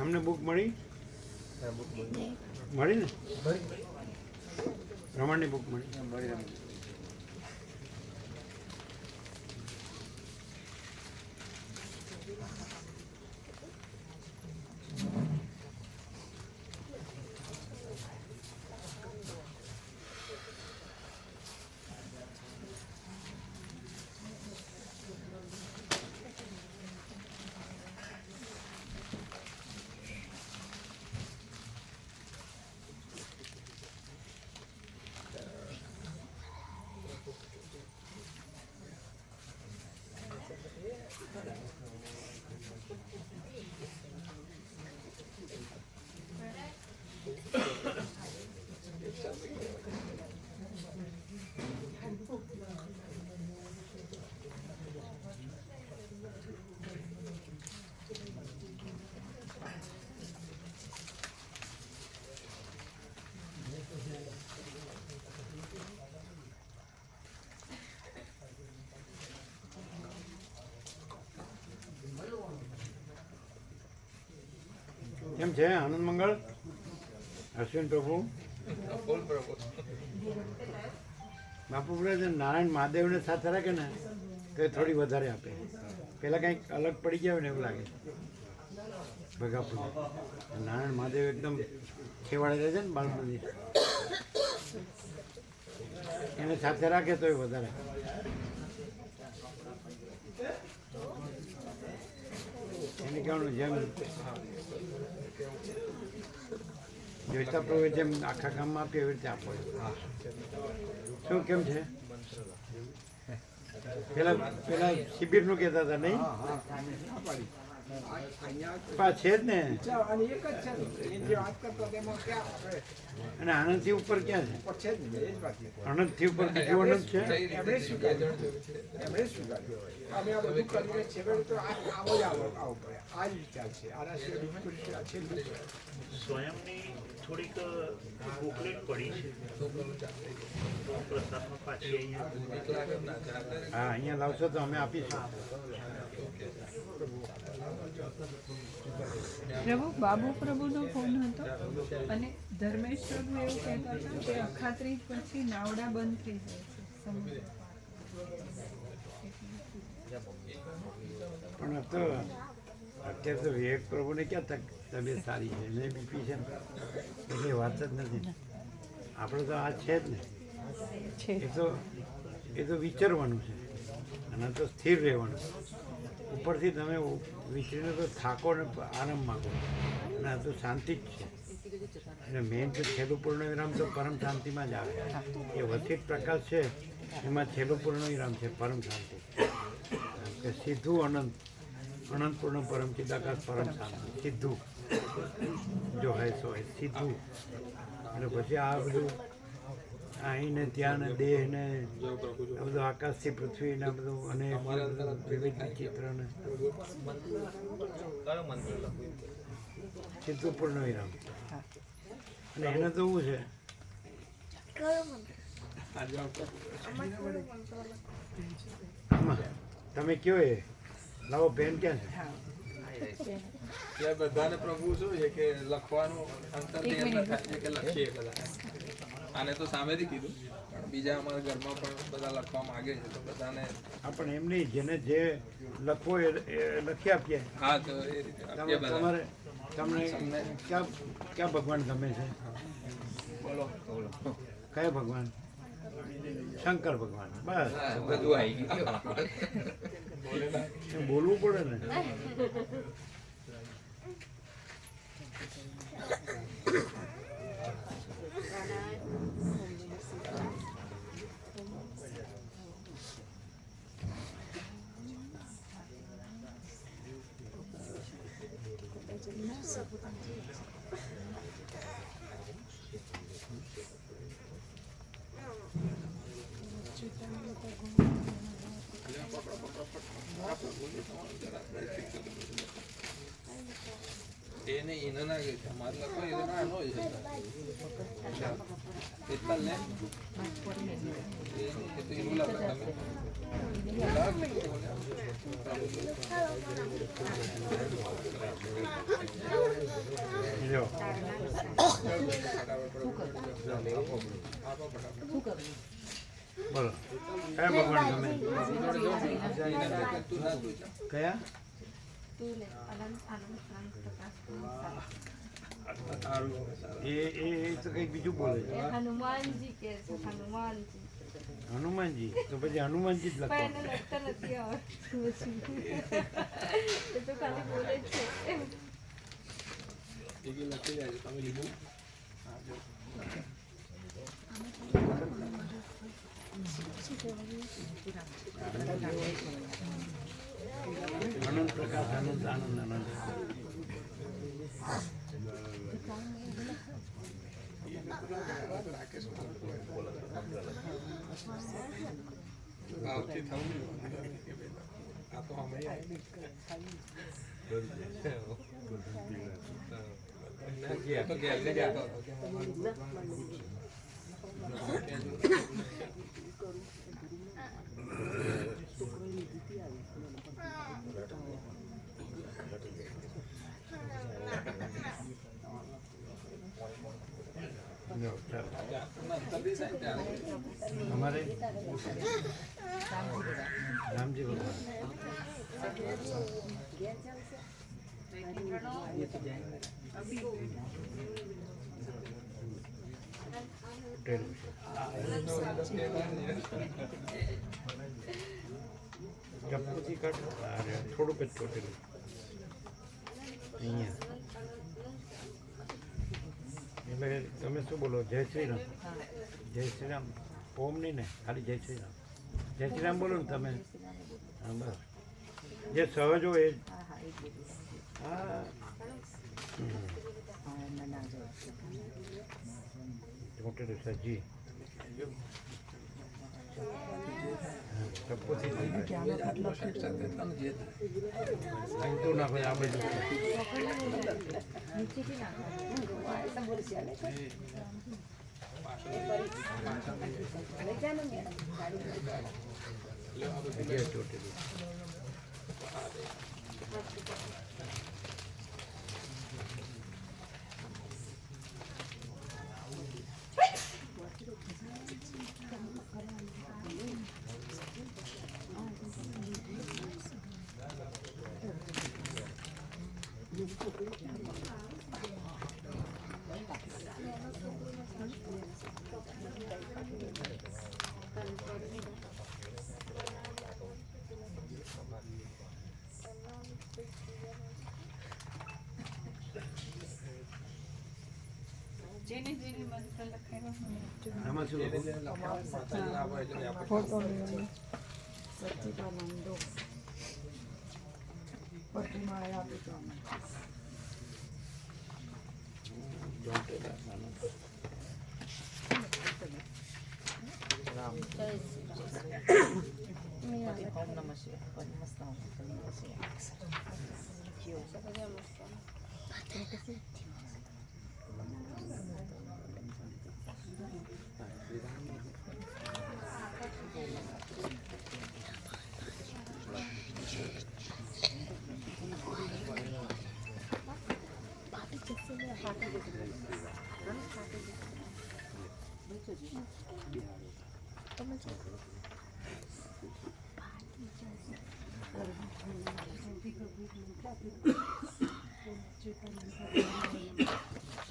અમને બુક મળી મળી ને રમણની બુક મળી. કેમ છે આનંદ મંગળ? અશ્વિન પ્રભુ બોલ પ્રભુ. બાપુ બોલે નારાયણ મહાદેવને સાથે રાખે ને તો એ થોડી વધારે આપે. પેલા કંઈક અલગ પડી ગયા હોય ને એવું લાગે ભગાપુર. નારાયણ મહાદેવ એકદમ છેવાડે રહે છે ને બાળપણથી, એને સાથે રાખે તો એ વધારે. એને કહેવાનું જેમ જોઈતા પ્રભુએ જેમ આખા ગામમાં આપ્યું એવી રીતે આપો. શું કેમ છે? પેલા શિબિરનું કહેતા હતા નહીં? છે જ ને. અને આનંદથી ઉપર ક્યાં છે? આનંદથી ઉપર બીજું આનંદ છે? સ્વયંની થોડીક બુકલેટ પડી છે પ્રસાદમાં પાછી અહીંયા. હા, અહીંયા લાવશો તો અમે આપીશું. પ્રભુ બાબુ પ્રભુનો ફોન હતો અને ધર્મેશ પ્રભુ એવું કહેતા હતા કે અખાત્રીજ પછી નાવડા બંધ થઈ જાય છે સમુદ્ર. પણ તો અત્યારે તો વિવેક પ્રભુને ક્યાં તબિયત સારી છે, એને બીપી છે ને, એટલે વાત જ નથી. આપણે તો આ છે જ ને. એ તો વિચારવાનું છે અને તો સ્થિર રહેવાનું. ઉપરથી તમે વિચારીને તો થાકો ને આરામ માગો, અને આ તો શાંતિ જ છે. અને મેઇન તો છેલ્લું પૂર્ણ વિરામ તો પરમ શાંતિમાં જ આવે. એ વચિત પ્રકાશ છે એમાં છેલ્લું પૂર્ણ વિરામ છે પરમ શાંતિ. કે સીધું અનંત, અનંત પૂર્ણ પરમ ચિદાકાશ પરમ શાંતિ, સીધું જો હોય સો હોય સીધું. અને પછી આ બધું અહીં ને ત્યાં ને દેહ ને આ બધું આકાશથી પૃથ્વી ને આ બધું અને વિવિધ ચિત્ર ને સીધું પૂર્ણ વિરામ. અને એને તો શું છે, આમાં તમે કયો એ લાવો પેન ક્યાં છે? એટલે બધાને પ્રભુ શું છે કે લખવાનું અંતરથી એમ ન થાય છે કે લખીએ બધા. આને તો સામેથી કીધું, પણ બીજા અમારા ઘરમાં પણ બધા લખવા માંગે છે તો બધાને. આપણે એમ નહીં, જેને જે લખવો એ લખી આપીએ. હા, તો એ રીતે આપીએ બધા. તમારે તમને ક્યાં ભગવાન ગમે છે? બોલો. કયા ભગવાન? શંકર ભગવાન. બસ બધું આવી ગયું. એ બોલવું પડે ને. એને એને ના કે તમારે લખો એ ના નો છે એટલા લે એ તો એનું લખો જો બોલો કયા ભગવાન ગમે કયા એ તો કંઈક બીજું બોલે છે હનુમાનજી કે છે હનુમાનજી હનુમાનજી તો પછી હનુમાનજી જ લખો પણ એને લખતા નથી આવડતું એ તો ખાલી બોલે જ છે એ કે લખી જાય તમે લીધું આનંદ પ્રકાશ આનંદ આનંદ આનંદ આવતી થવું આ તો અમે તો ગેર લઈ જતો જો ચાલો અમારે રામજી ભગવાન પટેલ ચપ્પુથી કાઢો અરે થોડુંક જ ચોટેલું અહીંયા એટલે તમે શું બોલો જય શ્રી રામ જય શ્રી રામ ઓમ નહીં ને ખાલી જય શ્રી રામ જય શ્રી રામ બોલો ને તમે હા બસ જે સહજ હોય એ જ હા ચોટેલું સજી ચપ્પુથી તું ના ભાઈ આ બધું ચોટેલું જેને જેને મંત્ર લખાયો આમાં શું લખું? ફોટો લેવાનો સચ્ચિદાનંદો પ્રતિમા આપી તો ઓમ નમઃ શિવાય નમસ્કાર નમઃ શિવાય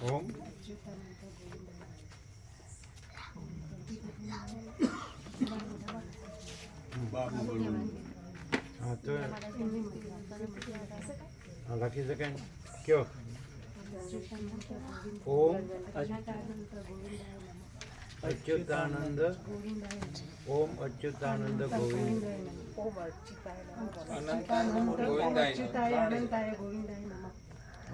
ઓમ હા તો હા લખી શકાય ને કયો ઓમ અચ્યુતાનંદ ઓમ અચ્યુતાનંદ ગોવિંદ અનંતાનંદ ગોવિંદાય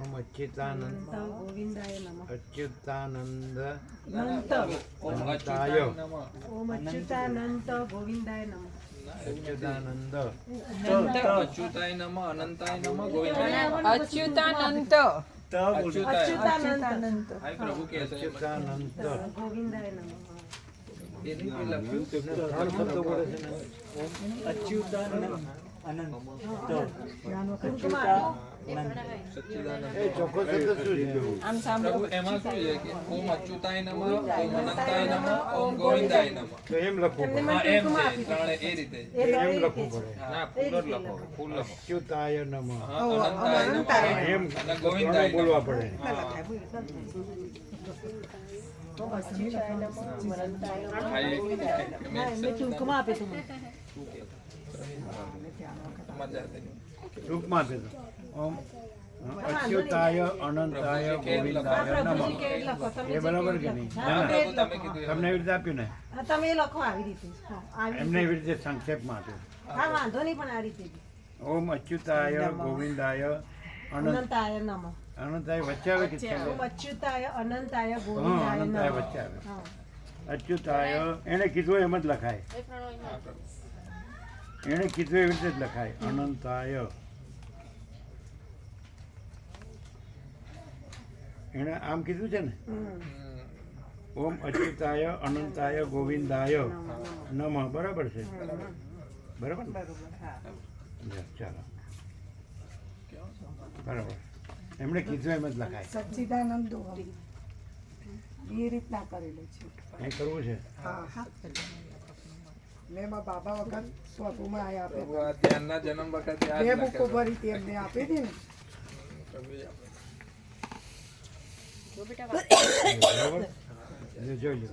ઓમ અચ્યુતાનંદ ગોવિંદાય નમઃ. અચ્યુતાનંદ ઓમ અનંતાય નમઃ. ઓમ અચ્યુતાનંત ગોવિંદાય નમઃ. અચ્યુતાનંદ અચ્યુતાય નમઃ અનંતાય નમઃ ગોવિંદાય નમઃ. અચ્યુતાનંત અચ્યુતાનંત હાય પ્રભુ કહે છે અચ્યુતાનંદ ગોવિંદાય નમઃ. એ રીતે લખ્યું ત્રણ શબ્દો બોલે છે ને સચ્ચિદાનંદ. એ ચોખ્ખો શબ્દ શું છે પ્રભુ એમાં શું છે કે ઓમ અચ્યુતાય નમઃ ઓમ અનંતાય નમઃ ઓમ ગોવિંદાય નમઃ. તો એમ લખવું પડે હા એમ છે ત્રણે એ રીતે એમ લખવું પડે ના ફૂલ જ લખો ફૂલ લખો અચ્યુતાય નમઃ હા, અનંતાય નમઃ એમ અને ગોવિંદાય નમઃ. બોલવા પડે હા, એ મેં ટૂંકમાં આપે તમે. મજા હતી. ટૂંકમાં આપે તો ઓમ અચ્યુતાય અનંતાય ગોવિંદાય નમઃ એ બરાબર કે નહીં ના ના પ્રભુ તમે કીધું તમને એવી રીતે આપ્યું ને હા, તમે એ લખો આવી રીતે. હા, આવી એમને એવી રીતે સંક્ષેપમાં આપ્યું હા, વાંધો નહીં પણ આ રીતે ઓમ અચ્યુતાય ગોવિંદાય અનંતાય નમઃ. અનંતાય વચ્ચે આવે કે છેલ્લે? ઓમ અચ્યુતાય અનંતાય હા ગોવિંદાય અનંતાય નમઃ. વચ્ચે આવે હા. અચ્યુતાય એને કીધું એમ જ લખાય એને કીધું એવી રીતે જ લખાય અનંતાય એને આમ કીધું છે ને ઓમ અચ્યુતાય અનંતાય ગોવિંદાય નમઃ બરાબર છે બરાબર ને? ચાલો બરાબર એમણે કીધું એમ જ લખાય સચ્ચિદાનંદ એ રીતના કરેલું છે. એ કરવું છે મેં મારા બાબા વખત સ્વપુમાં આયા આપે પ્રભુ આ ધ્યાનના જન્મ વખતે આ જ બે બુકો લખેલું. ભરી હતી એમને આપી હતી ને પ્રભુએ આપેલું. બરાબર એટલે જોઈ લો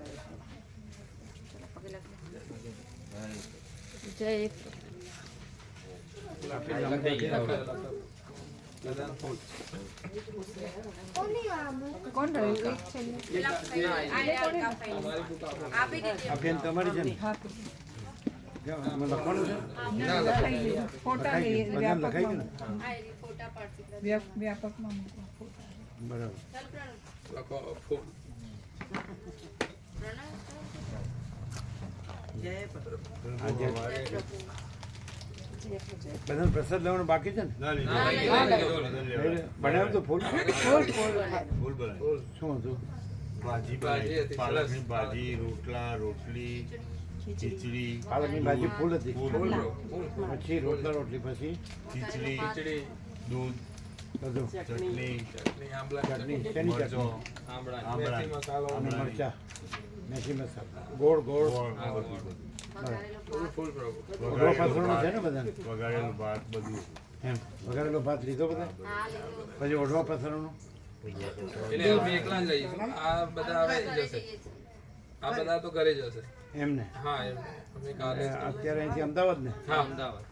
બધાને ફૂલ. કોણ રહ્યું અમારી બુક આપો. આ પેન તમારી છે ને જો, આમાં લખવાનું છે ફોટા લખાઈ ગયું? બધાને લખાઈ ગયું ને? વ્યાપકમાં બરાબર લખો ફૂલ. આજે બધાને પ્રસાદ લેવાનું બાકી છે ને બનાવ્યું તો ફૂલ શું હતું ભાજી હતી, પાલકની ભાજી રોટલા રોટલી ખીચડી પાલકની ભાજી ફૂલ હતી ફૂલ. પછી રોટલા રોટલી પછી ખીચડી ખીચડી, દૂધ બધું ચટણી ચટણી, આંબલા ચટણી ચટણી, શેની મરચો ચટણી આંબળા, આંબળા. મેથી મસાલો, અને મરચા મેથી મસાલા ગોળ ગોળ ગોળ, આ બધું. ફૂલ ફૂલ પ્રભુ. ઓઢવા પાથરવાનું છે ને બધાને વઘારેલું ભાત બધું એમ વઘારેલો ભાત લીધો બધા પછી ઓઢવા પાથરવાનું એટલે અમે એકલા જ રહીશું. આ બધા હવે જશે. આ બધા તો ઘરે જશે. એમને હા એમ. અમે કાલે જ. અત્યારે અહીંથી અમદાવાદ ને હા અમદાવાદ.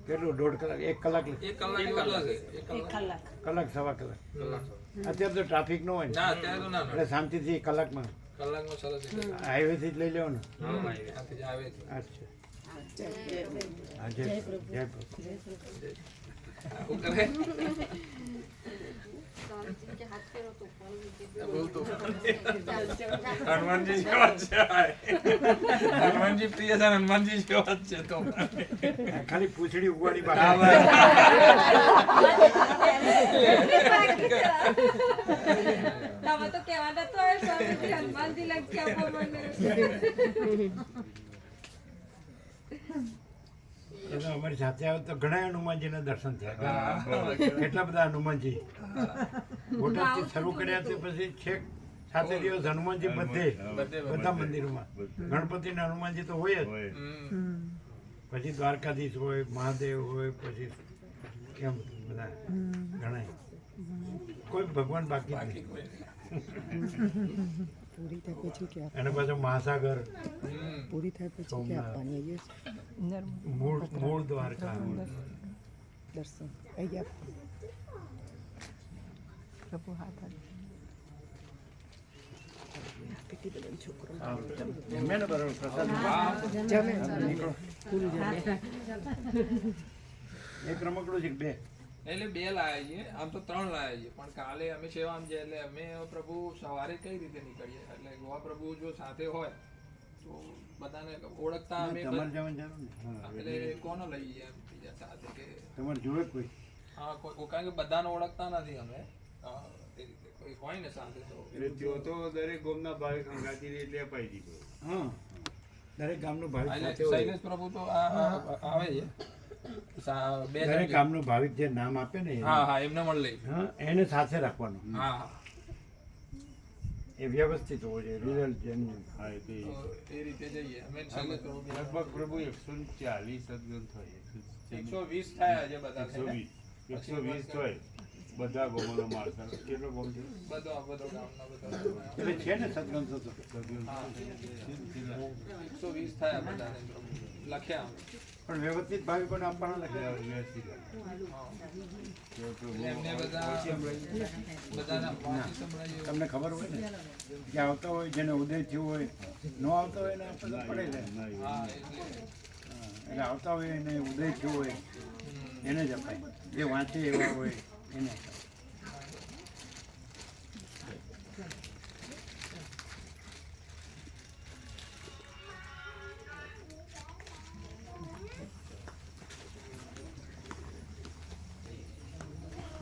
કેટલું દોઢ કલાક 1 કલાક 1 કલાક જેટલો હશે. 1 કલાક. કલાક સવા કલાક કલાક. અત્યારે તો ટ્રાફિક ન હોય ને ના અત્યારે તો ના એટલે શાંતિથી કલાકમાં કલાકમાં સરસ રીતે. હાઈવેથી જ લઈ લેવાનું હા ભાઈ ત્યાંથી જ આવે છે. અચ્છા હા જય પ્રભુ, જય પ્રભુ. આવું કરે. બોલતો. હનુમાનજી જેવા જ છે આ. હનુમાનજી પ્રિય છે, હનુમાનજી જેવા જ છે તો. ખાલી પૂંછડી ઉગવાની હા, બાકી ભાઈ. તમે તો કહેવાના તો હોય સ્વામીજી હનુમાનજી લખી આપો મને. એ તો અમારી સાથે આવે તો ઘણા હનુમાનજીના દર્શન થયા કેટલા બધા હનુમાનજી બોટાદથી શરૂ કર્યા તે પછી છેક 7 દિવસ હનુમાનજી બધા મંદિરોમાં ગણપતિના હનુમાનજી તો હોય જ હમ. પછી દ્વારકાધીશ હોય મહાદેવ હોય પછી કેમ બધા ઘણા કોઈ ભગવાન બાકી જ નહીં પૂરી થાય પછી કે અને પાછો મહાસાગર હમ. પૂરી થાય પછી કે સોમનાથ. આપવાની આવીએ છીએ મૂળ દ્વારકા દર્શન અહીંયા પ્રભુ હાથ કેટલી બધા છોકરો જમે ને બરાબર પ્રસાદ જમે નીકળો એક રમકડું છે કે બે એટલે 2 લાયા છીએ, આમ તો 3 લાયા છીએ, પણ કાલે અમે સેવામાં જઈએ એટલે અમે પ્રભુ સવારે કઈ રીતે નીકળીએ, એટલે ગોવા પ્રભુ જો સાથે હોય તો બધાને ઓળખતા અમે તમારે જવાનું જરૂર ને એટલે કોનો લઈએ એમ બીજા સાથે કે તમારે જોવે કોઈ હા કારણ કે બધાને ઓળખતા નથી અમે એ રીતે કોઈ હોય ને સાથે તો એટલે ત્યો તો દરેક ગામના ભાવિક અંગાતી એટલે અપાઈ દીધો. હા દરેક ગામનું ભાવિક એટલે સાથે હોય. શૈલેષ પ્રભુ તો આવે છે બે દરેક જણ ગામનું ભાવિક જે નામ આપે ને હા હા એમને મળી લઈ હા એને સાથે રાખવાનું હા હા એ વ્યવસ્થિત હોવો જોઈએ રિઝલ્ટ જેનું હા એ તો તો એ રીતે જઈએ અમે શૈલેષ પ્રભુ બી લગભગ પ્રભુ 140 સદગુણ થાય. 120 થયા છે બધા થઈને. 120 થાય બધા ગામોનો માળખા. કેટલો ગામ છે? બધો ગામના બધા એટલે છે ને સદગમ થતો સદગુણ. હા 120 થયા બધાને પ્રભુ લખ્યા અમે. પણ વ્યવસ્થિત ભાવિકોને આપવાના લખે વ્યવસ્થિત. તો પ્રભુ એમને બધા બધાના વાંચી સંભળાય તમને ખબર હોય ને કે આવતા હોય જેને ઉદય થયું હોય ન આવતા હોય એને આપણે પડે છે હા એટલે એટલે આવતા હોય એને ઉદય થયું હોય એને જ અપાય જે વાંચે એવા હોય એને અપાય.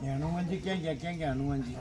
એ હનુમાનજી ક્યાં ગયા હનુમાનજી